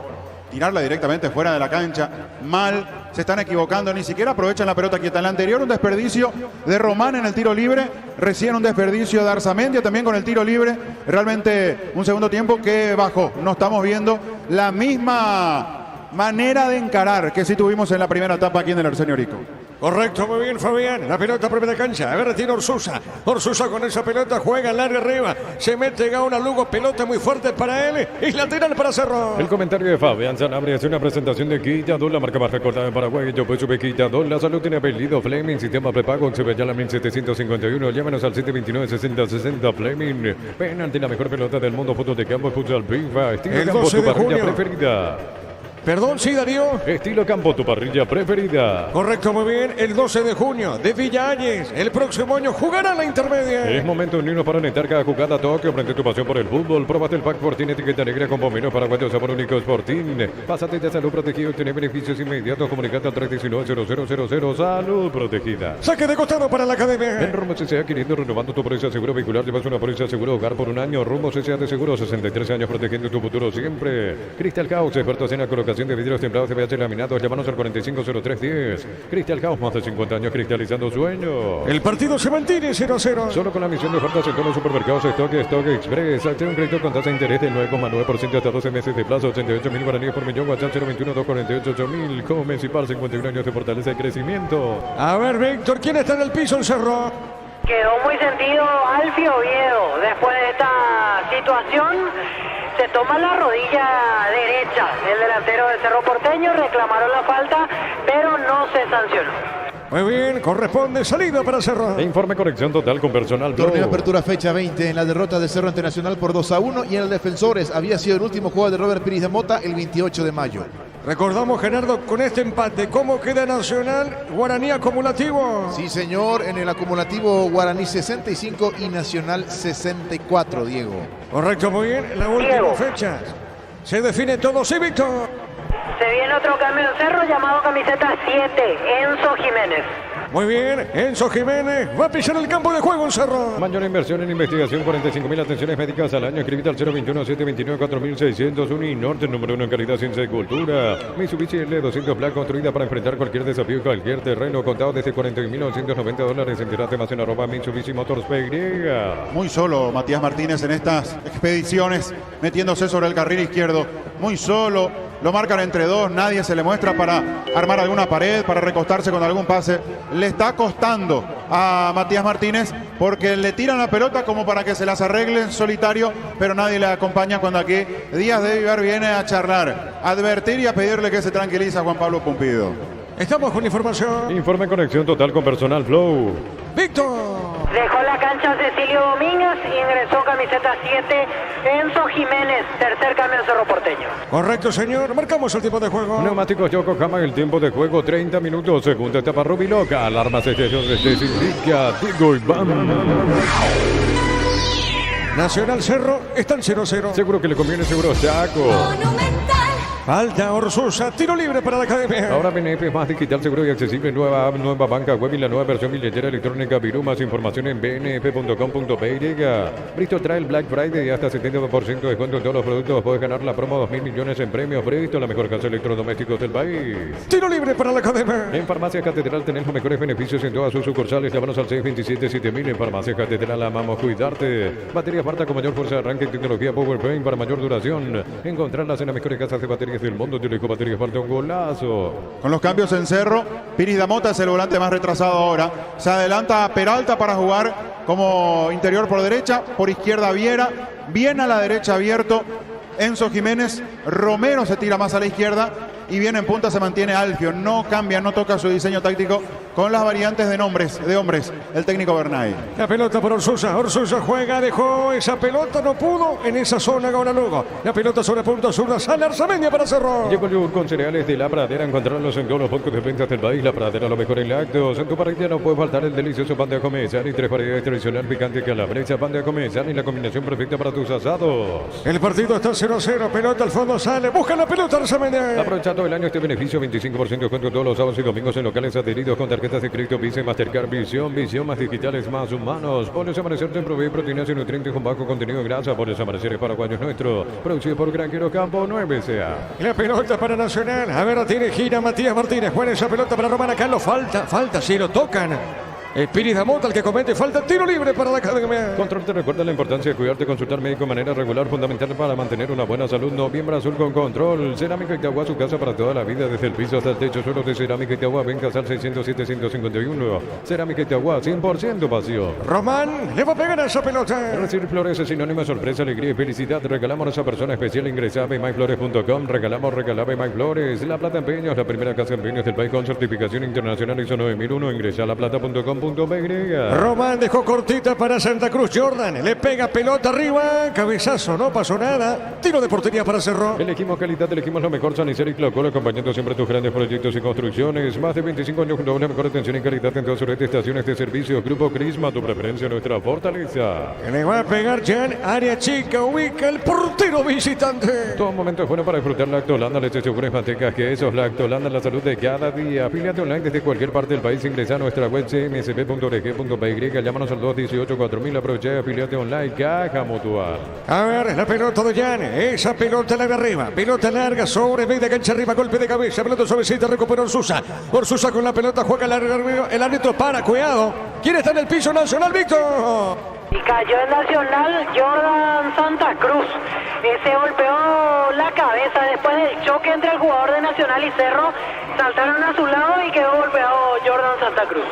Speaker 1: Tirarla directamente fuera de la cancha, mal, se están equivocando, ni siquiera aprovechan la pelota quieta. En la anterior un desperdicio de Román en el tiro libre, recién un desperdicio de Arzamendia también con el tiro libre. Realmente un segundo tiempo que bajó, no estamos viendo la misma manera de encarar que sí tuvimos en la primera etapa aquí en el Arsenio Rico.
Speaker 5: Correcto, muy bien Fabián, la pelota primera cancha, a ver, tiene Orsusa con esa pelota, juega larga arriba, se mete Gaona Lugo, pelota muy fuerte para él y lateral para Cerro.
Speaker 22: El comentario de Fabián Sanabria es una presentación de Quitador, la marca más recordada en Paraguay. Yo pues sube Quitador, la salud tiene apellido Fleming, sistema prepago, se ve ya la 1751, llámanos al 729-6060 Fleming. Penalti, la mejor pelota del mundo, fotos de campo, futsal FIFA, estilo campo, tu parrilla preferida.
Speaker 5: Perdón, sí, Darío.
Speaker 22: Estilo campo, tu parrilla preferida.
Speaker 5: Correcto, muy bien. El 12 de junio de Villa Ayes. El próximo año jugará la intermedia.
Speaker 22: Es momento de unirnos para alentar cada jugada. Toque, prende tu pasión por el fútbol. Próbate el pack Fortín, etiqueta negra con bomberos paraguayos, sabor único Fortín. Pásate de salud protegido y tener beneficios inmediatos. Comunicate al 319-0000. Salud protegida.
Speaker 5: Saque de costado para la academia.
Speaker 22: En Rumos S.A. adquiriendo, renovando tu póliza seguro vehicular. Llevas una póliza seguro hogar por un año. Rumos S.A. de seguro, 63 años protegiendo tu futuro siempre. Crystal House, expertos en la colocación de vidrios templados CBH laminados. Llámanos al 450310. Crystal House, más de 50 años cristalizando sueños.
Speaker 5: El partido se mantiene 0-0.
Speaker 22: Solo con la misión de ofertas en todos los supermercados Stock Express. Accede un crédito con tasa de interés del 9,9% hasta 12 meses de plazo. 88.000 guaraníes por millón. WhatsApp 021-248-8000. Comecipal, 51 años de fortaleza y crecimiento.
Speaker 5: A ver, Víctor, ¿quién está en el piso en Cerro?
Speaker 8: Quedó muy sentido Alfie Oviedo. Después de esta situación, se toma la rodilla derecha. El delantero de Cerro Porteño reclamaron la falta, pero no se sancionó.
Speaker 5: Muy bien, corresponde salida para Cerro.
Speaker 22: Informe corrección total con personal.
Speaker 9: Torneo Apertura fecha 20 en la derrota de Cerro Internacional por 2-1 y en el Defensores había sido el último juego de Robert Pires de Mota el 28 de mayo.
Speaker 5: Recordamos, Gerardo, con este empate, ¿cómo queda Nacional? Guaraní acumulativo.
Speaker 9: Sí, señor, en el acumulativo Guaraní 65 y Nacional 64, Diego.
Speaker 5: Correcto, muy bien, la última fecha. Se define todo, sí, Víctor.
Speaker 8: Se viene otro cambio en Cerro llamado camiseta 7, Enzo Jiménez.
Speaker 5: Muy bien, Enzo Jiménez va a pisar el campo de juego en Cerro.
Speaker 22: Mayor inversión en investigación, 45.000 atenciones médicas al año. Escribite al 021-729-4600. Uninorte, número 1 en calidad, ciencia y cultura. Mitsubishi L200 Black, construida para enfrentar cualquier desafío y cualquier terreno. Contado desde $41.990. Entérate más en @ Mitsubishi Motors PY.
Speaker 1: Muy solo Matías Martínez en estas expediciones, metiéndose sobre el carril izquierdo. Muy solo. Lo marcan entre dos, nadie se le muestra para armar alguna pared, para recostarse con algún pase. Le está costando a Matías Martínez porque le tiran la pelota como para que se las arregle en solitario, pero nadie le acompaña cuando aquí Díaz de Vivar viene a charlar, a advertir y a pedirle que se tranquilice a Juan Pablo Pumpido.
Speaker 5: Estamos con información.
Speaker 22: Informe conexión total con personal Flow.
Speaker 5: Víctor.
Speaker 8: Dejó la cancha Cecilio Domínguez, ingresó camiseta 7, Enzo Jiménez, tercer cambio en Cerro Porteño.
Speaker 5: Correcto, señor. Marcamos el tiempo de juego.
Speaker 22: Neumáticos Yokohama, el tiempo de juego 30 minutos. Segunda etapa Rubiloca. Alarmas exteriores de Indica. Digo Iván.
Speaker 5: Nacional Cerro están 0-0.
Speaker 22: Seguro que le conviene, seguro Chaco.
Speaker 5: Falta Orsusa, tiro libre para la academia.
Speaker 22: Ahora BNF más digital, seguro y accesible. Nueva app, nueva banca web y la nueva versión billetera electrónica Virú. Más información en bnf.com.py. Bristol trae el Black Friday y hasta 70% de descuento en todos los productos. Puedes ganar la promo 2.000 millones en premios. Bristol, la mejor casa de electrodomésticos del país.
Speaker 5: Tiro libre para la academia.
Speaker 22: En Farmacia Catedral tenés los mejores beneficios en todas sus sucursales. Llámanos al 627-7000. En Farmacia Catedral amamos cuidarte. Baterías Marta con mayor fuerza de arranque y tecnología PowerPoint para mayor duración. Encontrarlas en las mejores casas de baterías del mundo. Te lo dijo Baterías Marta, un golazo.
Speaker 1: Con los cambios en Cerro, Piris Damota es el volante más retrasado ahora. Se adelanta a Peralta para jugar como interior por derecha, por izquierda Viera, bien a la derecha abierto Enzo Jiménez, Romero se tira más a la izquierda y bien en punta se mantiene Alfio. No cambia, no toca su diseño táctico con las variantes de hombres, el técnico Bernay.
Speaker 5: La pelota por Orsusa. Orsusa juega, dejó esa pelota, no pudo. En esa zona Gaona Lugo. La pelota sobre punto zurda. Sale Arzamendia para Cerro.
Speaker 22: Llegó el yogur con cereales de La Pradera. Encontrarlos en todos los puntos de venta del país. La Pradera, lo mejor en lácteos. En tu parrilla no puede faltar el delicioso pan de acomezar y 3 variedades tradicional picante calabresa, pan de acomezar y la combinación perfecta para tus asados.
Speaker 5: El partido está 0-0. Pelota al fondo, sale. Busca la pelota Arzamendia.
Speaker 22: Aprovechando el año este beneficio, 25% de descuento todos los sábados y domingos en locales adheridos con tarjetas de crédito Visa y Mastercard. Visión más digitales, más humanos. Pollos Amanecer te provee proteínas y nutrientes con bajo contenido de grasa. Pollos Amanecer paraguayos nuestro. Producido por Granjero Campo 9SA.
Speaker 5: La pelota para Nacional. A ver, tiene gira Matías Martínez. Juega esa pelota para Román. Acá falta, si lo tocan. Pires Mota, el que comete falta, tiro libre para la academia.
Speaker 22: Control te recuerda la importancia de cuidarte, consultar médico de manera regular, fundamental para mantener una buena salud. Noviembre Azul con Control. Cerámica Itagua, su casa para toda la vida, desde el piso hasta el techo. Suelo de Cerámica Itagua, vengas al 607-151. Cerámica Itagua, 100% vacío.
Speaker 5: Román le va a pegar a esa pelota.
Speaker 22: Recibir flores es sinónimo de sorpresa, alegría y felicidad. Regalamos a esa persona especial. Ingresa a myflores.com. Regalamos MyFlores. La Plata Empeños, la primera casa de empeños del país con certificación internacional ISO 9001. Ingresa a laplata.com.
Speaker 5: Román dejó cortita para Santa Cruz. Jordan le pega pelota arriba. Cabezazo, no pasó nada. Tiro de portería para Cerro.
Speaker 22: Elegimos calidad, elegimos lo mejor. San Isidro y Clocolo, acompañando siempre tus grandes proyectos y construcciones. Más de 25 años con la mejor atención y calidad en todas sus estaciones de servicio. Grupo Crisma, tu preferencia, nuestra fortaleza.
Speaker 5: Le va a pegar Jan, área chica, ubica el portero visitante.
Speaker 22: Todo momento es bueno para disfrutar Lactolanda, leche, yogures, mantecas, quesos. Lactolanda, la salud de cada día. Afíliate online desde cualquier parte del país. Ingresa a nuestra web cmsb.org.py. Llámanos al 218-4000. Aprovecha y afiliate online. Caja Mutual.
Speaker 5: A ver, la pelota de Jan. Esa pelota la de arriba. Pelota larga sobre media cancha arriba. Golpe de cabeza. Pelota suavecita. Recuperó Orsusa. Orsusa con la pelota. Juega el árbitro para. Cuidado. ¿Quién está en el piso? Nacional, Víctor.
Speaker 8: Y cayó en Nacional Jordan Santa Cruz. Se golpeó la cabeza después del choque entre el jugador de Nacional y Cerro. Saltaron a su lado y quedó golpeado Jordan Santa Cruz.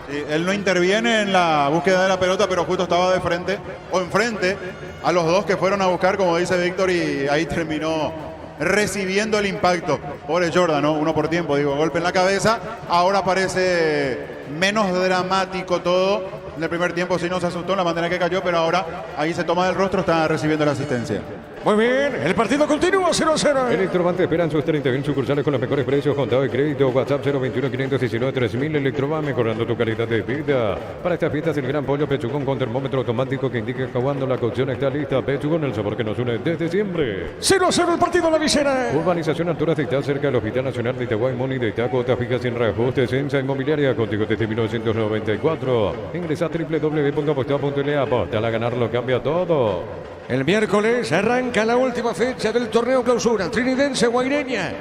Speaker 1: Sí, él no interviene en la búsqueda de la pelota, pero justo estaba de frente o enfrente a los dos que fueron a buscar, como dice Víctor, y ahí terminó recibiendo el impacto. Pobre Jordan, ¿no? Uno por tiempo, digo, golpe en la cabeza. Ahora parece menos dramático todo. En el primer tiempo sí no se asustó en la manera que cayó, pero ahora ahí se toma del rostro, está recibiendo la asistencia.
Speaker 5: Muy bien, el partido continúa 0-0.
Speaker 22: Electroban esperan sus 31 sucursales con los mejores precios, contado de crédito. WhatsApp 021-519-3000. Electroban, mejorando tu calidad de vida. Para estas fiestas, el gran pollo pechugón con termómetro automático que indica cuando la cocción está lista. Pechugón, el sabor que nos une desde siempre.
Speaker 5: 0-0 el partido en la visera.
Speaker 22: Urbanización Alturas de Itá, cerca del Hospital Nacional de Itagua y Moni de Itá. Cuotas fijas sin reajustes. Ensa Inmobiliaria, contigo desde 1994. Ingresa a www.aposta.la. Aposta a ganarlo cambia todo.
Speaker 5: El miércoles arranca la última fecha del torneo clausura. Trinidense Guaireña.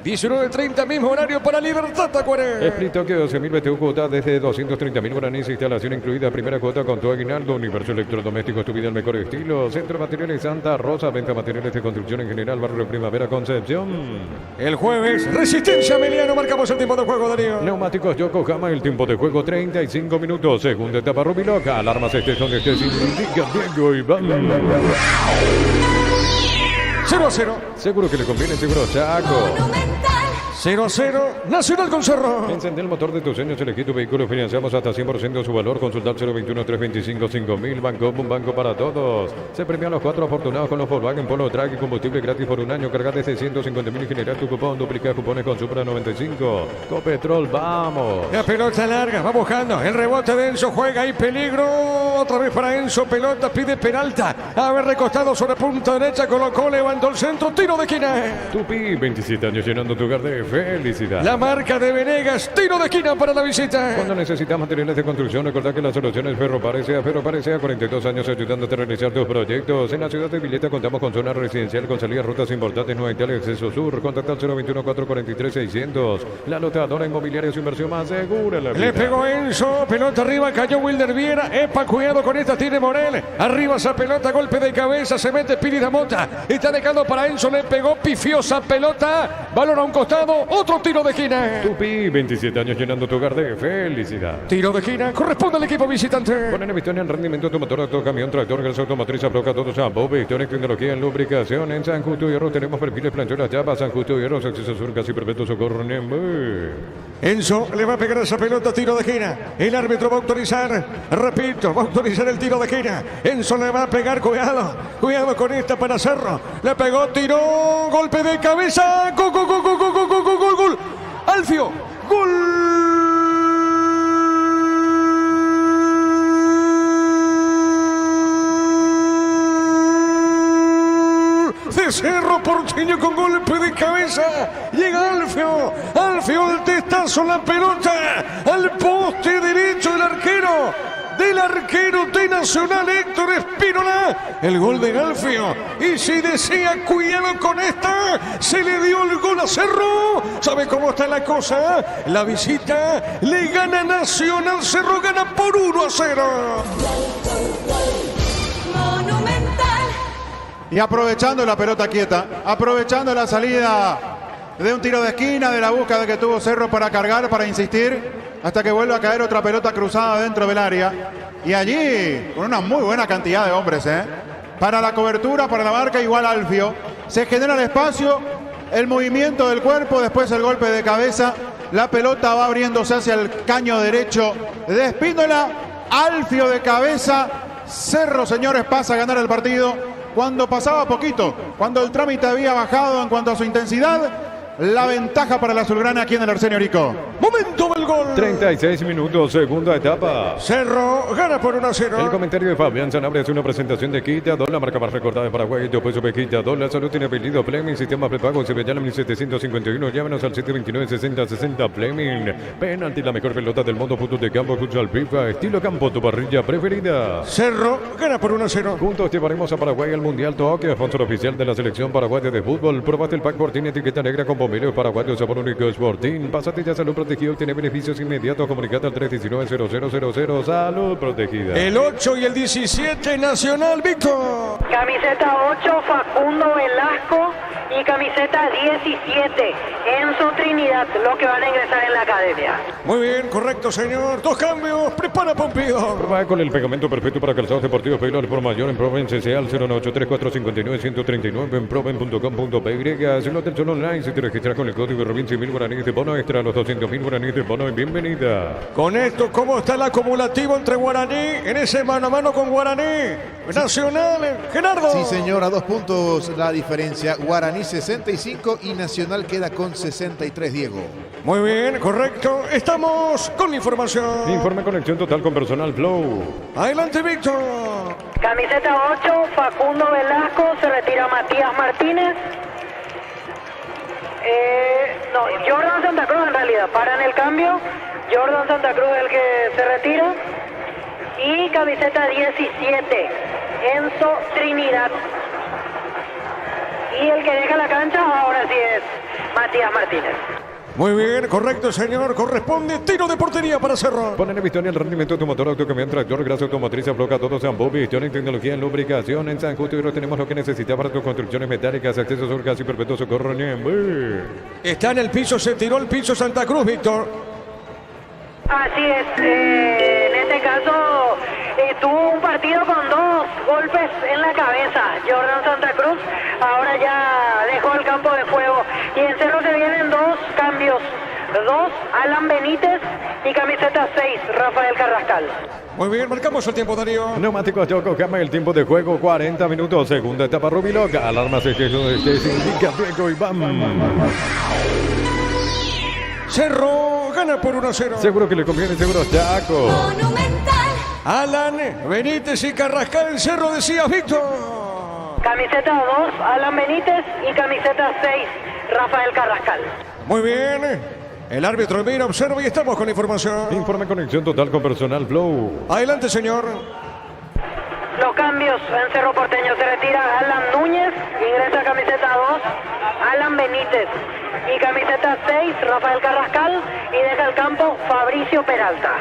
Speaker 5: 19:30, mismo horario para Libertad Tacuaré.
Speaker 22: Split Tokio, 12.000 BTU, cuota desde 230.000 guaraníes, instalación incluida, primera cuota con tu aguinaldo, universo electrodoméstico, tu vida al mejor estilo, Centro de Materiales Santa Rosa, venta materiales de construcción en general, Barrio Primavera, Concepción.
Speaker 5: El jueves, Resistencia Meliano, marcamos el tiempo de juego, Darío.
Speaker 22: Neumáticos Yokohama, el tiempo de juego 35 minutos, segunda etapa Rubiloca, alarmas estés donde estés, indica Diego Iván.
Speaker 5: 0-0.
Speaker 22: Seguro que le conviene, seguro Chaco.
Speaker 5: 0-0, Nacional con Cerro.
Speaker 22: Encende el motor de tus sueños, elegí tu vehículo, financiamos hasta 100% de su valor. Consultar 021-325-5000. Banco, un banco para todos. Se premian los 4 afortunados con los Volkswagen Polo Track y combustible gratis por un año. Carga de 650.000 y generar tu cupón. Duplica cupones con Supra 95. Copetrol, vamos.
Speaker 5: La pelota larga, va buscando. El rebote de Enzo, juega y peligro. Otra vez para Enzo, pelota, pide Peralta. A ver, recostado sobre punta derecha, colocó, levantó el centro, tiro de esquina.
Speaker 22: Tupi, 27 años llenando tu hogar de felicidad.
Speaker 5: La marca de Venegas, tiro de esquina para la visita.
Speaker 22: Cuando necesitas materiales de construcción, recordad que la solución es Ferro Parecea. Ferro Parecea, 42 años ayudándote a realizar tus proyectos. En la ciudad de Villeta contamos con zona residencial con salida a rutas importantes, Nueva Italia, Acceso Sur. Contacta al 021-443-600. La lotadora inmobiliaria, su inversión más segura.
Speaker 5: Le pegó Enzo, pelota arriba, cayó Wilder Viera. Epa, cuidado con esta, tiene Morel. Arriba esa pelota, golpe de cabeza, se mete Piri Mota. Está dejando para Enzo, le pegó, pifiosa pelota. Balón a un costado, otro tiro de esquina.
Speaker 22: Tupi, 27 años llenando tu hogar de felicidad.
Speaker 5: Tiro de esquina, corresponde al equipo visitante.
Speaker 22: Ponen visión en rendimiento de tu motor, auto, camión, tractor, gas automotriz, afloca todos a Bob, Victoria, tecnología en lubricación. En San Justo y Hierro tenemos perfiles, planchuelas, llaves, San Justo y Hierro, acceso sur, casi perfecto, socorro,
Speaker 5: Enzo le va a pegar esa pelota, tiro de esquina. El árbitro va a autorizar, repito, va a autorizar el tiro de esquina. Enzo le va a pegar, cuidado con esta para Cerro. Le pegó, tiró, golpe de cabeza. Gol, gol, gol, gol, gol, gol, gol, gol, gol. Alfio, gol. De Cerro Porteño con golpe de cabeza. Llega Alfio el testazo, la pelota al poste derecho del arquero de Nacional, Héctor Espínola. El gol de Alfio. Y si decía cuidado con esta, se le dio el gol a Cerro. ¿Sabe cómo está la cosa? La visita le gana Nacional. Cerro gana por 1-0.
Speaker 1: Y aprovechando la pelota quieta, aprovechando la salida de un tiro de esquina, de la búsqueda que tuvo Cerro para cargar, para insistir, hasta que vuelve a caer otra pelota cruzada dentro del área. Y allí, con una muy buena cantidad de hombres, para la cobertura, para la marca, igual Alfio. Se genera el espacio, el movimiento del cuerpo, después el golpe de cabeza. La pelota va abriéndose hacia el caño derecho de Espínola. Alfio de cabeza. Cerro, señores, pasa a ganar el partido. Cuando pasaba poquito, cuando el trámite había bajado en cuanto a su intensidad, la ventaja para la azulgrana aquí en el Arsenio Rico.
Speaker 5: Momento del gol.
Speaker 22: 36 minutos, segunda etapa.
Speaker 5: Cerro gana por 1-0.
Speaker 22: El comentario de Fabián Sanabria es una presentación de Quitador, la marca más recordada de Paraguay. Después sobre Quitador, la salud tiene apellido Fleming, sistema prepago, se veía en 1751. Llámenos al 729-6060 Fleming. Penalti, la mejor pelota del mundo, fútbol de campo, futsal FIFA, estilo campo, tu parrilla preferida.
Speaker 5: Cerro gana por 1-0.
Speaker 22: Juntos llevaremos a Paraguay al Mundial Tokio, sponsor oficial de la selección paraguaya de fútbol. Probaste el pack Sporting, etiqueta negra con bomberos paraguayos, sabor único Sporting. Pásate ya Salud Protegido, tiene beneficios inmediatos. Comunicate al 319-0000. Salud Protegida.
Speaker 5: El 8 y el 17 Nacional, Víctor.
Speaker 8: Camiseta 8, Facundo Velasco. Y camiseta 17, Enzo Trinidad, los que van a ingresar en la academia.
Speaker 5: Muy bien, correcto, señor. 2 cambios, prepara Pompidou.
Speaker 22: Prueba con el pegamento perfecto para calzados deportivos. Pedilo al por mayor en Proven CCA al 0983459-139 en proven.com.py. Si no te solo online, si te registras con el código ROBIN 100.000 guaraníes de bono extra, los 200.000 guaraníes de bono y bienvenida.
Speaker 5: Con esto, ¿cómo está el acumulativo entre Guaraní? En ese mano a mano con Guaraní. Nacional, Gerardo.
Speaker 9: Sí, señor, a 2 puntos la diferencia. Guaraní 65 y Nacional queda con 63, Diego.
Speaker 5: Muy bien, correcto. Estamos con la información.
Speaker 22: Informe conexión total con Personal Flow.
Speaker 5: Adelante, Víctor.
Speaker 8: Camiseta 8, Facundo Velasco, se retira Matías Martínez. No, Jordan Santa Cruz en realidad, paran el cambio. Jordan Santa Cruz es el que se retira. Y camiseta 17, Enzo Trinidad. Y el que deja la cancha ahora sí es Matías Martínez.
Speaker 5: Muy bien, correcto, señor. Corresponde tiro de portería para Cerro.
Speaker 22: Ponen en Victoria el rendimiento de tu motor, autocamión, tractor, grasa automotriz, afloja todo San Bobby, Victoria en tecnología, en lubricación. En San Justo y tenemos lo que necesitas para tus construcciones metálicas, accesos surcas y perpetuo socorro.
Speaker 5: Está en el piso, se tiró el piso Santa Cruz, Víctor.
Speaker 8: Así es, en este caso tuvo un partido con 2 golpes en la cabeza, Jordan Santa Cruz, ahora ya dejó el campo de juego y en Cerro se vienen 2 cambios, 2 Alan Benítez y camiseta 6 Rafael Carrascal.
Speaker 5: Muy bien, marcamos el tiempo, Darío.
Speaker 22: Neumáticos Yoko Kama, el tiempo de juego 40 minutos, segunda etapa Rubiloca, alarmas se indica Diego y bam.
Speaker 5: Cerro gana por 1-0.
Speaker 22: Seguro que le conviene, seguro Chaco.
Speaker 17: Monumental.
Speaker 5: Alan Benítez y Carrascal en Cerro, decías, Víctor.
Speaker 8: Camiseta 2 Alan Benítez y camiseta 6 Rafael Carrascal.
Speaker 5: Muy bien. El árbitro mira, observa y estamos con información.
Speaker 22: Informe conexión total con Personal Flow.
Speaker 5: Adelante, señor.
Speaker 8: Los cambios en Cerro Porteño, se retira Alan Núñez, ingresa camiseta 2 Alan Benítez y camiseta 6 Rafael Carrascal y deja el campo Fabricio Peralta.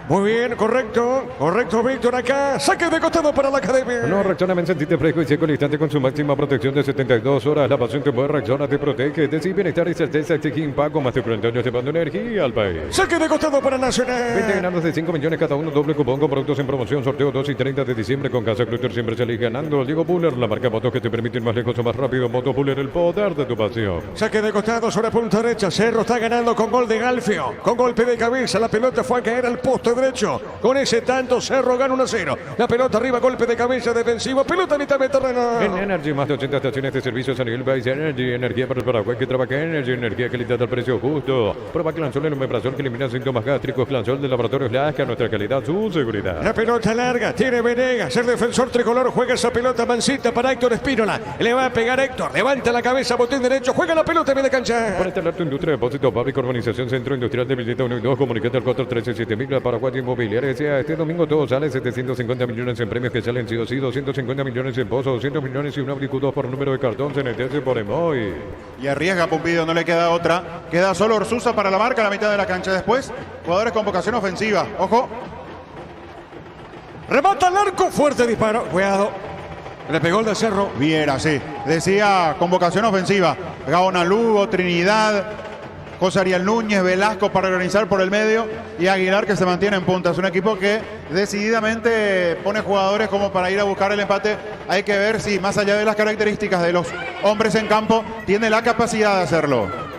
Speaker 5: Muy bien, correcto, Víctor, acá. Saque de costado para la academia.
Speaker 22: No reaccionamente sentite fresco y seco al instante con su máxima protección de 72 horas. La pasión te puede reaccionar, te protege. Decir bienestar y certeza exige impacto más de 40 años llevando energía al país.
Speaker 5: Saque de costado para Nacional.
Speaker 22: 20 ganando de 5 millones cada uno, doble cupón con productos en promoción. Sorteo 2 y 30 de diciembre con Casa Clutter. Siempre se elige ganando. Diego Buller, la marca motos que te permite ir más lejos o más rápido. Moto Buller, el poder de tu pasión.
Speaker 5: Saque de costado sobre punta derecha. Cerro está ganando con gol de Galfio. Con golpe de cabeza. La pelota fue a caer al poste derecho. Con ese tanto Cerro gana 1-0. La pelota arriba, golpe de cabeza defensivo. Pelota a mitad de terreno.
Speaker 22: En Energy, más de 80 estaciones de servicios a nivel país. Energy, energía para el Paraguay que trabaja. Energy, energía calidad al precio justo. Prueba Clansol en omeprazol que elimina síntomas gástricos. Clansol de Laboratorios Lasca. Nuestra calidad, su seguridad.
Speaker 5: La pelota larga. Tiene Venegas. El defensor tricolor juega esa pelota mansita para Héctor Espínola. Le va a pegar Héctor. Levanta la cabeza, botín derecho. Juega la pelota en media cancha.
Speaker 22: Para instalar tu industria de depósito, fábrica, urbanización, centro industrial de Villeta 1 y 2. Comunicate al 413-7000 Paraguay Inmobiliaria. Este domingo todo sale 750 millones en premios que salen sí o sí, 250 millones en pozos, 200 millones y un abricudo por número de cartón, CNTS por Emoy.
Speaker 1: Y arriesga Pumpido, no le queda otra. Queda solo Orsusa para la marca a la mitad de la cancha. Después, jugadores con vocación ofensiva. Ojo.
Speaker 5: Remata al arco, fuerte disparo. Cuidado. Le pegó el de Cerro.
Speaker 1: Viera, sí. Decía convocación ofensiva. Gaona Lugo, Trinidad, José Ariel Núñez, Velasco para organizar por el medio y Aguilar que se mantiene en punta. Es un equipo que decididamente pone jugadores como para ir a buscar el empate. Hay que ver si más allá de las características de los hombres en campo, tiene la capacidad de hacerlo.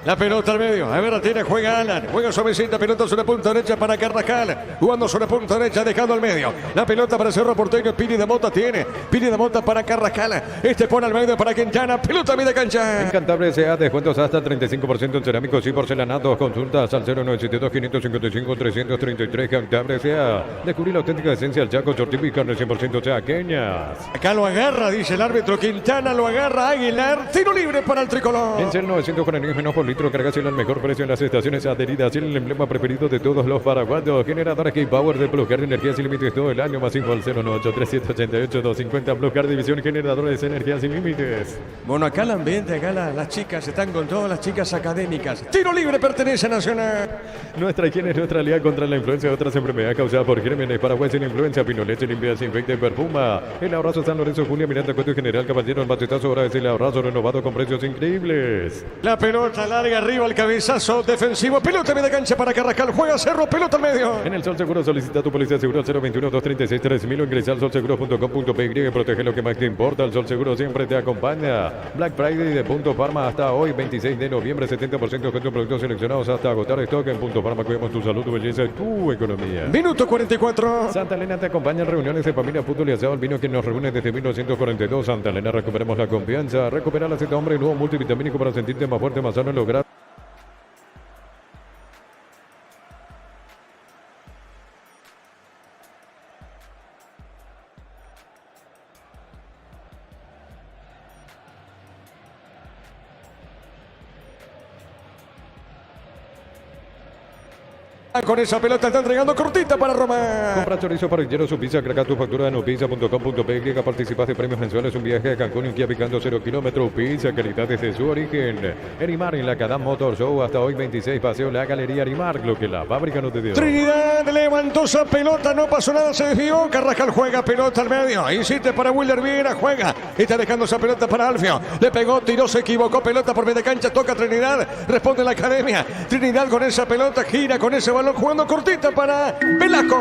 Speaker 5: La pelota al medio. A ver, la tiene, juega Alan. Juega suavecita, pelota sobre punta derecha para Carrascal. Jugando sobre punta derecha, dejando al medio. La pelota para Cerro Porteño. Pini de Mota tiene. Pini de Mota para Carrascal. Este pone al medio para Quintana. Pelota a media cancha.
Speaker 22: En Cantabria sea descuentos hasta el 35% en cerámicos y porcelanatos. Consultas al 0972-555-333. Cantabria sea. Descubrir la auténtica esencia del Chaco. Tortillo y carne 100% chaqueñas.
Speaker 5: Acá lo agarra, dice el árbitro. Quintana lo agarra. Aguilar. Tiro libre para el tricolor.
Speaker 22: En el 949 menos por litro, cargación al mejor precio en las estaciones adheridas. El emblema preferido de todos los paraguayos. Generadora K-Power de Pluscar de energía sin límites todo el año. Más info al 098-388-250. Pluscar División Generadores de Energía sin límites.
Speaker 5: Bueno, acá el ambiente, acá las chicas están con todas las chicas académicas. Tiro libre pertenece a Nacional.
Speaker 22: Nuestra higiene es nuestra aliada contra la influencia de otras enfermedades causadas por gérmenes. Paraguay sin influencia. Pinoleche limpia, desinfecta y perfuma. El abrazo San Lorenzo, Julia Miranda, Cuento General Caballero. El bachetazo ahora es el abrazo renovado con precios increíbles.
Speaker 5: La pelota larga arriba, el cabezazo defensivo. Pelota media cancha para Carrascal. Juega Cerro, pelota al medio.
Speaker 22: En el Sol Seguro solicita tu póliza de seguro al 021-236-3000 o ingresa al solseguro.com.py. Protege lo que más te importa. El Sol Seguro siempre te acompaña. Black Friday de Punto Pharma hasta hoy, 26 de noviembre. 70% de productos seleccionados hasta agotar stock en Punto Pharma. Cuidamos tu salud, tu belleza y tu economía.
Speaker 5: Minuto 44.
Speaker 22: Santa Elena te acompaña en reuniones de familia, fútbol y asado. El vino que nos reúne desde 1942. Santa Elena, recuperemos la confianza. Recupera la Z Hombre, nuevo multivitamínico para sentirte más fuerte, más sano y lograr.
Speaker 5: Con esa pelota está entregando cortita para Roma.
Speaker 22: Compra chorizo parrillero, su pizza, craca tu factura en upizza.com.py. Participas de premios mensuales, un viaje a Cancún y un Kia picando 0 kilómetros. Pizza, calidad desde su origen. Erimar en la Cadam Motor Show hasta hoy 26. Paseo la Galería Erimar, lo que la fábrica no te dio.
Speaker 5: Trinidad levantó esa pelota, no pasó nada, se desvió. Carrascal juega pelota al medio. Insiste para Wilder Viera, juega. Está dejando esa pelota para Alfio. Le pegó, tiró, se equivocó. Pelota por media cancha, toca Trinidad. Responde la academia. Trinidad con esa pelota, gira con ese balón. Jugando cortita para Velasco.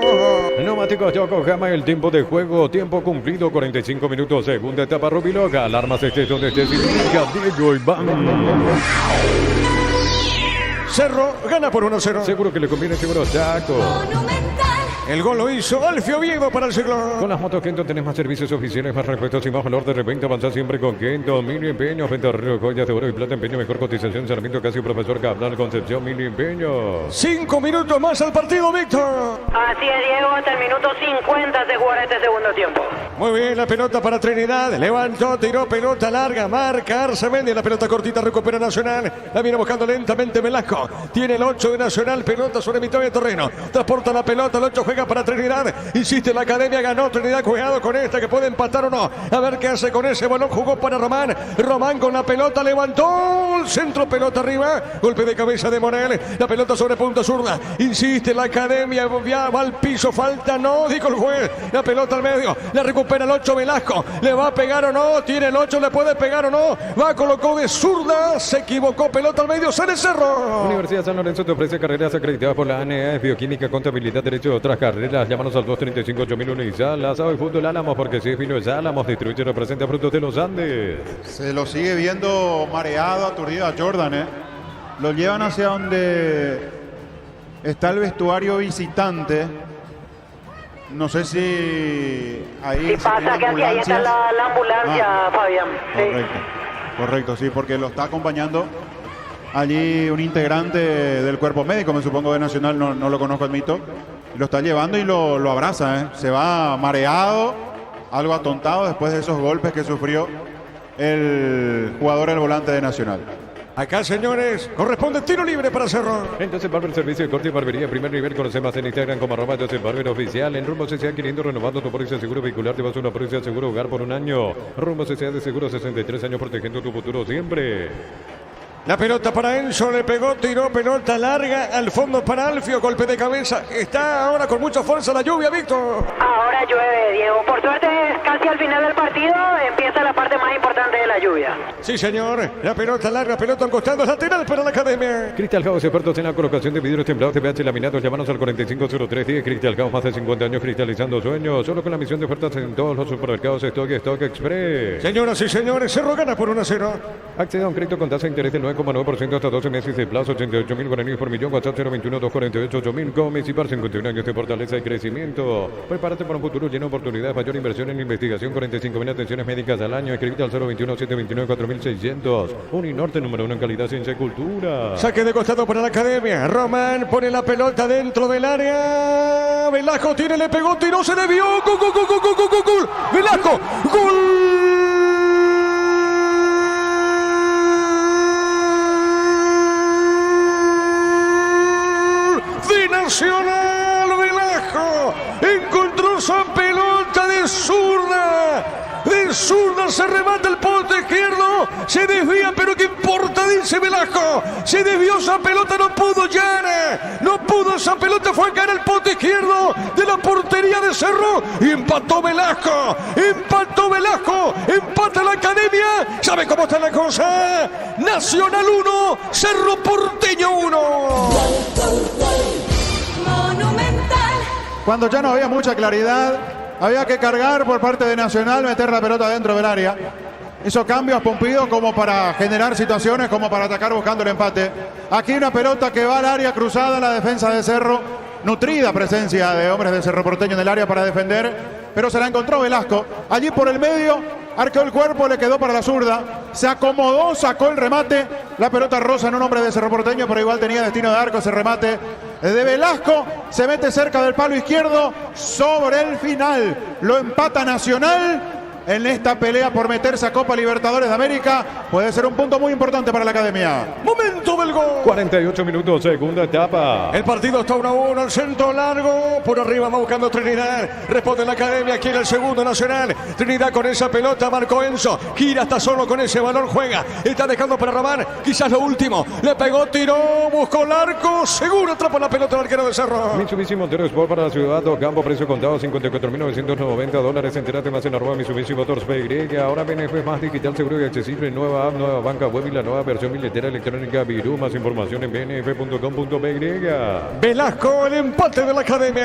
Speaker 22: Neumáticos Yokohama, el tiempo de juego, tiempo cumplido, 45 minutos, segunda etapa Rubiloga. Alarmas estés donde estés, Diego Iván.
Speaker 5: Cerro gana por 1-0.
Speaker 22: Seguro que le conviene, seguro Chaco.
Speaker 5: El gol lo hizo Alfio Oviedo para el ciclón.
Speaker 22: Con las motos Kenton tenés más servicios oficiales, más repuestos y más valor. De repente avanzar siempre con Kenton. Mini empeños, venta de reloj, joyas de oro y plata, empeño, mejor cotización, Sarmiento, casi profesor Cabral, Concepción, Mini empeños.
Speaker 5: 5 minutos más al partido, Víctor.
Speaker 8: Así es, Diego, hasta el minuto 50 de jugar este segundo tiempo.
Speaker 5: Muy bien, la pelota para Trinidad. Levantó, tiró pelota larga. Marca Arzamendi. La pelota cortita recupera Nacional. La viene buscando lentamente Velasco. Tiene el 8 de Nacional. Pelota sobre mitad de terreno. Transporta la pelota. El 8 juega para Trinidad. Insiste la academia. Ganó Trinidad. Cuidado con esta que puede empatar o no. A ver qué hace con ese balón. Jugó para Román. Román con la pelota. Levantó. El centro. Pelota arriba. Golpe de cabeza de Morel. La pelota sobre punta zurda. Insiste la academia. Va al piso. Falta. No. Dijo el juez. La pelota al medio. La recupera el 8 Velasco. ¿Le va a pegar o no? Tiene el 8. ¿Le puede pegar o no? Va, colocó de zurda. Se equivocó. Pelota al medio. Sale Cerro.
Speaker 22: Universidad San Lorenzo te ofrece carreras acreditadas por la ANEA, Bioquímica, Contabilidad, Derecho y otras carreras. Llámanos al 235-8001 y Salas. Hoy Fútbol Álamos, porque si es fino es Álamos. Distribuye y representa Frutos de los Andes.
Speaker 1: Se lo sigue viendo mareado, aturdido a Jordan, Lo llevan hacia donde está el vestuario visitante. No sé si ahí.
Speaker 8: Sí, pasa que aquí ahí está la ambulancia, Fabián. Sí.
Speaker 1: Correcto, sí, porque lo está acompañando allí un integrante del cuerpo médico, me supongo de Nacional, no lo conozco, admito. Lo está llevando y lo abraza, Se va mareado, algo atontado después de esos golpes que sufrió el jugador, el volante de Nacional.
Speaker 5: Acá, señores, corresponde tiro libre para Cerro.
Speaker 22: Entonces, Barber Servicio de Corte y Barbería, primer nivel. Conoce más en Instagram como @Barber Oficial. En Rumbo CCA 500, renovando tu póliza de seguro vehicular. Te vas a una póliza de seguro hogar por un año. Rumbo CCA de seguro, 63 años protegiendo tu futuro siempre.
Speaker 5: La pelota para Enzo, le pegó, tiró pelota larga al fondo para Alfio, golpe de cabeza. Está ahora con mucha fuerza la lluvia, Víctor.
Speaker 8: Ahora llueve, Diego. Por suerte, casi al final del partido empieza la parte más importante de la lluvia.
Speaker 5: Sí, señor. La pelota larga, pelota al costado, lateral para la academia.
Speaker 22: Crystal House, expertos en la colocación de vidrios templados, TPH laminados. Llámanos al 450310. Crystal House, más de 50 años cristalizando sueños. Solo con la misión de ofertas en todos los supermercados Stock Express.
Speaker 5: Señoras y señores, Cerro gana por 1-0.
Speaker 22: Acceda a un crédito con tasa de interés del 9,9% hasta 12 meses de plazo, 88.000 guaraníes por millón. WhatsApp 021-248-8000. Gómez y Par, 51 años de fortaleza y crecimiento. Prepárate para un futuro lleno de oportunidades. Mayor inversión en investigación, 45.000 atenciones médicas al año. Escribite al 021-729-4600. Uninorte, número 1 en calidad, ciencia y cultura.
Speaker 5: Saque de costado para la academia. Román pone la pelota dentro del área. Velasco tiene, le pegó, tiró, se desvió. Gol. Velasco. Gol. Nacional. Velasco encontró esa pelota de zurda. De zurda se remata el poste izquierdo. Se desvía, pero qué importa, dice Velasco. Se desvió esa pelota, no pudo Llana. No pudo, esa pelota fue a caer al poste izquierdo de la portería de Cerro. Y empató Velasco. Empata la academia. ¿Sabe cómo está la cosa? Nacional 1, Cerro Porteño 1.
Speaker 1: Cuando ya no había mucha claridad, había que cargar por parte de Nacional, meter la pelota dentro del área. Hizo cambios Pumpido como para generar situaciones, como para atacar buscando el empate. Aquí una pelota que va al área cruzada, la defensa de Cerro. Nutrida presencia de hombres de Cerro Porteño en el área para defender, pero se la encontró Velasco. Allí por el medio, arqueó el cuerpo, le quedó para la zurda. Se acomodó, sacó el remate. La pelota rosa en un hombre de Cerro Porteño, pero igual tenía destino de arco ese remate de Velasco. Se mete cerca del palo izquierdo. Sobre el final lo empata Nacional. En esta pelea por meterse a Copa Libertadores de América puede ser un punto muy importante para la academia.
Speaker 5: Momento del gol.
Speaker 22: 48 minutos, segunda etapa.
Speaker 5: El partido está 1-1, el centro largo. Por arriba va buscando Trinidad. Responde la academia, quiere el segundo Nacional. Trinidad con esa pelota, marcó Enzo. Gira, está solo con ese balón, juega. Está dejando para Román, quizás lo último. Le pegó, tiró, buscó el arco. Seguro atrapa la pelota el arquero de Cerro.
Speaker 22: Mitsubishi Montero Sport para la ciudad. Campo, precio contado, $54.990. Entérate más en @Mitsubishi Motors PY. Ahora BNF más digital, seguro y accesible. Nueva app, nueva banca web y la nueva versión billetera electrónica Virú. Más información en bnf.com.py.
Speaker 5: Velasco, el empate de la academia.